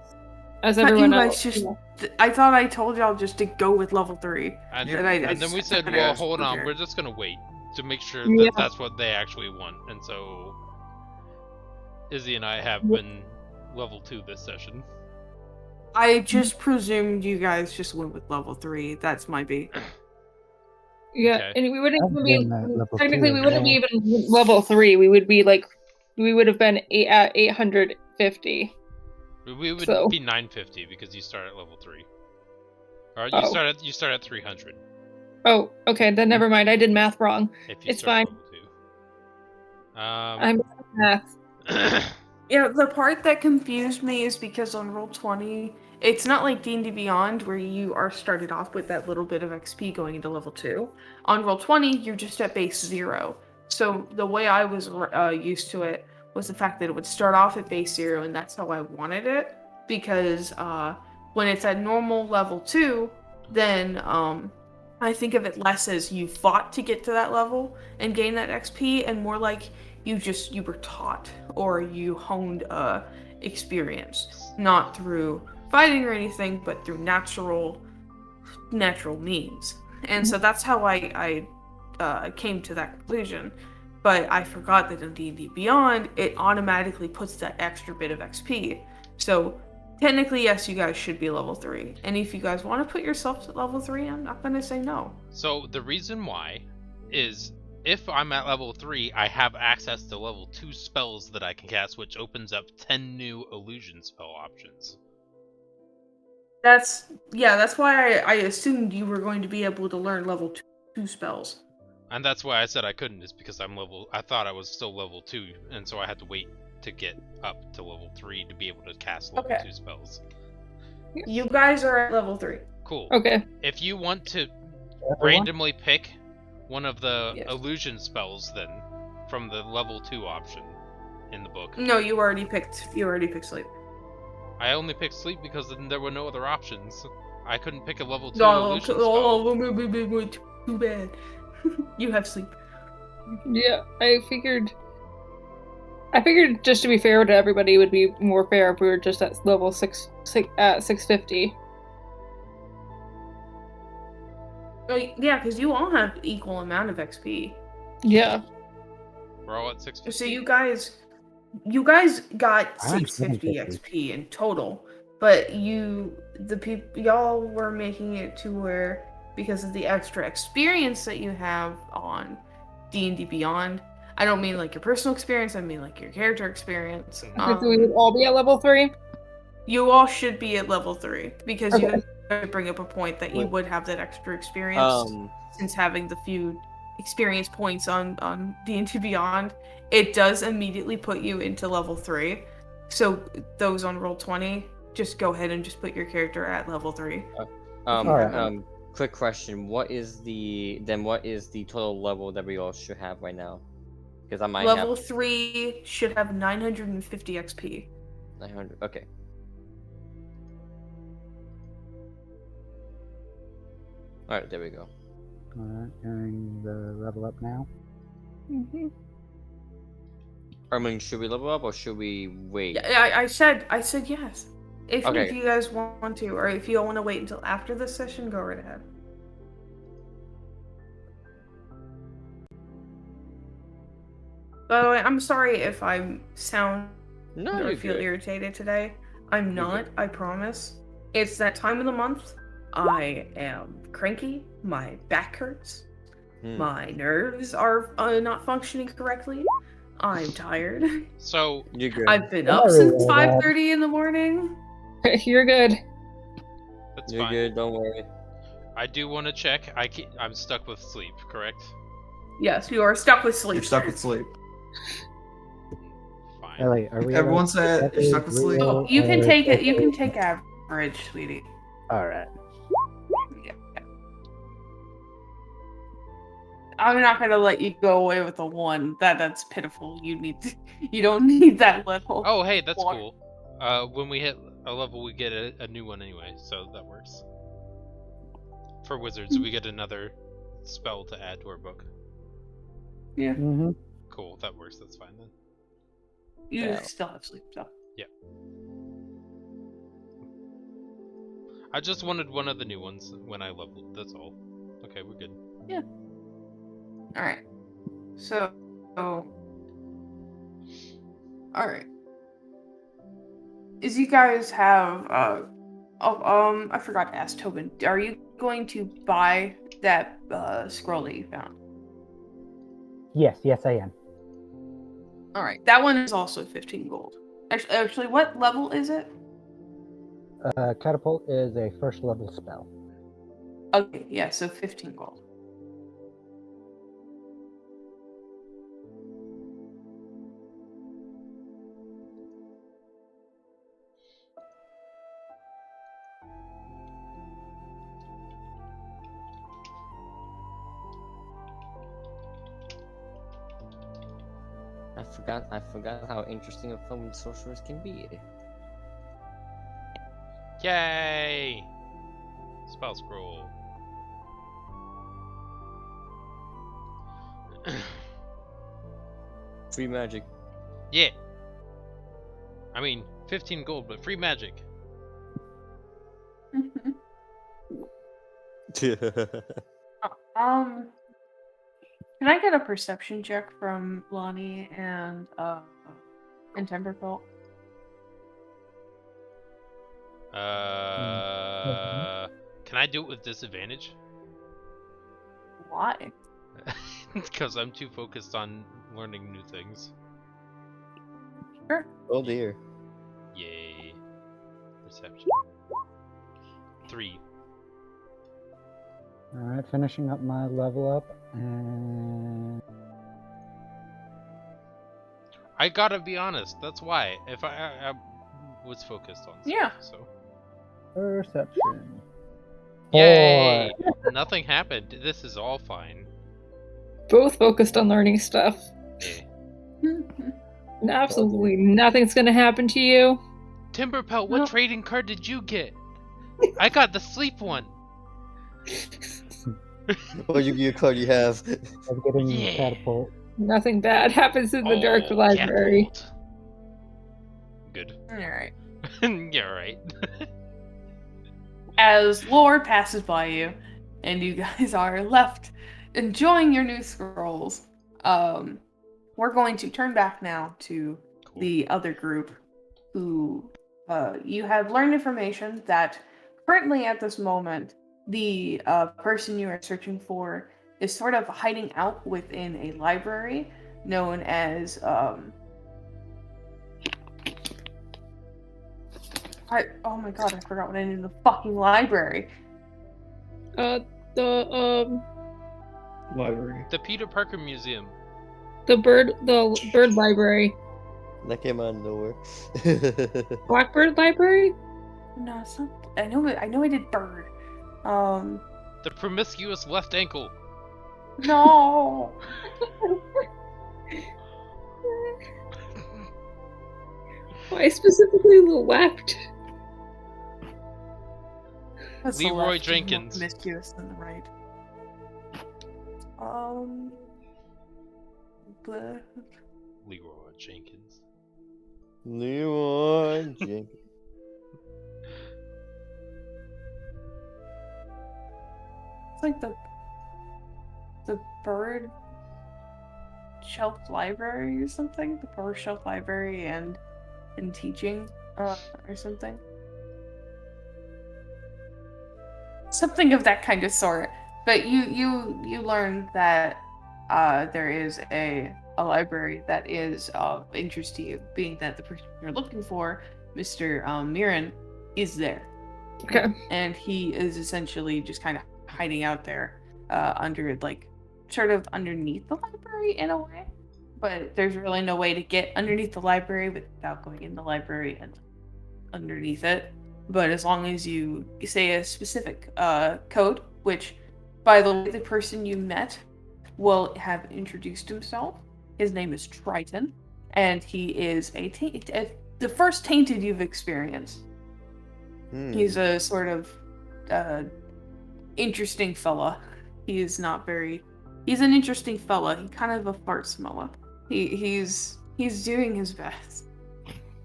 As But everyone you guys else. just yeah. I thought I told y'all just to go with level 3. And, And I and then we just said, said well, it hold on, was we're just gonna wait to make sure Yeah. that that's what they actually want. And so, Izzy and I have been level 2 this session. I just presumed you guys just went with level 3. That's my B. Yeah, Okay. and we wouldn't I've even be been at level technically 2 we as wouldn't well. be even level 3. We would be like we would have been at 850. We would So- be 950 because you start at level 3. Or you Oh. start at 300 Oh, okay, then never mind. I did math wrong. if you It's start fine. at level 2. I'm math. Yeah, the part that confused me is because on Roll20, it's not like D&D Beyond where you are started off with that little bit of XP going into level 2. On Roll20, you're just at base 0. So the way I was used to it was the fact that it would start off at base 0, and that's how I wanted it. Because when it's at normal level 2, then I think of it less as you fought to get to that level and gain that XP, and more like you were taught or you honed experience, not through fighting or anything, but through natural means. And so that's how I came to that conclusion. But I forgot that in D&D Beyond, it automatically puts that extra bit of XP. So technically, yes, you guys should be level 3. And if you guys want to put yourself to level 3, I'm not going to say no. So the reason why is if I'm at level 3, I have access to level 2 spells that I can cast, which opens up 10 new illusion spell options. That's why I assumed you were going to be able to learn level 2 spells. And that's why I said I couldn't, is because I thought I was still level 2, and so I had to wait to get up to level 3 to be able to cast level Okay. 2 spells. You guys are at level 3. Cool. Okay. If you want to Everyone? randomly pick one of the Yes. illusion spells, then from the level 2 option in the book, No, you already picked sleep. I only picked sleep because then there were no other options. I couldn't pick a level 2 Oh, illusion spell. too bad. You have sleep. Yeah, I figured just to be fair to everybody, it would be more fair if we were just at level 650. Oh, yeah, because you all have equal amount of XP. Yeah. We're all at 650. So you guys got I'm 650 750. XP in total, but y'all were making it to where, because of the extra experience that you have on D&D Beyond. I don't mean like your personal experience, I mean like your character experience. So we would all be at level 3? You all should be at level 3 because Okay. you guys bring up a point that you Wait. would have that extra experience Um, since having the few experience points on D&D Beyond. It does immediately put you into level 3. So those on Roll20, just go ahead and just put your character at level 3. Alright. quick question. What is the total level that we all should have right now? Because I might Level have 3 should have 950 XP. 900. Okay. Alright, there we go. Alright, doing the level up now. Mm-hmm. I mean, should we level up or should we wait? Yeah, I said yes. If Okay. you guys want to, or if you want to wait until after this session, go right ahead. By the way, I'm sorry if I sound No, or you're feel good. irritated today. I'm You're not, good. I promise. It's that time of the month. I am cranky, my back hurts, Hmm. my nerves are not functioning correctly. I'm tired. So, You're good. I've been Don't up worry since about that. 5:30 in the morning. You're good. that's You're fine. good. Don't worry. I do want to check. I'm stuck with sleep, correct? Yes, you are stuck with sleep. You're stuck with sleep. Fine. Ellie, are we Everyone allowed to said check you're his stuck with sleep. real Oh, you can or take it. You can social- take average, sweetie. Alright. Yeah. I'm not gonna let you go away with a 1. That's pitiful. You don't need that level. Oh, hey, that's Or- cool. When we hit a level, we get a new one anyway, so that works. For wizards, we get another spell to add to our book. Yeah, Mm-hmm. Cool, that works. That's fine then. you Yeah. still have sleep, so. I just wanted one of the new ones when I leveled. That's all. Okay, we're good. All right. So, all right. Is you guys have I forgot to ask Tobin. Are you going to buy that scroll that you found? Yes, I am. All right. That one is also 15 gold. Actually, what level is it? Catapult is a first level spell. Okay, yeah, so 15 gold. I forgot how interesting a fun sorcerers can be. Yay! Spell scroll. Free magic. Yeah. I mean, 15 gold, but free magic. Can I get a perception check from Lonnie and Timberfelt? Can I do it with disadvantage? Why? Because I'm too focused on learning new things. Sure. Oh dear. Yay. Perception. 3. Alright, finishing up my level up, and I gotta be honest. That's why. If I was focused on stuff, Yeah. So. Perception. Yay! Nothing happened. This is all fine. Both focused on learning stuff. Yeah. And absolutely nothing's gonna happen to you. Timberpelt, what No. trading card did you get? I got the sleep one. What Yu-Gi-Oh card you have? I'm getting Yeah. catapult. Nothing bad happens in the dark Oh, library. catapult. Good. All right. Yeah, right. As Lore passes by you, and you guys are left enjoying your new scrolls, we're going to turn back now to Cool. the other group who you have learned information that currently at this moment the person you are searching for is sort of hiding out within a library known as oh my god, I forgot what I named the fucking library. The Library. The Peter Parker Museum. bird library. That came out of nowhere. Blackbird library? No, it's not. I know I did bird. The promiscuous left ankle. No. Why specifically the left? That's the Leroy left is more Jenkins. promiscuous than the right. But Leroy Jenkins. Leroy Jenkins. it's like the bird shelf library or something. The bird shelf library and teaching or something. Something of that kind of sort. But you learn that there is a library that is of interest to you, being that the person you're looking for, Mr. Mirren, is there. Okay. And he is essentially just kind of hiding out there under, like, sort of underneath the library in a way. But there's really no way to get underneath the library without going in the library and underneath it. But as long as you say a specific code, which, by the way, the person you met will have introduced himself. His name is Triton, and he is the first tainted you've experienced. He's a sort of interesting fella. He's an interesting fella. He's kind of a fart smeller. He's doing his best.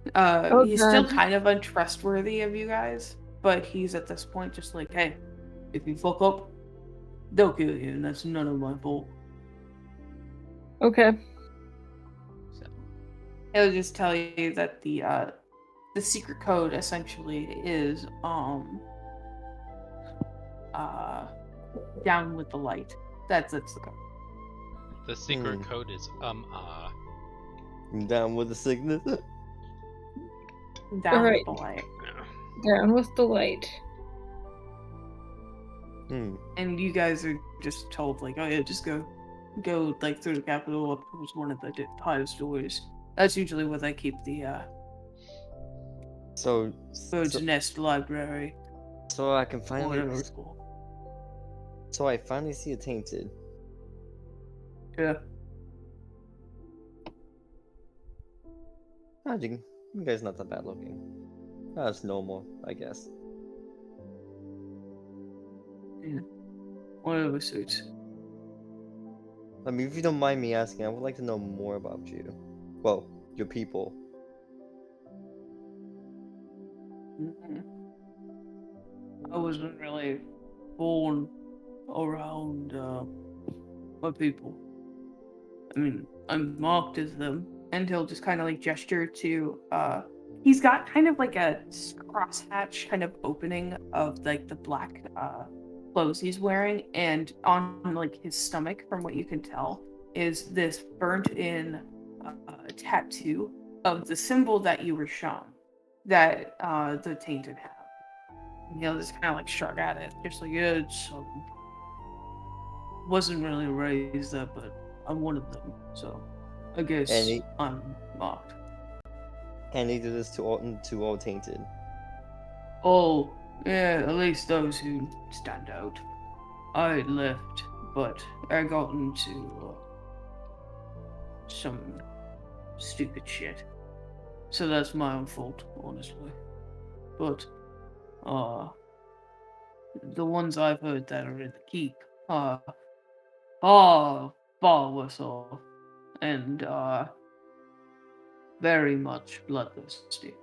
He's still kind of untrustworthy of you guys, but he's at this point just like, hey, if you fuck up, they'll kill you, and that's none of my fault. Okay. So he'll just tell you that the secret code essentially is down with the light. That's the code. The secret code is Down with the sickness. Down Alright. with the light. Down with the light. And you guys are just told, like, oh yeah, just go like through the capital up towards one of the highest doors. That's usually where they keep the Bird's Nest Library. So I can Or finally. whatever it's called. So I finally see a tainted. Yeah. You guys not that bad looking. That's normal, I guess. Yeah. Whatever suits. I mean, if you don't mind me asking, I would like to know more about you. Well, your people. I wasn't really born around my people. I mean, I'm marked as them. And he'll just kind of like gesture to he's got kind of like a crosshatch kind of opening of like the black clothes he's wearing, and on like his stomach, from what you can tell, is this burnt in tattoo of the symbol that you were shown, that the tainted have. And he'll just kind of like shrug at it, just like, yeah, it's wasn't really raised that, but I'm one of them, so I guess Any- I'm marked. And they do this to all tainted. Oh, yeah, at least those who stand out. I left, but I got into some stupid shit. So that's my own fault, honestly. But, the ones I've heard that are in the keep are far worse off, and very much bloodthirsty.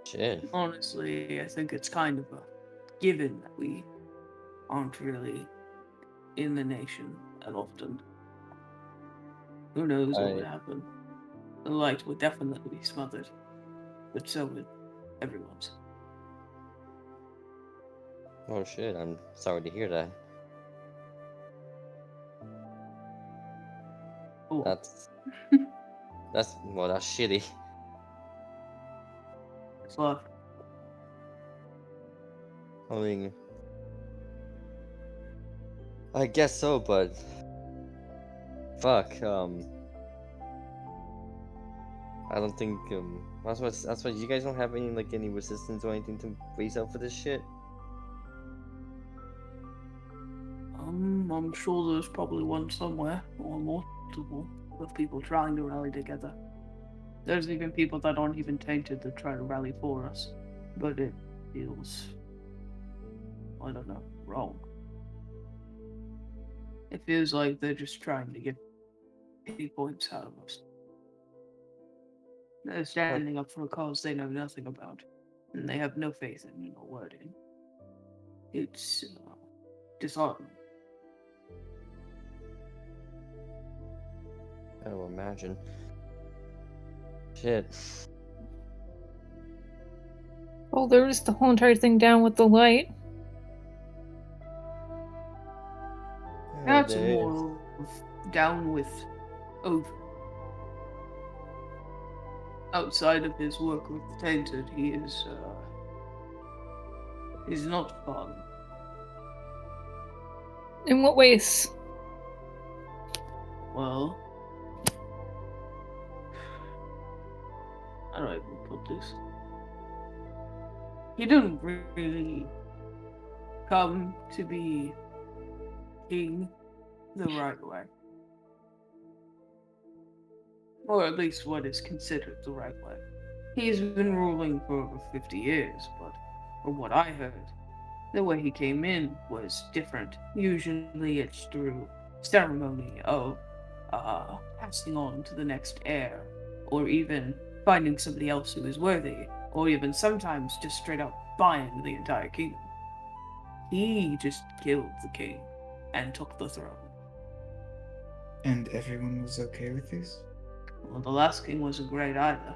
Shit. Honestly, I think it's kind of a given that we aren't really in the nation that often. Who knows what would happen? The light would definitely be smothered, but so would everyone's. Oh shit, I'm sorry to hear that. Oh, That's that's shitty. it's love. I mean, I guess so, but fuck. I don't think that's why you guys don't have any resistance or anything to raise up for this shit. I'm sure there's probably one somewhere, or multiple, of people trying to rally together. There's even people that aren't even tainted that try to rally for us. But it feels, I don't know, wrong. It feels like they're just trying to get pity points out of us. They're standing up for a cause they know nothing about, and they have no faith in or word in. It's disheartening. I don't imagine. Shit. Well, there was the whole entire thing down with the light. That's there is. more of down with over. Outside of his work with the Tainted, he's not fun. In what ways? Well, how do I even put this? He didn't really come to be king the right way. Or at least what is considered the right way. He's been ruling for over 50 years, but from what I heard, the way he came in was different. Usually it's through ceremony of passing on to the next heir, or even finding somebody else who is worthy, or even sometimes just straight up buying the entire kingdom. He just killed the king and took the throne. And everyone was okay with this? Well, the last king wasn't great either.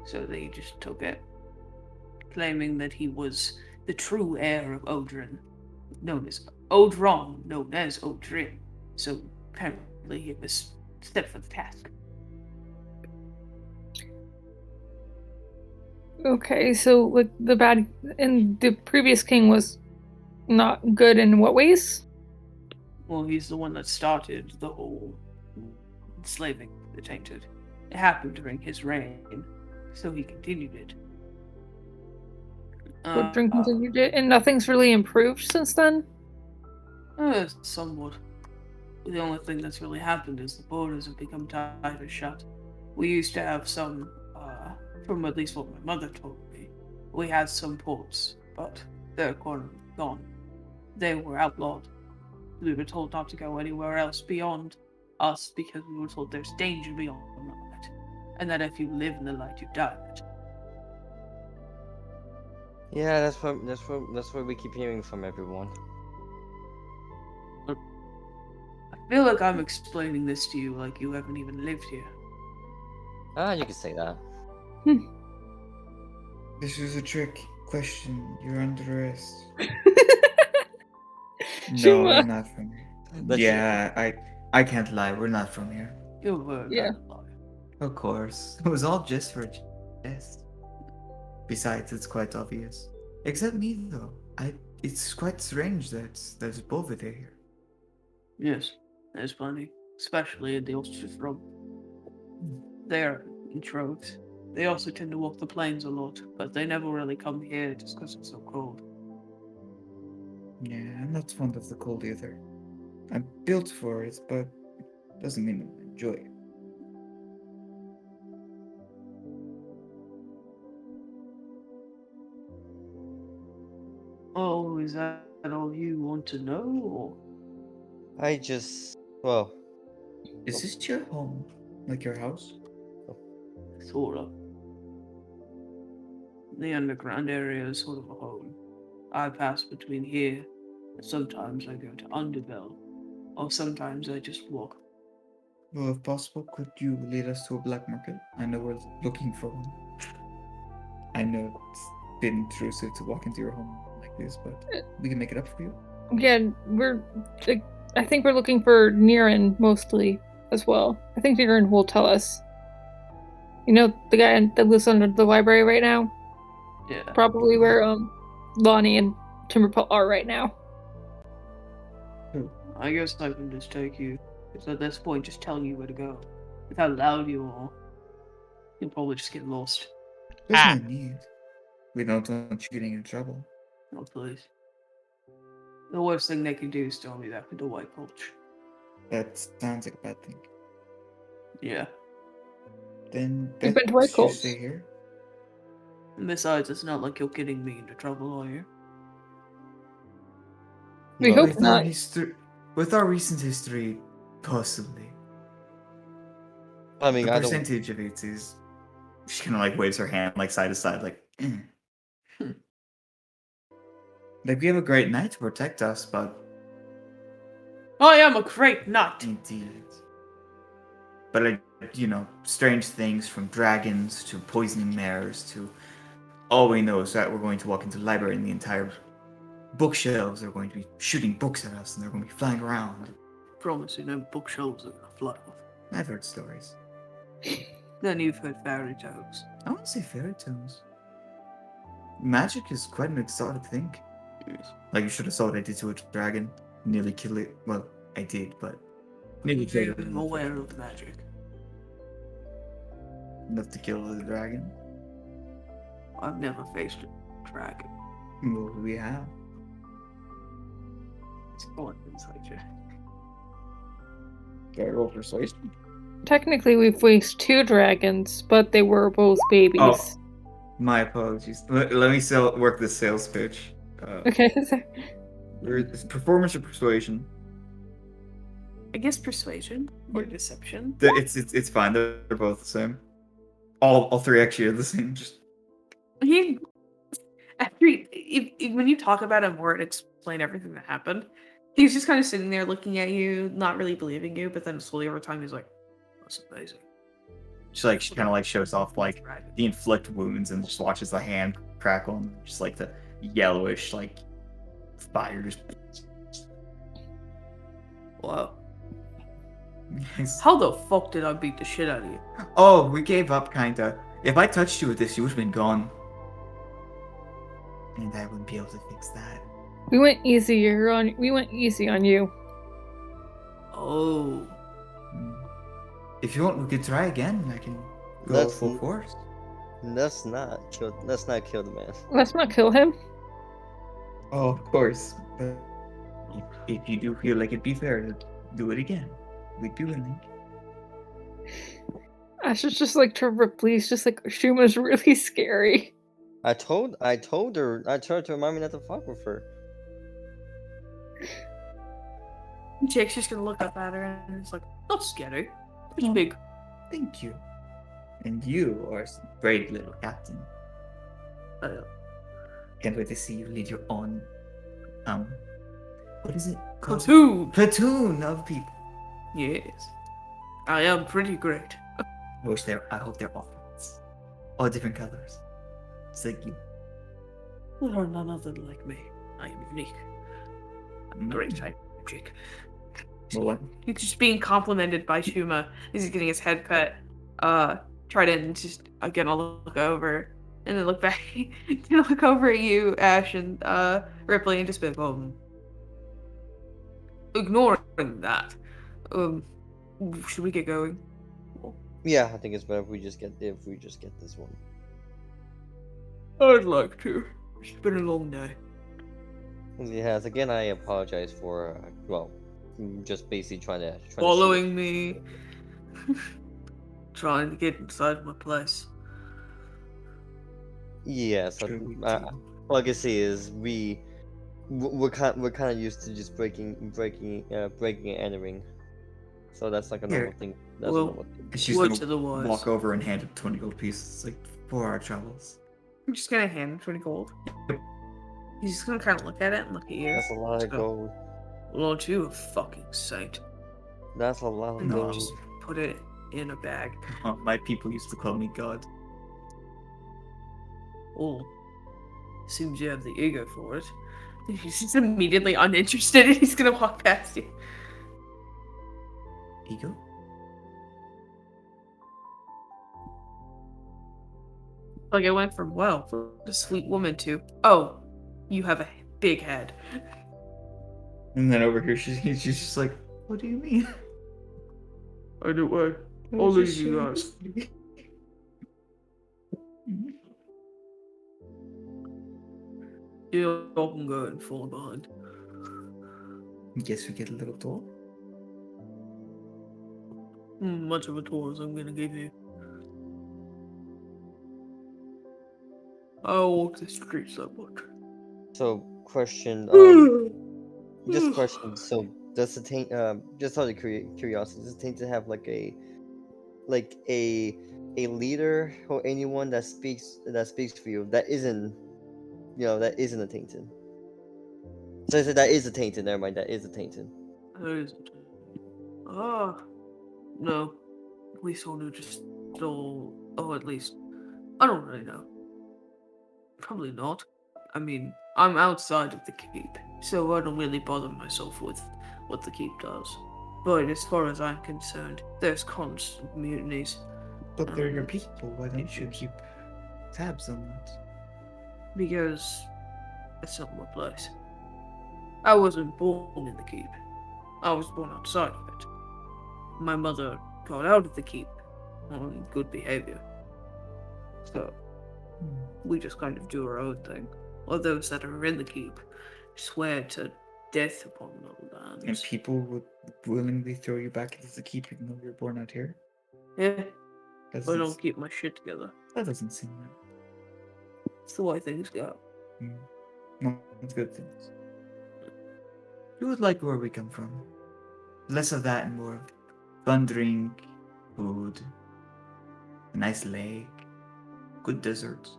So they just took it, claiming that he was the true heir of Odrin, known as Odron, known as Odrin. So apparently he was set for the task. Okay, so like the bad and the previous king was not good in what ways? Well, he's the one that started the whole enslaving the Tainted. It happened during his reign, so he continued it. What drink continued it, and nothing's really improved since then? Somewhat. The only thing that's really happened is the borders have become tighter shut. We used to have some, from at least what my mother told me, we had some ports, but they're gone. They were outlawed. We were told not to go anywhere else beyond us because we were told there's danger beyond that, and that if you live in the light, you die. Yeah, that's what we keep hearing from everyone. I feel like I'm explaining this to you like you haven't even lived here. Ah, you can say that. This was a trick question. You're under arrest. No, Shuma. we're not from here. That's Yeah, I can't lie. We're not from here. You were Yeah. Of course. It was all just for a jest. Besides, it's quite obvious. Except me, though. It's quite strange that there's Boviday here. Yes, there's plenty. especially in the ostrich from. They're in troves. They also tend to walk the plains a lot, but they never really come here just because it's so cold. Yeah, I'm not fond of the cold either. I'm built for it, but doesn't mean I enjoy it. Oh, is that all you want to know? Or... I just, well, Is this your home? Like your house? Sort of. The underground area is sort of a home. I pass between here, and sometimes I go to Underbell, or sometimes I just walk. Well, if possible, could you lead us to a black market? I know we're looking for one. I know it's a bit intrusive to walk into your home like this, but we can make it up for you. Yeah, I think we're looking for Niran mostly as well. I think Niran will tell us. You know, the guy that lives under the library right now? Yeah. Probably where Lonnie and Timberpaw are right now. I guess I can just take you. Because at this point, just telling you where to go. With how loud you are, you'll probably just get lost. There's Ah. no need. We don't want you getting in trouble. Oh, please. The worst thing they can do is throw me back into White Gulch. That sounds like a bad thing. Yeah. Then You've been to White you Coals. stay here. And besides, it's not like you're getting me into trouble, are you? We no, hope With not. our history, with our recent history, possibly. I mean, The I don't. percentage of it is. She kind of like waves her hand like side to side, like. Like we have a great knight to protect us, but I am a great knight! indeed. But like, strange things from dragons to poisoning mares to all we know is that we're going to walk into the library and the entire bookshelves are going to be shooting books at us and they're going to be flying around. Promise you no bookshelves are gonna fly off. I've heard stories. Then you've heard fairy tales. I wouldn't say fairy tales. Magic is quite an exotic thing. Yes. Like you should have saw what I did to a dragon. Nearly killed it. Well, I did, but nearly killed it. I'm aware of magic. Enough to kill the dragon. I've never faced a dragon. Well, we have. It's fun inside you. Can I roll persuasion? Technically, we've faced 2 dragons, but they were both babies. Oh. My apologies. Let me work this sales pitch. Okay. It's performance or persuasion? I guess persuasion or deception. It's fine. They're both the same. All 3 actually are the same. Just He, when you talk about him or explain everything that happened, he's just kind of sitting there looking at you, not really believing you, but then slowly over time he's like, "That's amazing." she kind of like shows off like the inflict wounds and just watches the hand crackle and just like the yellowish like fire just. Wow. Yes. How the fuck did I beat the shit out of you? Oh, we gave up kinda. If I touched you with this, you would have been gone. And I wouldn't be able to fix that. We went easy on you. Oh. If you want, we could try again. I can go That's full n- force. Let's not kill the man. Let's not kill him. Oh, of course. But if you do feel like it'd be fair to do it again, we'd be willing. Ash is just like to Ripley's just like Shuma's really scary. I told her. I tried to remind me not to fuck with her. Jake's just gonna look up at her and it's like, not scary. It's big. Thank you. And you are a brave little captain. Can't wait to see you lead your own, what is it called? Platoon! Platoon of people. Yes. I am pretty great. I hope they're all different colors. It's like you. There are none other like me. I am unique. I'm great, I'm Jake. Well, what? He's just being complimented by Shuma as he's getting his head cut. Trident just again I'll look over and then look back to look over at you, Ash, and Ripley, and just be like, ignoring that. Should we get going? Yeah, I think it's better if we just get this one. I'd like to. It's been a long day. Yes, again, I apologize for just basically trying to Following me. Trying to get inside my place. Yeah, so Sure we all I can say is we're kind of used to just breaking and entering, so that's like a normal Here. thing. That's Well, a normal thing. And she's Word gonna to the wise. walk over and hand him 20 gold pieces, like, for our travels. I'm just gonna hand him 20 gold. He's just gonna kind of look at it and look at you. That's a lot of So- gold. Lord, you a fucking saint. That's a lot of And No. then gold. just put it in a bag. My people used to call me God. Oh, seems you have the ego for it. He's just immediately uninterested and he's gonna walk past you. Ego? Like it went from, well, what a sweet woman to, oh, you have a big head. And then over here, she's just like, what do you mean? Anyway, I I'll was leave just you sharing guys. this. You all can go and fall behind. Guess we get a little tour. Much of a tour as I'm gonna give you. I'll walk the streets that much. So, question, just question. So, does the taint, just out of curiosity, does the taint have like a leader or anyone that speaks for you that isn't, that isn't a tainted? So I said that is a tainted. Never mind, that is a tainted. No. At least one who just stole. Oh, at least. I don't really know. Probably not. I mean, I'm outside of the keep, so I don't really bother myself with what the keep does. But as far as I'm concerned, there's constant mutinies. But they're your people. Why don't you keep tabs on that? Because it's not my place. I wasn't born in the keep. I was born outside of it. My mother got out of the keep on good behavior. So, we just kind of do our own thing. All those that are in the keep swear to death upon no And lands. people would willingly throw you back into the keep even though you're born out here? Yeah, That I don't keep my shit together. doesn't seem right. It's the way things go. No, it's good things. You would like where we come from. Less of that and more of fun drink, food, a nice lake, good desserts.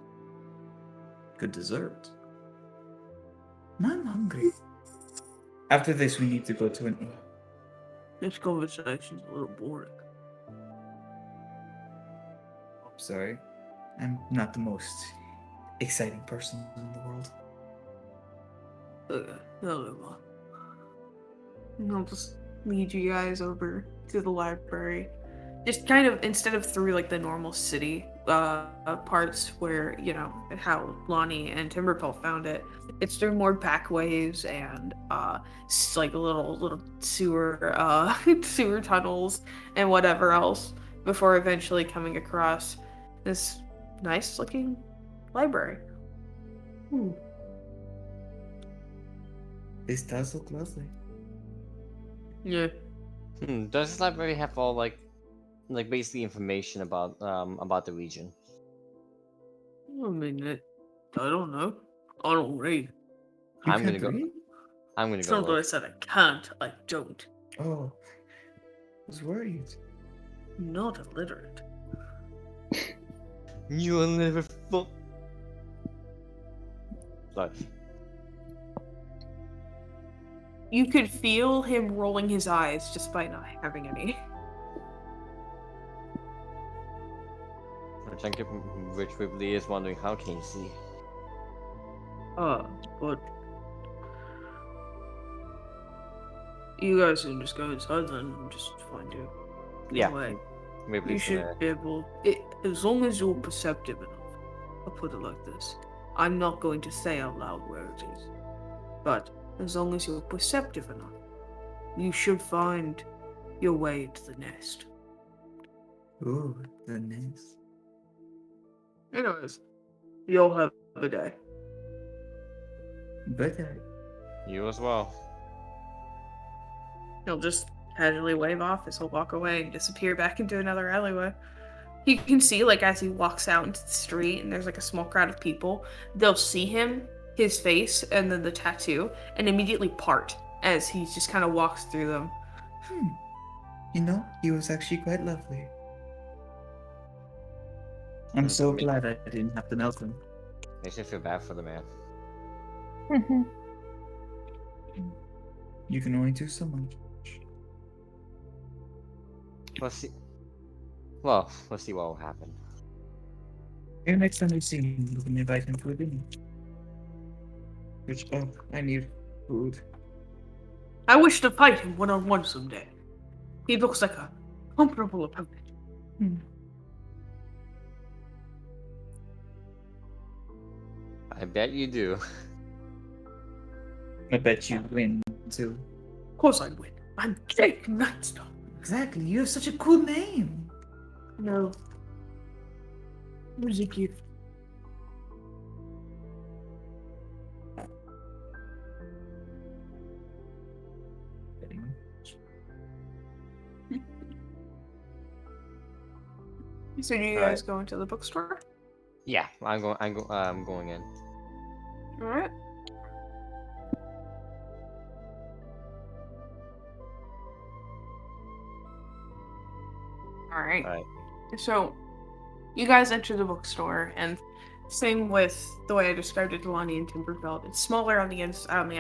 Good dessert. Now I'm hungry. After this, we need to go to an inn. This conversation's a little boring. I'm sorry. I'm not the most exciting person in the world. Okay, never mind. And I'll just lead you guys over to the library. Just kind of, instead of through like the normal city parts where, how Lonnie and Timberpole found it, it's through more back ways and like little sewer sewer tunnels and whatever else before eventually coming across this nice looking library. This does look lovely. Yeah. Does this library have all like basically information about the region? I mean, I don't know. I don't read. You I'm gonna can't go. read? I'm gonna It's go. not that I Look. said I can't, I don't. Oh. I was worried. I'm not illiterate. You will never fuck. Life. You could feel him rolling his eyes just by not having any. Rich Ripley is wondering how can you see? But you guys can just go inside then and just find you. Yeah. Way. You Ripley's should gonna. be able, as long as you're perceptive enough. I'll put it like this. I'm not going to say out loud where it is, but as long as you're perceptive enough, you should find your way to the nest. Ooh, the nest. Anyways, you'll have a day. But You as well. He'll just casually wave off as he'll walk away and disappear back into another alleyway. You can see, like, as he walks out into the street and there's, like, a small crowd of people, they'll see him, his face, and then the tattoo, and immediately part as he just kind of walks through them. You know, he was actually quite lovely. I'm so glad I didn't have to melt him. Makes me feel bad for the man. You can only do so much. Let's see. Well, let's see what will happen. Maybe next time we see him, we can invite him to a dinner. Which, oh, I need food. I wish to fight him one-on-one someday. He looks like a comparable opponent. I bet you do. I bet you win, too. Of course I win. I'm Jake Nightstar. Exactly, you have such a cool name. No. Where's the gift? So do you guys go into the bookstore? Yeah, I'm going in. Alright. Alright. Alright. So, you guys enter the bookstore, and same with the way I described it to Lonnie and Timberfeld. It's smaller on the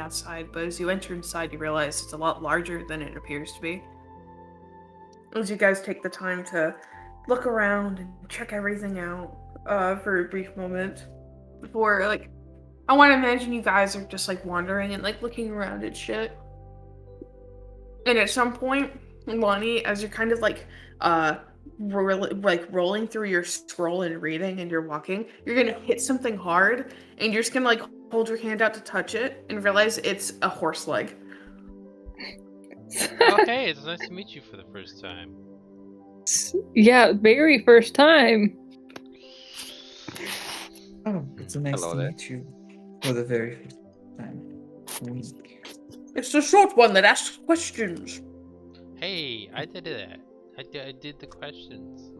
outside, but as you enter inside, you realize it's a lot larger than it appears to be. As you guys take the time to look around and check everything out for a brief moment before, like, I want to imagine you guys are just, like, wandering and, like, looking around at shit. And at some point, Lonnie, as you're kind of, like, rolling through your scroll and reading and you're walking, you're gonna hit something hard and you're just gonna, like, hold your hand out to touch it and realize it's a horse leg. Oh, hey, it's nice to meet you for the first time. Yeah, very first time. Oh, it's so nice Hello to there. meet you for the very first time. It's the short one that asks questions. Hey, I did that. I did the questions.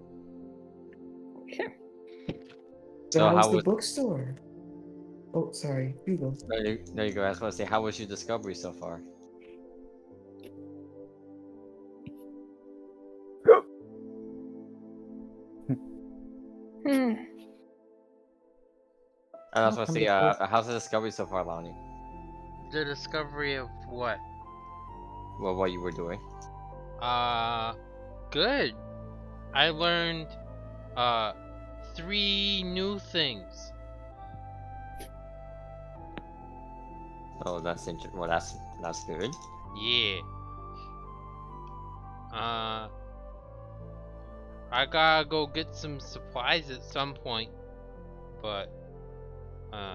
So So how's how the was- bookstore? Oh, sorry, you go. There you go. I was going to say, how was your discovery so far? Hmm. I was going to say, how's the discovery so far, Lonnie? The discovery of what? Well, what you were doing. Good. I learned 3 new things. Oh, that's interesting. Well, that's good. Yeah. I gotta go get some supplies at some point, but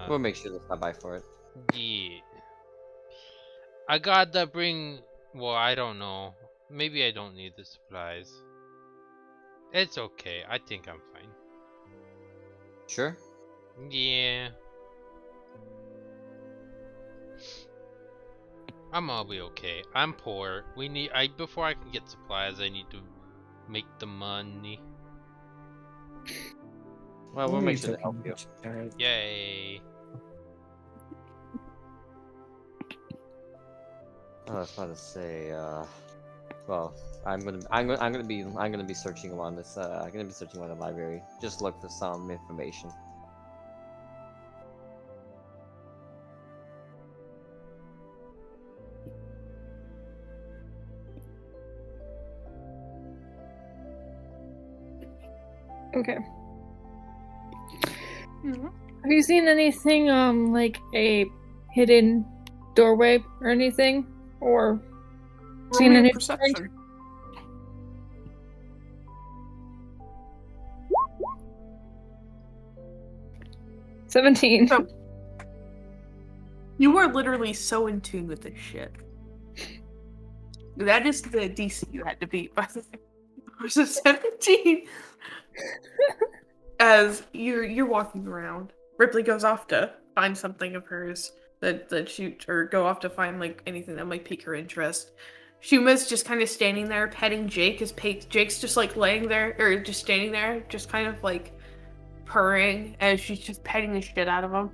We'll make sure to stop by for it. yeah. I gotta bring. Well, I don't know. Maybe I don't need the supplies. It's okay. I think I'm fine. Sure. Yeah. I'm gonna be okay. I'm poor. Before I can get supplies, I need to make the money. Well, we'll make sure to help you. Yay. I was about to say, well, I'm gonna be searching around this. I'm gonna be searching around the library. Just look for some information. Okay. Have you seen anything, like a hidden doorway or anything? Or seen Roll me a any perception. $17. So, you are literally so in tune with this shit. That is the DC you had to beat, by the way. It was a 17. As you're walking around, Ripley goes off to find something of hers that she or go off to find like anything that might pique her interest. Shuma's just kind of standing there petting Jake as Jake's just like laying there or just standing there, just kind of like purring as she's just petting the shit out of him.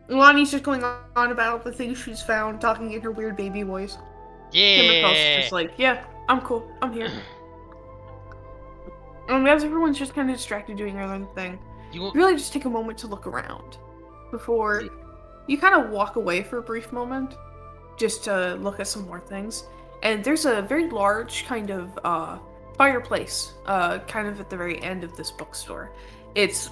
Lonnie's just going on about the things she's found, talking in her weird baby voice. Kimberly's Yeah. just like, yeah, I'm cool, I'm here. As everyone's just kind of distracted doing their own thing, You really just take a moment to look around before you kind of walk away for a brief moment just to look at some more things. And there's a very large kind of fireplace kind of at the very end of this bookstore. It's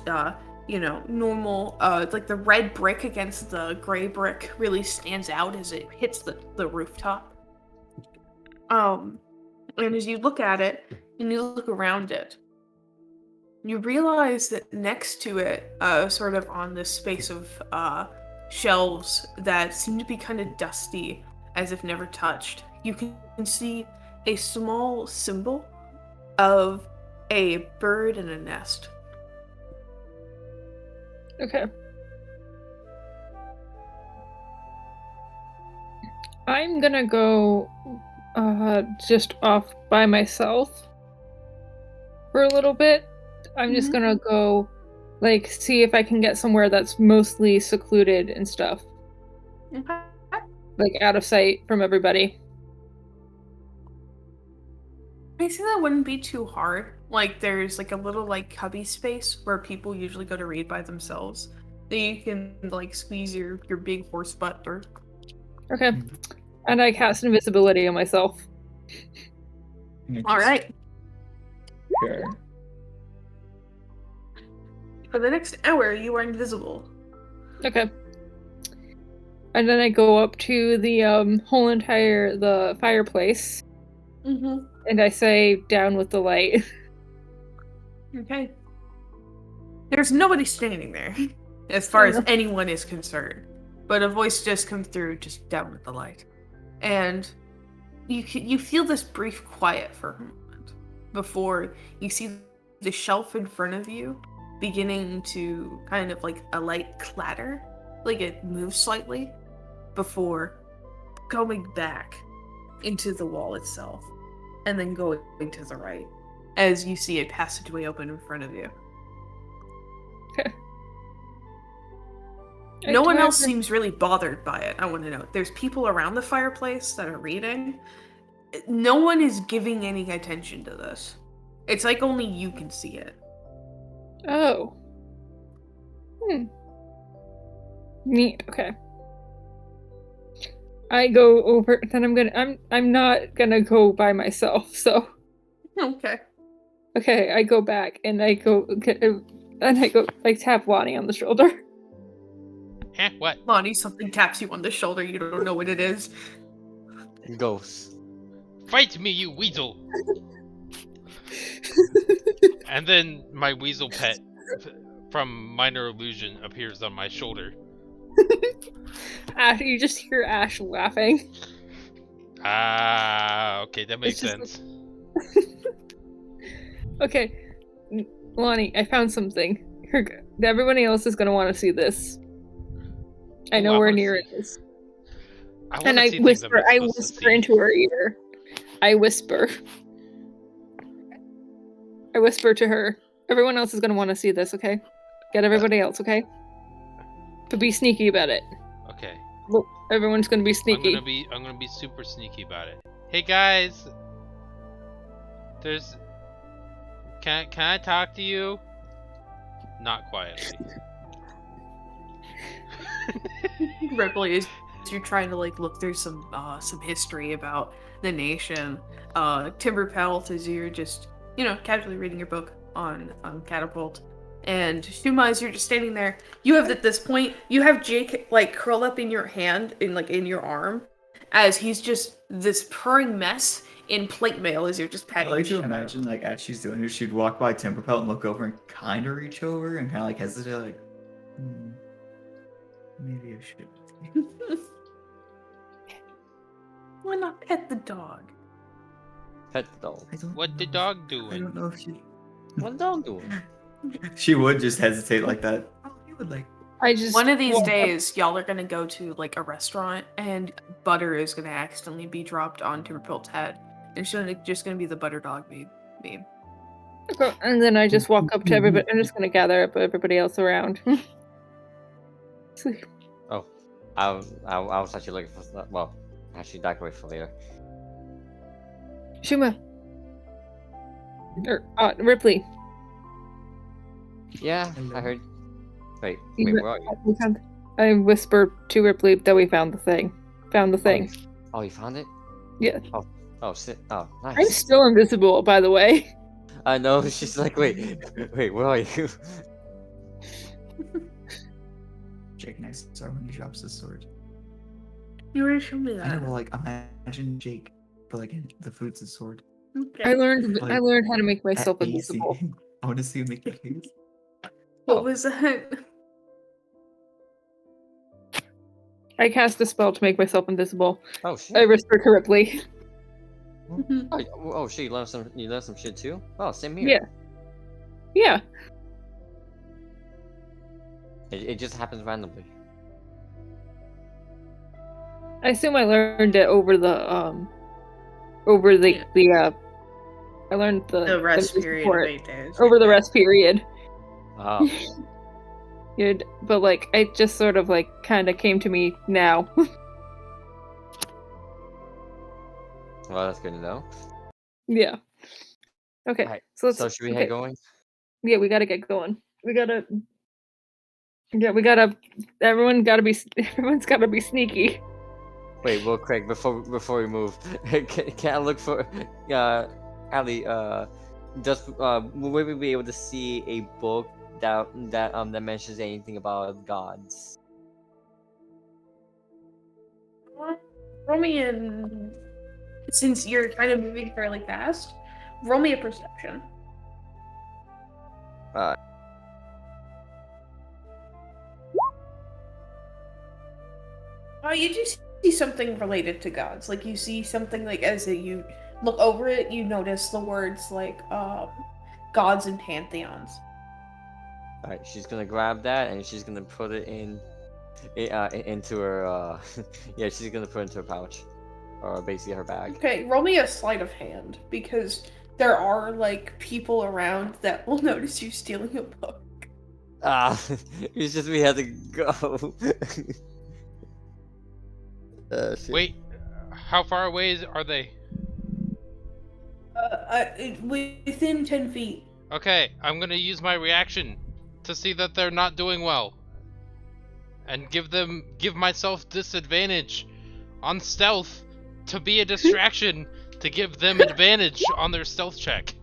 normal, like the red brick against the gray brick really stands out as it hits the rooftop. And as you look at it and you look around it, you realize that next to it, sort of on this space of shelves that seem to be kind of dusty, as if never touched, you can see a small symbol of a bird in a nest. Okay. I'm gonna go just off by myself for a little bit. I'm just gonna go like see if I can get somewhere that's mostly secluded and stuff. Okay. Like out of sight from everybody. I see that wouldn't be too hard. Like there's like a little like cubby space where people usually go to read by themselves. That you can like squeeze your big horse butt through. Okay. And I cast invisibility on myself. All right. Sure. For the next hour, you are invisible. Okay. And then I go up to the the fireplace. Mm-hmm. And I say, down with the light. Okay. There's nobody standing there, as far as anyone is concerned. But a voice just comes through, just down with the light. And you feel this brief quiet for a moment before you see the shelf in front of you beginning to kind of like a light clatter, like it moves slightly before going back into the wall itself and then going to the right as you see a passageway open in front of you. Okay. No one else seems really bothered by it, I want to note. There's people around the fireplace that are reading. No one is giving any attention to this. It's like only you can see it. Oh. Neat. Okay. I go over. Then I'm not gonna go by myself. So. Okay. Okay. I go back and I go like tap Lonnie on the shoulder. What? Lonnie, something taps you on the shoulder. You don't know what it is. Ghosts. Fight me, you weasel! And then my weasel pet from Minor Illusion appears on my shoulder. Ash, you just hear Ash laughing. Ah, okay, that makes It's just sense. Okay, Lonnie, I found something. Everybody else is gonna want to see this. I know where near it is. And I whisper into her ear. I whisper to her. Everyone else is gonna want to see this, okay? Get everybody else, okay? But be sneaky about it. Okay. Well, everyone's gonna be sneaky. I'm gonna be super sneaky about it. Hey guys, can I talk to you? Not quietly. Ripley, as you're trying to like look through some history about the nation, Timberpelt, as you're just casually reading your book on Catapult, and Shuma, as you're just standing there, you have at this point you have Jake like curl up in your hand in your arm, as he's just this purring mess in plate mail as you're just I patting. like to imagine like as she's doing it, she'd walk by Timberpelt and look over and kind of reach over and kind of like hesitate, like, maybe I should. Why not pet the dog? Pet the dog. I don't What the know dog I doing? don't know if she. What the dog doing? She would just hesitate like that. Oh, you would like. I just One of these walk up- days, y'all are gonna go to like a restaurant, and butter is gonna accidentally be dropped onto Repult's head. And she's just gonna be the butter dog meme. And then I just walk up to everybody. I'm just gonna gather up everybody else around. Oh, I was actually looking for. Well, actually, that can wait for later. Shuma. Ripley. Yeah, Hello. I heard. Wait, You- where are you? I whispered to Ripley that we found the thing. Found the thing. Oh, you found it? Yeah. Oh, shit. Oh, nice. I'm still invisible, by the way. I know. She's like, wait, where are you? Jake next to when he drops his sword. You already showed me I know, that. well, like imagine Jake, but like in the food's his sword. Okay. I learned how to make myself That easy. invisible. I want to see you make that face. What Oh. was that? I cast a spell to make myself invisible. Oh shit. I whispered to Ripley. Oh shit. You learned some shit too. Oh, same here. Yeah. Yeah. It just happens randomly. I assume I learned it over the I learned the rest news period report of 8 days. over the rest period. Oh. But like it just sort of like kind of came to me now. Well, that's good to know. Yeah. Okay. Alright, So let's. So should we okay. get going? Yeah, we gotta get going. Everyone's gotta be sneaky. Wait, well, Craig, before we move, can I look for Ali? Will we be able to see a book that mentions anything about gods? Roll me in. Since you're kind of moving fairly fast, roll me a perception. You do see something related to gods. Like you see something like as you look over it, you notice the words like gods and pantheons. All right, she's gonna grab that and she's gonna put it into her. Yeah, she's gonna put it into her pouch, or basically her bag. Okay, roll me a sleight of hand because there are like people around that will notice you stealing a book. Ah, it's just we had to go. Shit. Wait, how far away are they? Within 10 feet. Okay, I'm gonna use my reaction to see that they're not doing well, and give myself disadvantage on stealth to be a distraction to give them advantage on their stealth check.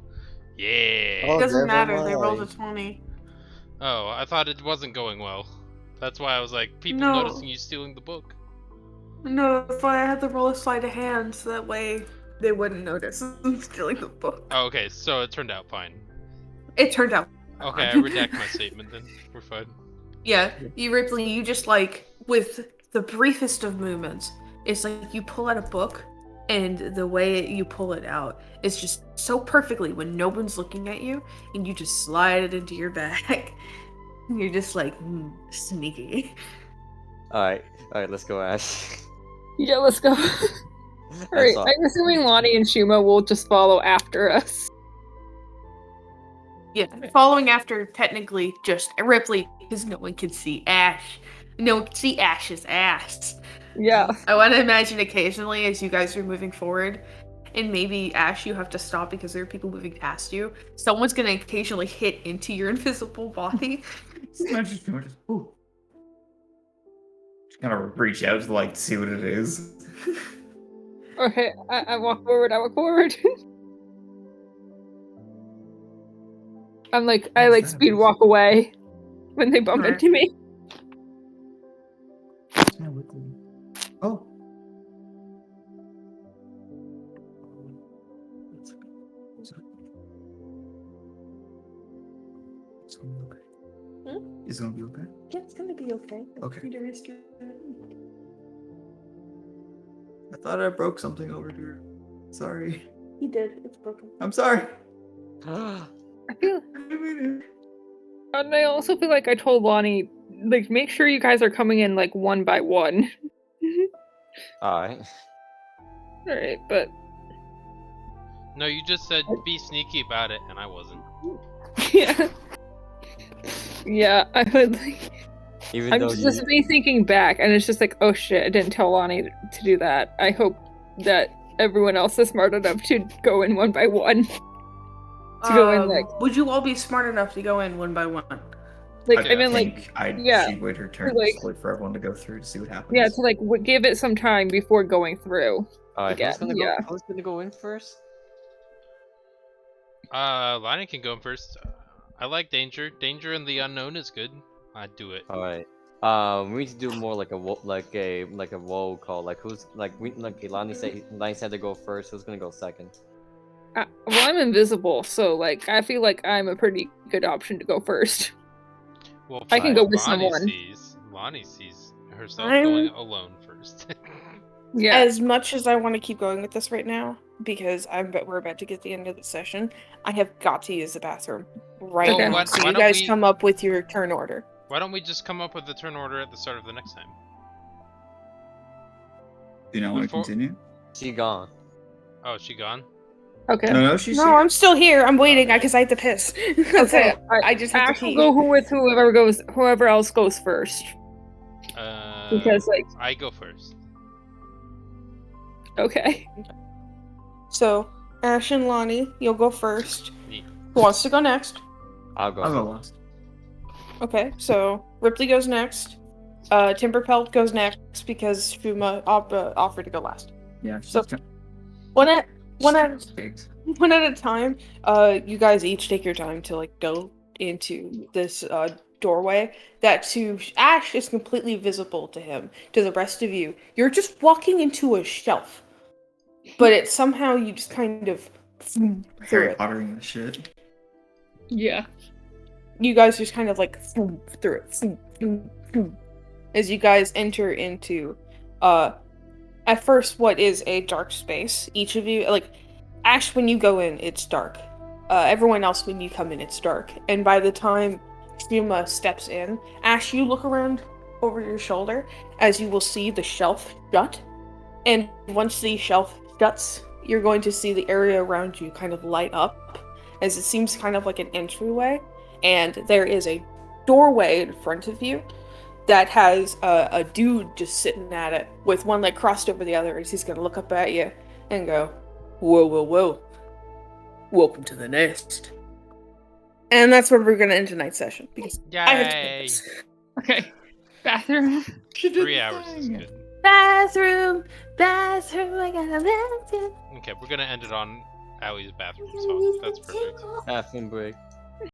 Yeah. Oh, It doesn't never matter. They rolled a mind. 20. Oh, I thought it wasn't going well. That's why I was like, people No. noticing you stealing the book. No, that's why I had to roll a sleight of hand so that way they wouldn't notice I'm stealing the book. Oh, okay, so it turned out fine. It turned out. Okay, I fine. redact my statement then. We're fine. Yeah, you Ripley, you just like with the briefest of movements, it's like you pull out a book, and the way you pull it out is just so perfectly when no one's looking at you, and you just slide it into your bag. You're just like sneaky. All right, let's go, Ash. Yeah, let's go. Alright, all. I'm assuming Lonnie and Shuma will just follow after us. Yeah, following after technically just Ripley because no one can see Ash. No one can see Ash's ass. Yeah. I want to imagine occasionally as you guys are moving forward, and maybe Ash, you have to stop because there are people moving past you. Someone's gonna occasionally hit into your invisible body. Imagine just, ooh. Just kind of reach out to like see what it is. Okay, I walk forward, I What's that? speed walk away when they bump Alright. into me. Oh. It's gonna be okay. Is it gonna be okay? Yeah, it's gonna be okay. Okay. I thought I broke something over here. Sorry. He did. It's broken. I'm sorry. I feel, I didn't mean and I also feel like I told Lonnie, like, make sure you guys are coming in like one by one. Alright. Alright, but No, you just said be sneaky about it, and I wasn't. yeah. Yeah, I would like. Even I'm though just me thinking back, and it's just like, oh shit, I didn't tell Lonnie to do that. I hope that everyone else is smart enough to go in one by one. To go in like, Would you all be smart enough to go in one by one? like I I mean, like, think yeah, she'd wait her turn like- just wait for everyone to go through to see what happens. yeah, to like give it some time before going through. Alright, Yeah, who's gonna go? yeah. Who's gonna go in first? Lonnie can go first. I like danger. Danger in the unknown is good. I'd do it. Alright. We need to do more like a roll call. Like who's like Lonnie said to go first. Who's gonna go second? Well, I'm invisible, so like I feel like I'm a pretty good option to go first. Well, I can from go with what someone. Lonnie sees herself I'm- going alone first. Yeah. As much as I want to keep going with this right now, because we're about to get to the end of the session, I have got to use the bathroom right Okay. now. Why- So why you don't guys we- come up with your turn order. Why don't we just come up with the turn order at the start of the next time? Do you not want to Before- continue? She gone. Oh, is she gone? Okay. No, she's No, here. I'm still here. I'm waiting because I had to piss. That's Okay. it. I just have to Ash will pee. go with whoever else goes first. Because like, I go first. okay. So, Ash and Lonnie, you'll go first. Neat. Who wants to go next? I'll go. I'll go last. Okay, so Ripley goes next. Timberpelt goes next because Fuma offered to go last. Yeah. So- One at Pigs. one at a time. You guys each take your time to like go into this doorway that to Ash is completely visible to him. To the rest of you, you're just walking into a shelf, but it's somehow you just kind of through Harry it. Pottering the shit. Yeah. You guys just kind of like through it as you guys enter into at first what is a dark space. Each of you, like Ash, when you go in it's dark. Everyone else, when you come in it's dark, and by the time Fuma steps in, Ash, you look around over your shoulder as you will see the shelf shut, and once the shelf shuts you're going to see the area around you kind of light up as it seems kind of like an entryway. And there is a doorway in front of you that has a dude just sitting at it with one leg crossed over the other as he's going to look up at you and go, whoa, whoa, whoa. Welcome to the nest. And that's where we're going to end tonight's session because I have to Yay! piss. Okay. Bathroom. 3 hours is good. Bathroom, I got a bathroom. Okay, we're gonna end it on Allie's bathroom, so that's perfect. Bathroom break.